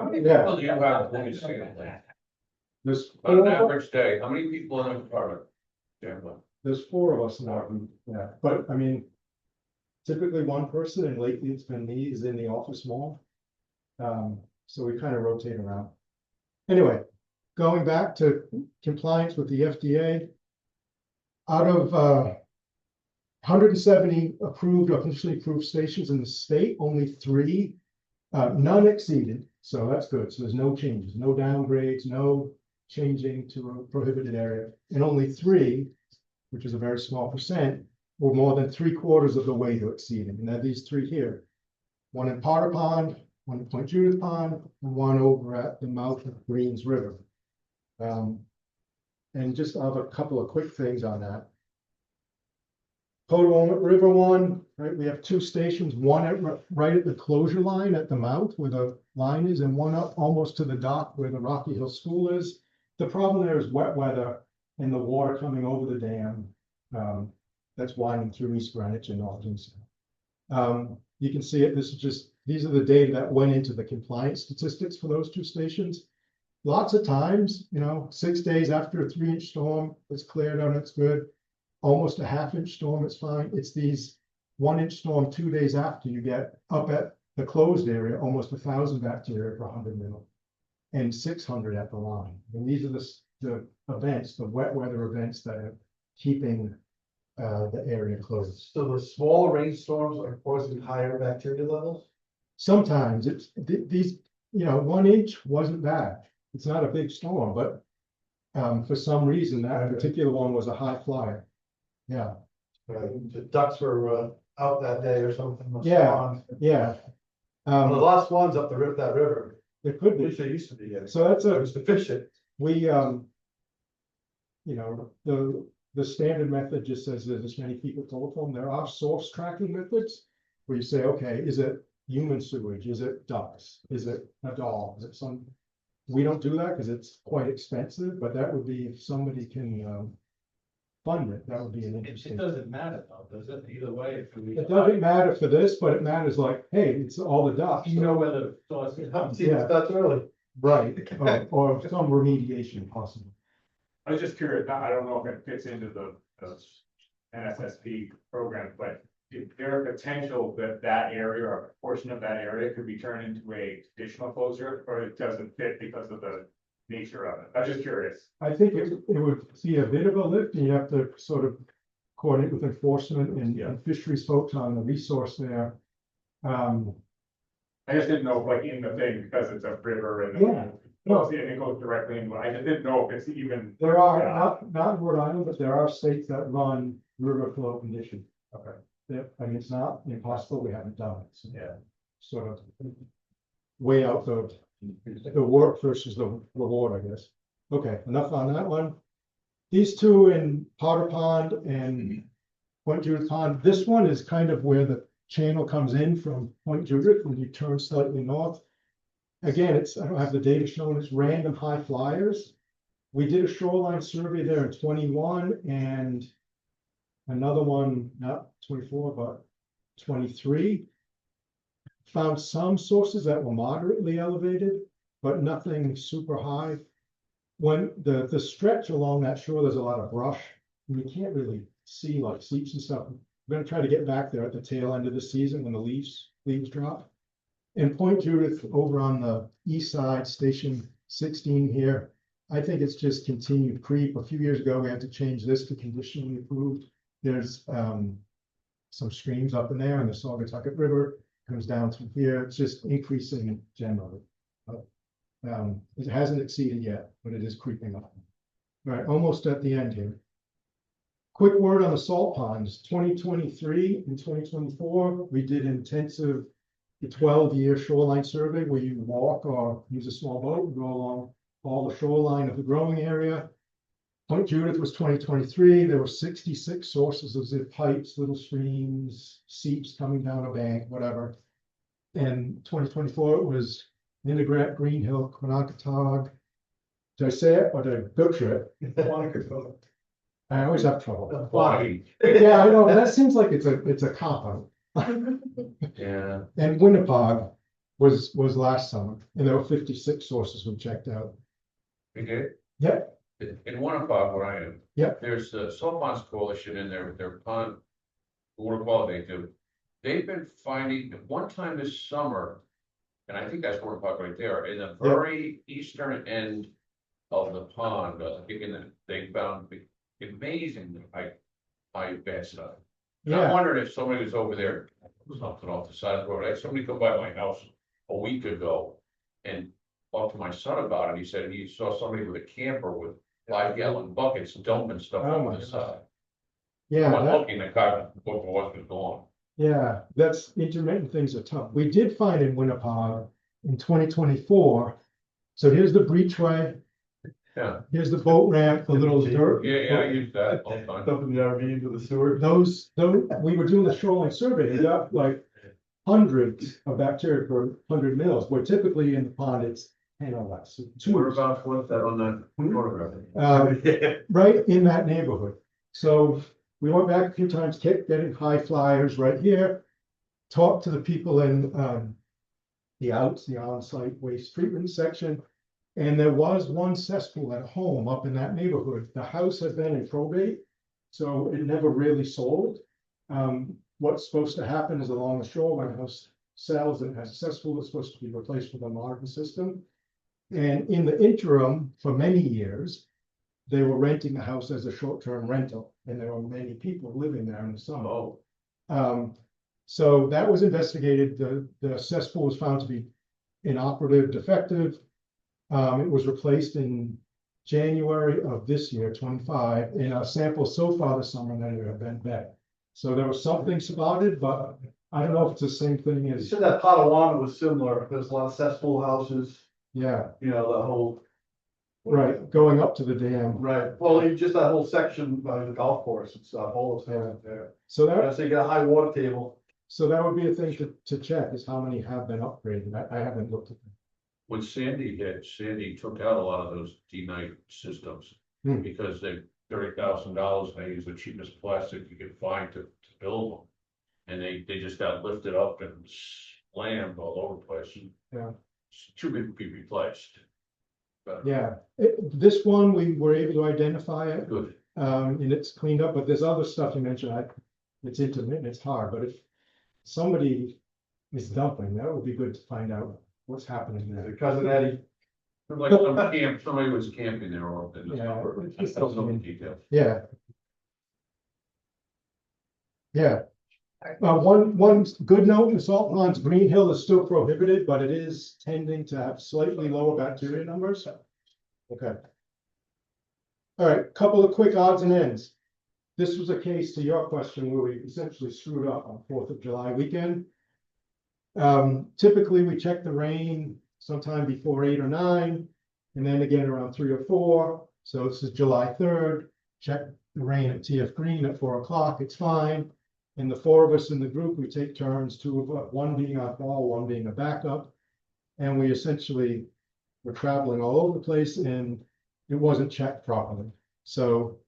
many Yeah. people do you have when you see it? There's On an four, average day, how many people in an apartment? Generally? there's 4 of us now, yeah, but I mean. Typically one person, and lately it's been me, is in the office more. So we kind of rotate around. Anyway, going back to compliance with the FDA. Out of 170 approved, officially approved stations in the state, only 3, none exceeded, so that's good. So there's no changes, no downgrades, no changing to a prohibited area, and only 3, which is a very small percent, were more than 3/4 of the way to exceeding. And then these 3 here, one in Potter Pond, one in Point Judith Pond, and one over at the mouth of Greens River. And just I'll have a couple of quick things on that. Potomac River one, right? We have 2 stations, one right at the closure line at the mouth where the line is, and one up almost to the dock where the Rocky Hill School is. The problem there is wet weather and the water coming over the dam. That's winding through East Greenwich and North Kingston. You can see it. This is just, these are the data that went into the compliance statistics for those 2 stations. Lots of times, 6 days after a 3-inch storm, it's cleared out, it's good. Almost a half-inch storm, it's fine. It's these 1-inch storm 2 days after you get up at the closed area, almost 1,000 bacteria per 100 mil, and 600 at the line. And these are the events, the wet weather events that are keeping the area closed. So the smaller rainstorms are causing higher bacteria levels? Sometimes it's these, 1 inch wasn't bad. It's not a big storm, but for some reason that particular one was a high flyer. Yeah. The ducks were out that day or something. Yeah, yeah. The last one's up the river, that river. It could At be. least they used to be. So that's I was to fish it. we, the standard method just says there's this many people telephone. There are source tracking methods where you say, okay, is it human sewage? Is it ducks? Is it a dog? Is it some? We don't do that because it's quite expensive, but that would be if somebody can fund it, that would be an interesting. It doesn't matter though, does it? Either way, if we. It doesn't matter for this, but it matters like, hey, it's all the ducks. You know whether the source is. Yeah. That's early. Right, or some remediation possible. I was just curious, I don't know if it fits into the NSSP program, but if there there a potential that that area or a portion of that area could be turned into a traditional closure, or it doesn't fit because of the nature of it? I'm just curious. I think it would see a bit of a lift, and you have to sort of coordinate with enforcement and fisheries folks on the resource there. I just didn't know if like in the thing, because it's a river and. Yeah. Well, and it goes directly into, I just didn't know if it's even. There are, not in Rhode Island, but there are states that run river flow conditions. Okay. Yeah, I mean, it's not impossible, we haven't done it, so Yeah. sort of way out the work versus the reward, I guess. Okay, enough on that one. These two in Potter Pond and Point Judith Pond, this one is kind of where the channel comes in from Point Judith when you turn slightly north. Again, I don't have the data shown, it's random high flyers. We did a shoreline survey there in 21 and another one, not 24, but 23. Found some sources that were moderately elevated, but nothing super high. When the stretch along that shore, there's a lot of brush, and you can't really see like seeps and stuff. We're gonna try to get back there at the tail end of the season when the leaves drop. And Point Judith over on the east side, station 16 here, I think it's just continued creep. A few years ago, we had to change this to conditionally approved. There's some streams up in there, and the Saugatucket River comes down through here. It's just increasing generally. It hasn't exceeded yet, but it is creeping up. All right, almost at the end here. Quick word on the salt ponds. 2023 and 2024, we did intensive 12-year shoreline survey where you walk or use a small boat and go along all the shoreline of the growing area. Point Judith was 2023. There were 66 sources of zip pipes, little streams, seeps coming down a bank, whatever. And 2024, it was Ninigrat, Green Hill, Quanaketog. Did I say it or did I butcher it? Quanaketog. I always have trouble. Yeah, I know. That seems like it's a cop out. Yeah. And Winnipeg was last summer, and there were 56 sources we checked out. Okay. Yep. In Winnipeg, where I am. Yep. There's the Salt Ponds Coalition in their pond water quality they do. They've been finding at one time this summer, and I think that's Winnipeg right there, in the very eastern end of the pond, they found amazing high bad stuff. And I'm wondering if somebody was over there, something off the side of the road. I had somebody come by my house a week ago and talked to my son about it. He said he saw somebody with a camper with 5-gallon buckets dumping stuff on the side. Yeah. I'm looking at what was gone. Yeah, that's intermittent things are tough. We did find in Winnipeg in 2024. So here's the breachway. Yeah. Here's the boat ramp, the little dirt. Yeah, I use that all the time. Dumping the RV into the sewer. Those, we were doing the shoreline survey, they got like hundreds of bacteria per 100 mils, where typically in the pond it's 10 or less. So Whereabouts was that on that photograph? right in that neighborhood. So we went back a few times, kept getting high flyers right here. Talked to the people in the on-site waste treatment section. And there was one cesspool at home up in that neighborhood. The house had been in probate, so it never really sold. What's supposed to happen is along the shore, when a house sells and has a cesspool, it's supposed to be replaced with a modern system. And in the interim, for many years, they were renting the house as a short-term rental, and there were many people living there in the summer. So that was investigated. The cesspool was found to be inoperative, defective. It was replaced in January of this year, 25, and our sample so far this summer that it had been back. So there was something spotted, but I don't know if it's the same thing You as. said that Patawana was similar. There's a lot of cesspool houses, Yeah, you know, the whole. right, going up to the dam. Right, well, you just that whole section by the golf course and stuff, all those things there. So that, So you get a high water table. so that would be a thing to check, is how many have been upgraded. I haven't looked at them. When Sandy hit, Sandy took out a lot of those D-night systems because they $30,000 and they used the cheapest plastic you could find to build them. And they just got lifted up and slammed all over the place. Yeah. It's too big to be replaced. But Yeah, this one, we were able to identify it. good. And it's cleaned up, but there's other stuff you mentioned, it's intermittent, it's hard, but somebody is dumping, that would be good to find out what's happening there. Cousin Eddie. Like some camp, somebody was camping there or. Yeah. I don't know the details. Yeah. Yeah. One good note, the salt ponds, Green Hill is still prohibited, but it is tending to have slightly lower bacteria numbers. Okay. All right, couple of quick odds and ends. This was a case to your question where we essentially screwed up on 4th of July weekend. Typically, we check the rain sometime before 8 or 9, and then again around 3 or 4. So this is July 3rd. Check the rain at TF Green at 4 o'clock. It's fine. And the 4 of us in the group, we take turns, one being on call, one being a backup. And we essentially were traveling all over the place, and it wasn't checked properly. So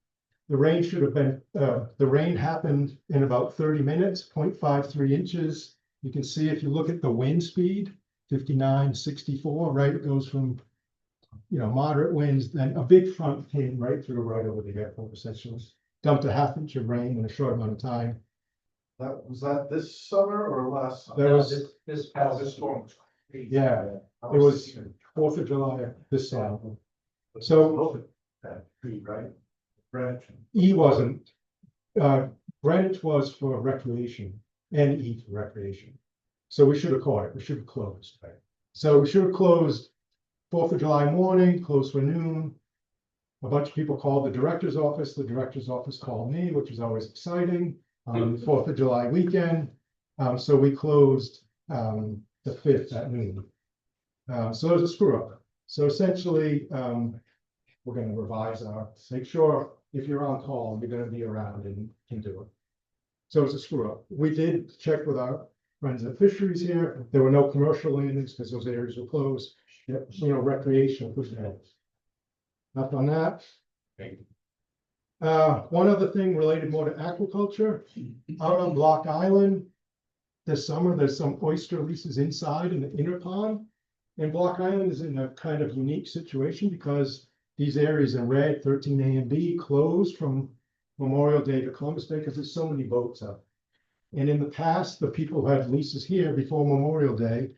the rain should have been, the rain happened in about 30 minutes, 0.53 inches. You can see if you look at the wind speed, 59, 64, right? It goes from, moderate winds, then a big front came right through right over the airport, essentially. Dumped a half inch of rain in a short amount of time. Was that this summer or last? Summer? There was, This storm was yeah, it was 4th of July this summer. So right? Branch. E wasn't, Greenwich was for recreation and E for recreation. So we should have caught it, we should have closed. Right? So we should have closed 4th of July morning, closed for noon. A bunch of people called the director's office. The director's office called me, which is always exciting. On the 4th of July weekend. So we closed the 5th at noon. So there's a screw up. So essentially, we're going to revise make sure if you're on call, you're going to be around and can do it. So it's a screw up. We did check with our friends at fisheries here. There were no commercial landings because those areas were closed. Recreational. Enough on that. One other thing related more to aquaculture, out on Block Island, this summer, there's some oyster leases inside in the inner pond. And Block Island is in a kind of unique situation because these areas in red, 13A and B, closed from Memorial Day to Columbus Day because there's so many boats up. And in the past, the people who had leases here before Memorial Day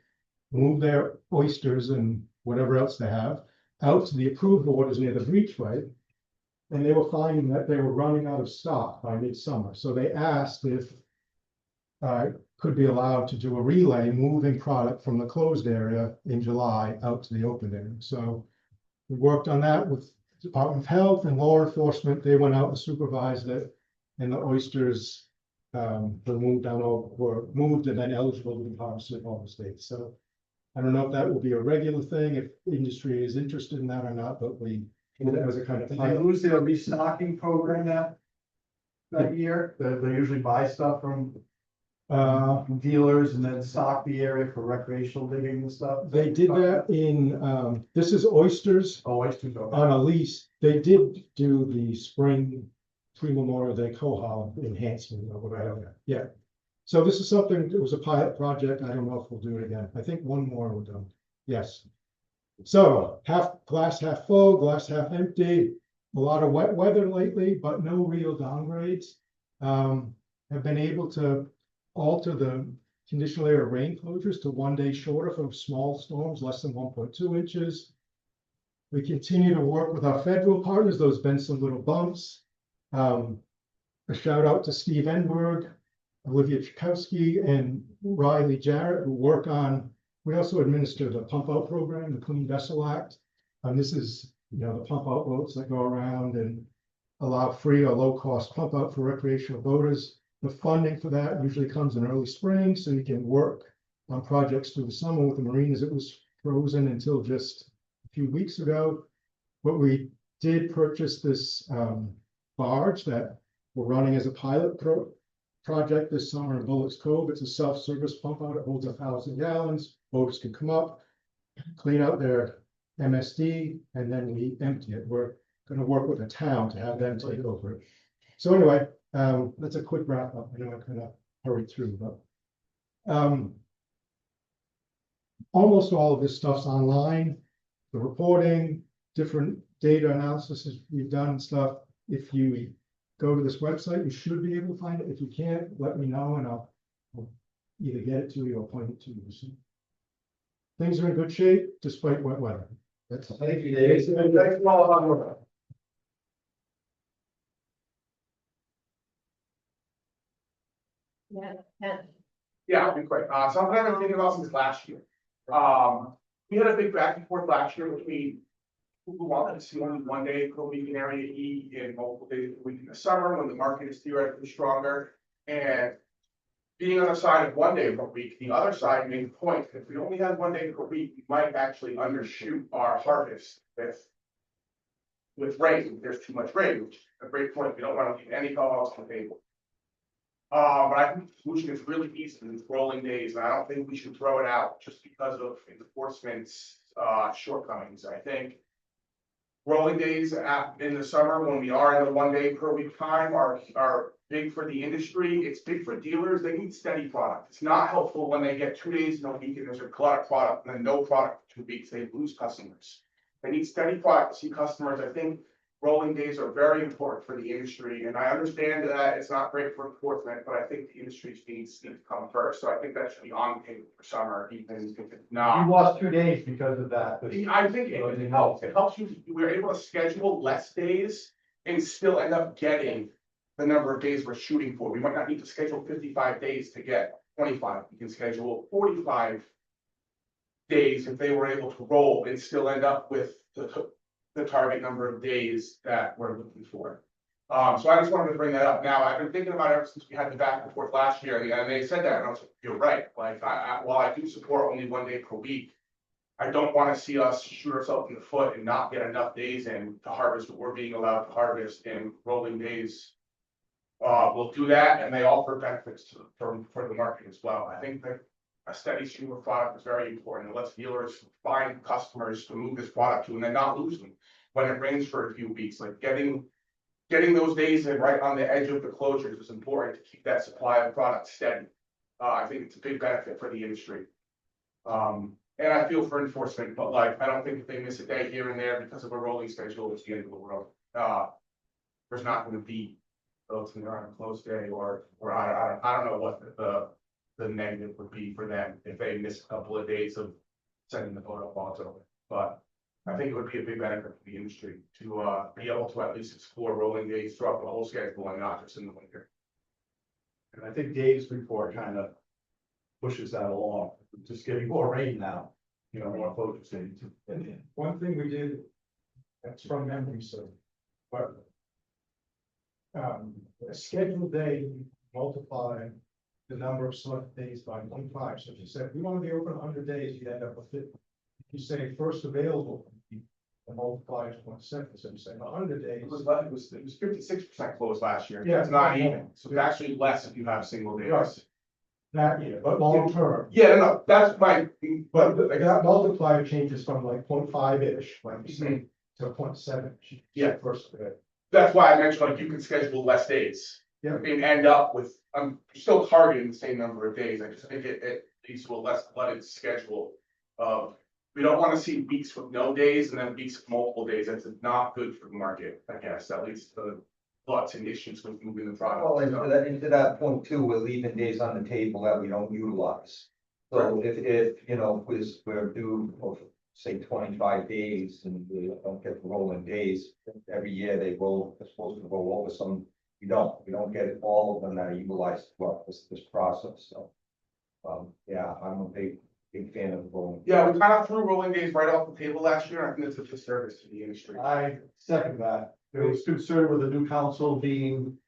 moved their oysters and whatever else they have out to the approved waters near the breachway. And they were finding that they were running out of stock by midsummer. So they asked if could be allowed to do a relay moving product from the closed area in July out to the open area. So we worked on that with Department of Health and law enforcement. They went out and supervised it, and the oysters were moved and then eligible to be harvested in all the states. So I don't know if that will be a regular thing, if industry is interested in that or not, but we did it as a kind of. Did they lose their restocking program that year? They usually buy stuff from dealers and then stock the area for recreational digging and stuff. They did that in, this is oysters. Oh, oysters. Okay. On a lease. They did do the spring pre-Memorial Day cohol enhancement or whatever. Yeah. So this is something, it was a pilot project. I don't know if we'll do it again. I think one more we're done. Yes. So glass half full, glass half empty. A lot of wet weather lately, but no real downgrades. Have been able to alter the conditional area rain closures to 1 day shorter for small storms, less than 1.2 inches. We continue to work with our federal partners. There's been some little bumps. A shout out to Steve Enberg, Olivia Chakowski, and Riley Jarrett, who work on, we also administer the pump out program, the Clean Vessel Act. This is, the pump out boats that go around and allow free or low cost pump out for recreational boaters. The funding for that usually comes in early spring, so you can work on projects through the summer with the marinas. It was frozen until just a few weeks ago. But we did purchase this barge that we're running as a pilot project this summer in Bullets Cove. It's a self-service pump out. It holds 1,000 gallons. Boats can come up, clean out their MSD, and then we empty it. We're going to work with the town to have them take over it. So anyway, that's a quick wrap up. I know I kind of hurried through, but almost all of this stuff's online. The reporting, different data analysis we've done and stuff. If you go to this website, you should be able to find it. If you can't, let me know and I'll either get it to you or point it to you. So things are in good shape despite wet weather. That's all. Thank you, Dave. Thanks for all the hard work. Yeah. Yeah, I'll be quick. Something I've been thinking about since last year. We had a big back and forth last year between who wanted to see only one day per week in area E and multiple days per week in the summer when the market is theoretically stronger. And being on the side of one day per week, the other side made the point, if we only had one day per week, we might actually undershoot our harvest with rain. There's too much rain, which is a great point. We don't want to leave any calls on the table. But I think the solution is really easy with rolling days, and I don't think we should throw it out just because of enforcement's shortcomings. I think rolling days in the summer when we are in the 1 day per week time are big for the industry. It's big for dealers. They need steady product. It's not helpful when they get 2 days in a week and there's a glut of product and then no product for 2 weeks. They lose customers. They need steady product to see customers. I think rolling days are very important for the industry, and I understand that it's not great for enforcement, but I think the industry needs to come first. So I think that should be on the table for summer, even if it's not. You lost 2 days because of that. I think it helps. It helps you. We're able to schedule less days and still end up getting the number of days we're shooting for. We might not need to schedule 55 days to get 25. We can schedule 45 days if they were able to roll and still end up with the target number of days that we're looking for. So I just wanted to bring that up. Now, I've been thinking about it ever since we had the back and forth last year, and they said that, and I was like, you're right. Like, while I do support only 1 day per week, I don't want to see us shoot ourselves in the foot and not get enough days in to harvest what we're being allowed to harvest in rolling days. We'll do that, and they offer benefits for the market as well. I think that a steady stream of product is very important. It lets dealers find customers to move this product to and then not lose them when it rains for a few weeks. Like getting those days in right on the edge of the closures is important to keep that supply of product steady. I think it's a big benefit for the industry. And I feel for enforcement, but like, I don't think if they miss a day here and there because of a rolling schedule, it's the end of the world. There's not going to be those when they're on a closed day or I don't know what the negative would be for them if they miss a couple of days of sending the boat up while it's open. But I think it would be a big benefit for the industry to be able to at least explore rolling days throughout the whole schedule and not just in the winter. And I think Dave's report kind of pushes that along, just getting more rain now, more focusing. And one thing we did, that's from memory, so, but a scheduled day, multiply the number of select days by 0.5. So if you said, we want to be open 100 days, you end up with 50. If you say first available, the multiplier is 0.7. So you say 100 days. It was 56% closed last year. Yeah. It's not even. So it's actually less if you have single days. Right. That year, but long term. Yeah, no, that's my. But that multiplier changes from like 0.5-ish, like you say, to 0.7. Yeah. First. That's why I mentioned like you can schedule less days. Yeah. And end up with, I'm still targeting the same number of days. I just think it leads to a less flooded schedule of, we don't want to see weeks with no days and then weeks with multiple days. That's not good for the market, I guess. That leads to lots of issues with moving the product. Well, into that point too, we're leaving days on the table that we don't utilize. So if we're due, say 25 days and we don't get the rolling days, every year they're supposed to roll over some. We don't get all of them that are utilized throughout this process. So, yeah, I'm a big fan of rolling. Yeah, we kind of threw rolling days right off the table last year. I think it's a disservice to the industry. I second that. There was concern with the new council being,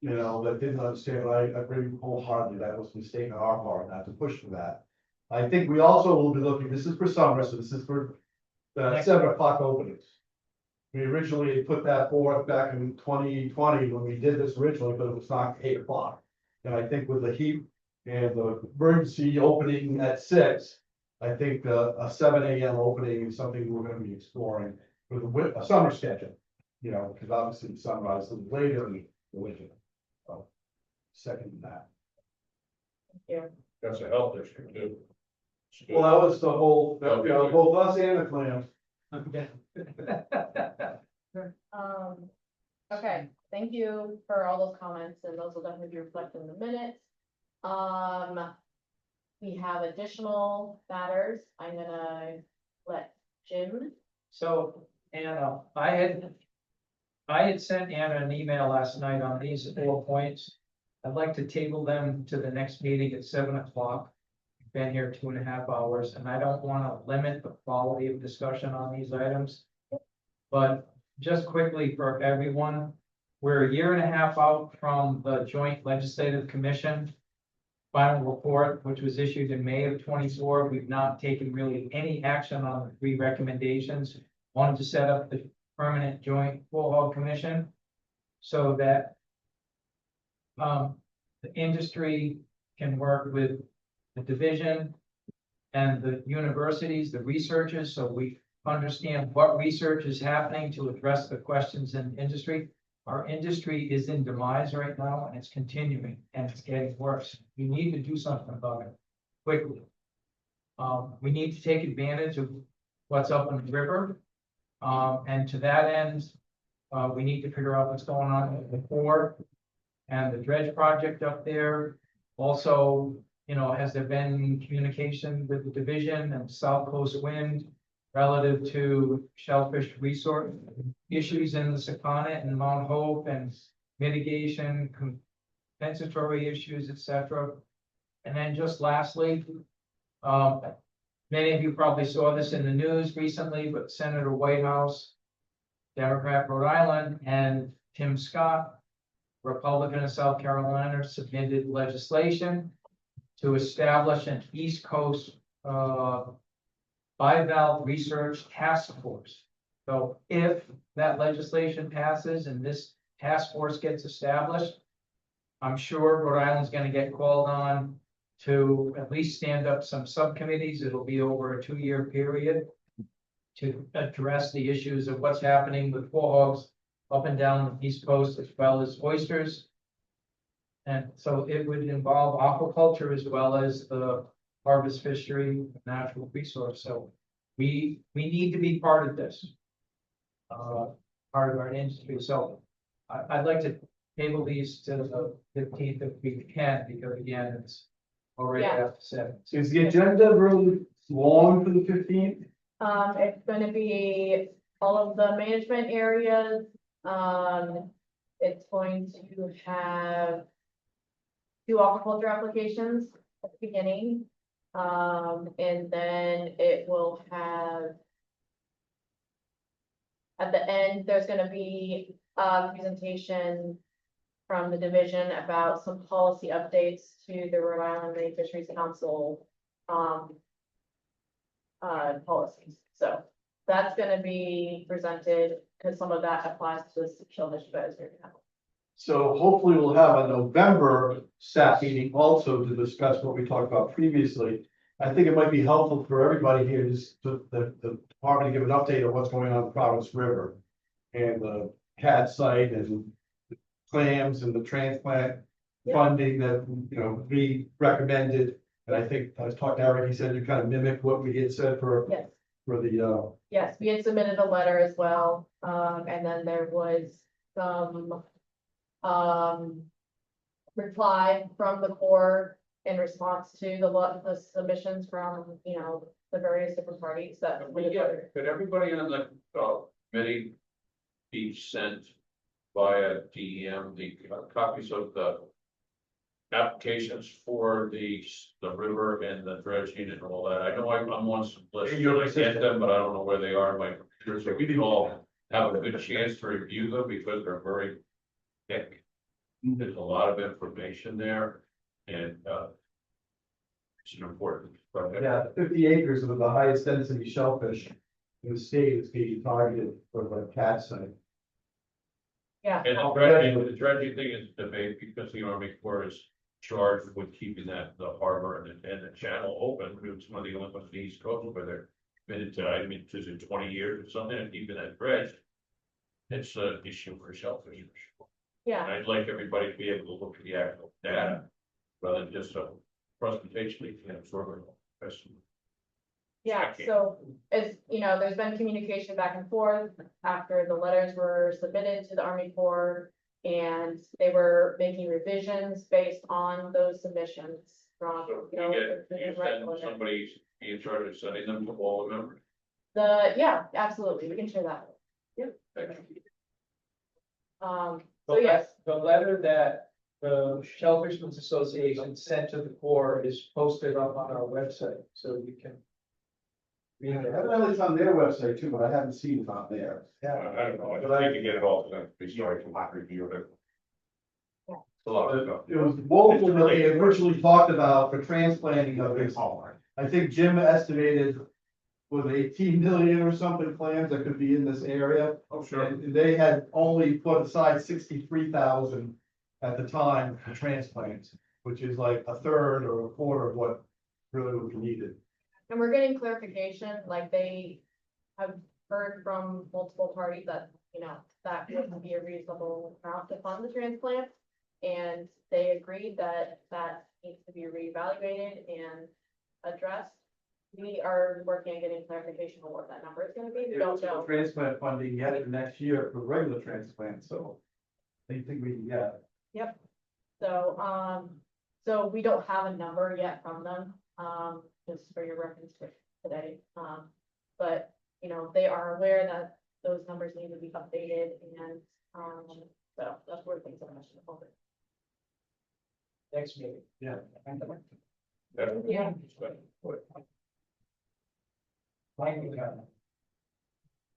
that didn't understand. I agree wholeheartedly. That was a mistake on our part not to push for that. I think we also will be looking, this is for summer, so this is for the 7 o'clock openings. We originally put that forth back in 2020 when we did this originally, but it was not 8 o'clock. And I think with the heat and the emergency opening at 6, I think a 7 a.m. opening is something we're going to be exploring with a summer schedule. Because obviously the sunrise is later in the winter. So, second that. Yeah. That's a health issue too. Well, that was the whole, both us and the clams. Okay, thank you for all those comments, and those will definitely be reflected in the minutes. we have additional matters. I'm gonna let Jim. So, Anna, I had sent Anna an email last night on these 4 points. I'd like to table them to the next meeting at 7 o'clock. Been here 2.5 hours, and I don't want to limit the quality of discussion on these items. But just quickly for everyone, we're 1.5 years out from the Joint Legislative Commission final report, which was issued in May of 24. We've not taken really any action on the 3 recommendations. One, to set up the permanent joint full hog commission so that the industry can work with the division and the universities, the researchers, so we understand what research is happening to address the questions in industry. Our industry is in demise right now, and it's continuing, and it's getting worse. We need to do something about it quickly. We need to take advantage of what's up in the river. And to that end, we need to figure out what's going on with the port and the dredge project up there. Also, has there been communication with the division and South Coast Wind relative to shellfish resource issues in the Secana and Mount Hope and mitigation, compensatory issues, etc. And then just lastly, many of you probably saw this in the news recently, but Senator Whitehouse, Democrat Rhode Island, and Tim Scott, Republican of South Carolina, submitted legislation to establish an East Coast bivalve research task force. So if that legislation passes and this task force gets established, I'm sure Rhode Island's going to get called on to at least stand up some subcommittees. It'll be over a 2-year period to address the issues of what's happening with full hogs up and down the East Coast, as well as oysters. And so it would involve aquaculture as well as the harvest fishery, natural resource. So we need to be part of this, part of our industry. So I'd like to table these to the 15th if we can, because again, it's already after 7. Is the agenda really long for the 15th? It's gonna be all of the management areas. It's going to have 2 aquaculture applications at the beginning. And then it will have, at the end, there's gonna be a presentation from the division about some policy updates to the Rhode Island Marine Fisheries Council policies. So that's gonna be presented because some of that applies to the Shellfish Advisory Panel. So hopefully we'll have a November SAP meeting also to discuss what we talked about previously. I think it might be helpful for everybody here, just the department to give an update on what's going on in Providence River and the CAD site and the clams and the transplant funding that, we recommended. And I think I was talking to Eric, he said you kind of mimic what we had said for the Yes, we had submitted a letter as well, and then there was some reply from the Corps in response to the submissions from, the various different parties that. Could everybody on the committee be sent via DEM the copies of the applications for the river and the dredging and all that? I know I'm on some list, I get them, but I don't know where they are in my computer, so we can all have a good chance to review them because they're very thick. There's a lot of information there, and it's an important project. Yeah, 50 acres of the highest density shellfish in the state is being targeted for the CAD site. Yeah. And the dredging thing is a debate because the Army Corps is charged with keeping the harbor and the channel open. It's one of the only ones in the East Coast where they're committed to, I mean, to 20 years or something, and keeping that dredged. It's an issue for shellfish. Yeah. And I'd like everybody to be able to look at the actual data rather than just a presentation you can absorb it. Yeah, so as there's been communication back and forth after the letters were submitted to the Army Corps, and they were making revisions based on those submissions. From, So you know, you send somebody in charge of sending them to all the members. yeah, absolutely, we can share that. Thank you. So yes, The letter that the Shellfishman's Association sent to the Corps is posted up on our website, so you can. read it. Evidently it's on their website too, but I haven't seen it on there. I don't know, I just need to get it all, to them. Be sorry to not review it. It's a lot of stuff. It was woeful that they originally talked about for transplanting of this. I think Jim estimated was 18 million or something plans that could be in this area. Oh, sure. And they had only put aside 63,000 at the time for transplants, which is like a third or a quarter of what really would be needed. and we're getting clarification, like they have heard from multiple parties that, you know, that wouldn't be a reasonable amount to fund the transplant. And they agreed that that needs to be reevaluated and addressed. We are working on getting clarification on what that number is gonna be, we don't know. Transplant funding yet for next year for regular transplant, so they think we can get. Yep. So, so we don't have a number yet from them, just for your reference today. But, you know, they are aware that those numbers need to be updated and, so that's where things are mentioned over. Next meeting. Yeah. Yeah. Thank you, Kevin.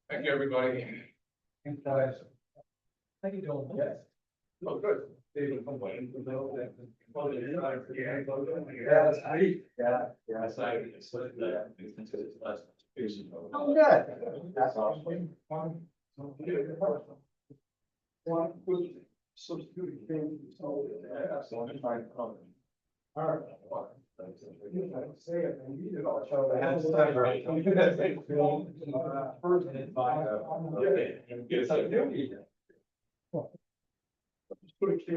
Thank you, everybody. Thank you. How you doing? Yes. Oh, good. Yeah, that's great. Yeah. Oh, good. That's awesome. One quick substitute thing. All right. Say it, and you did all show that. Yes, I do. Put a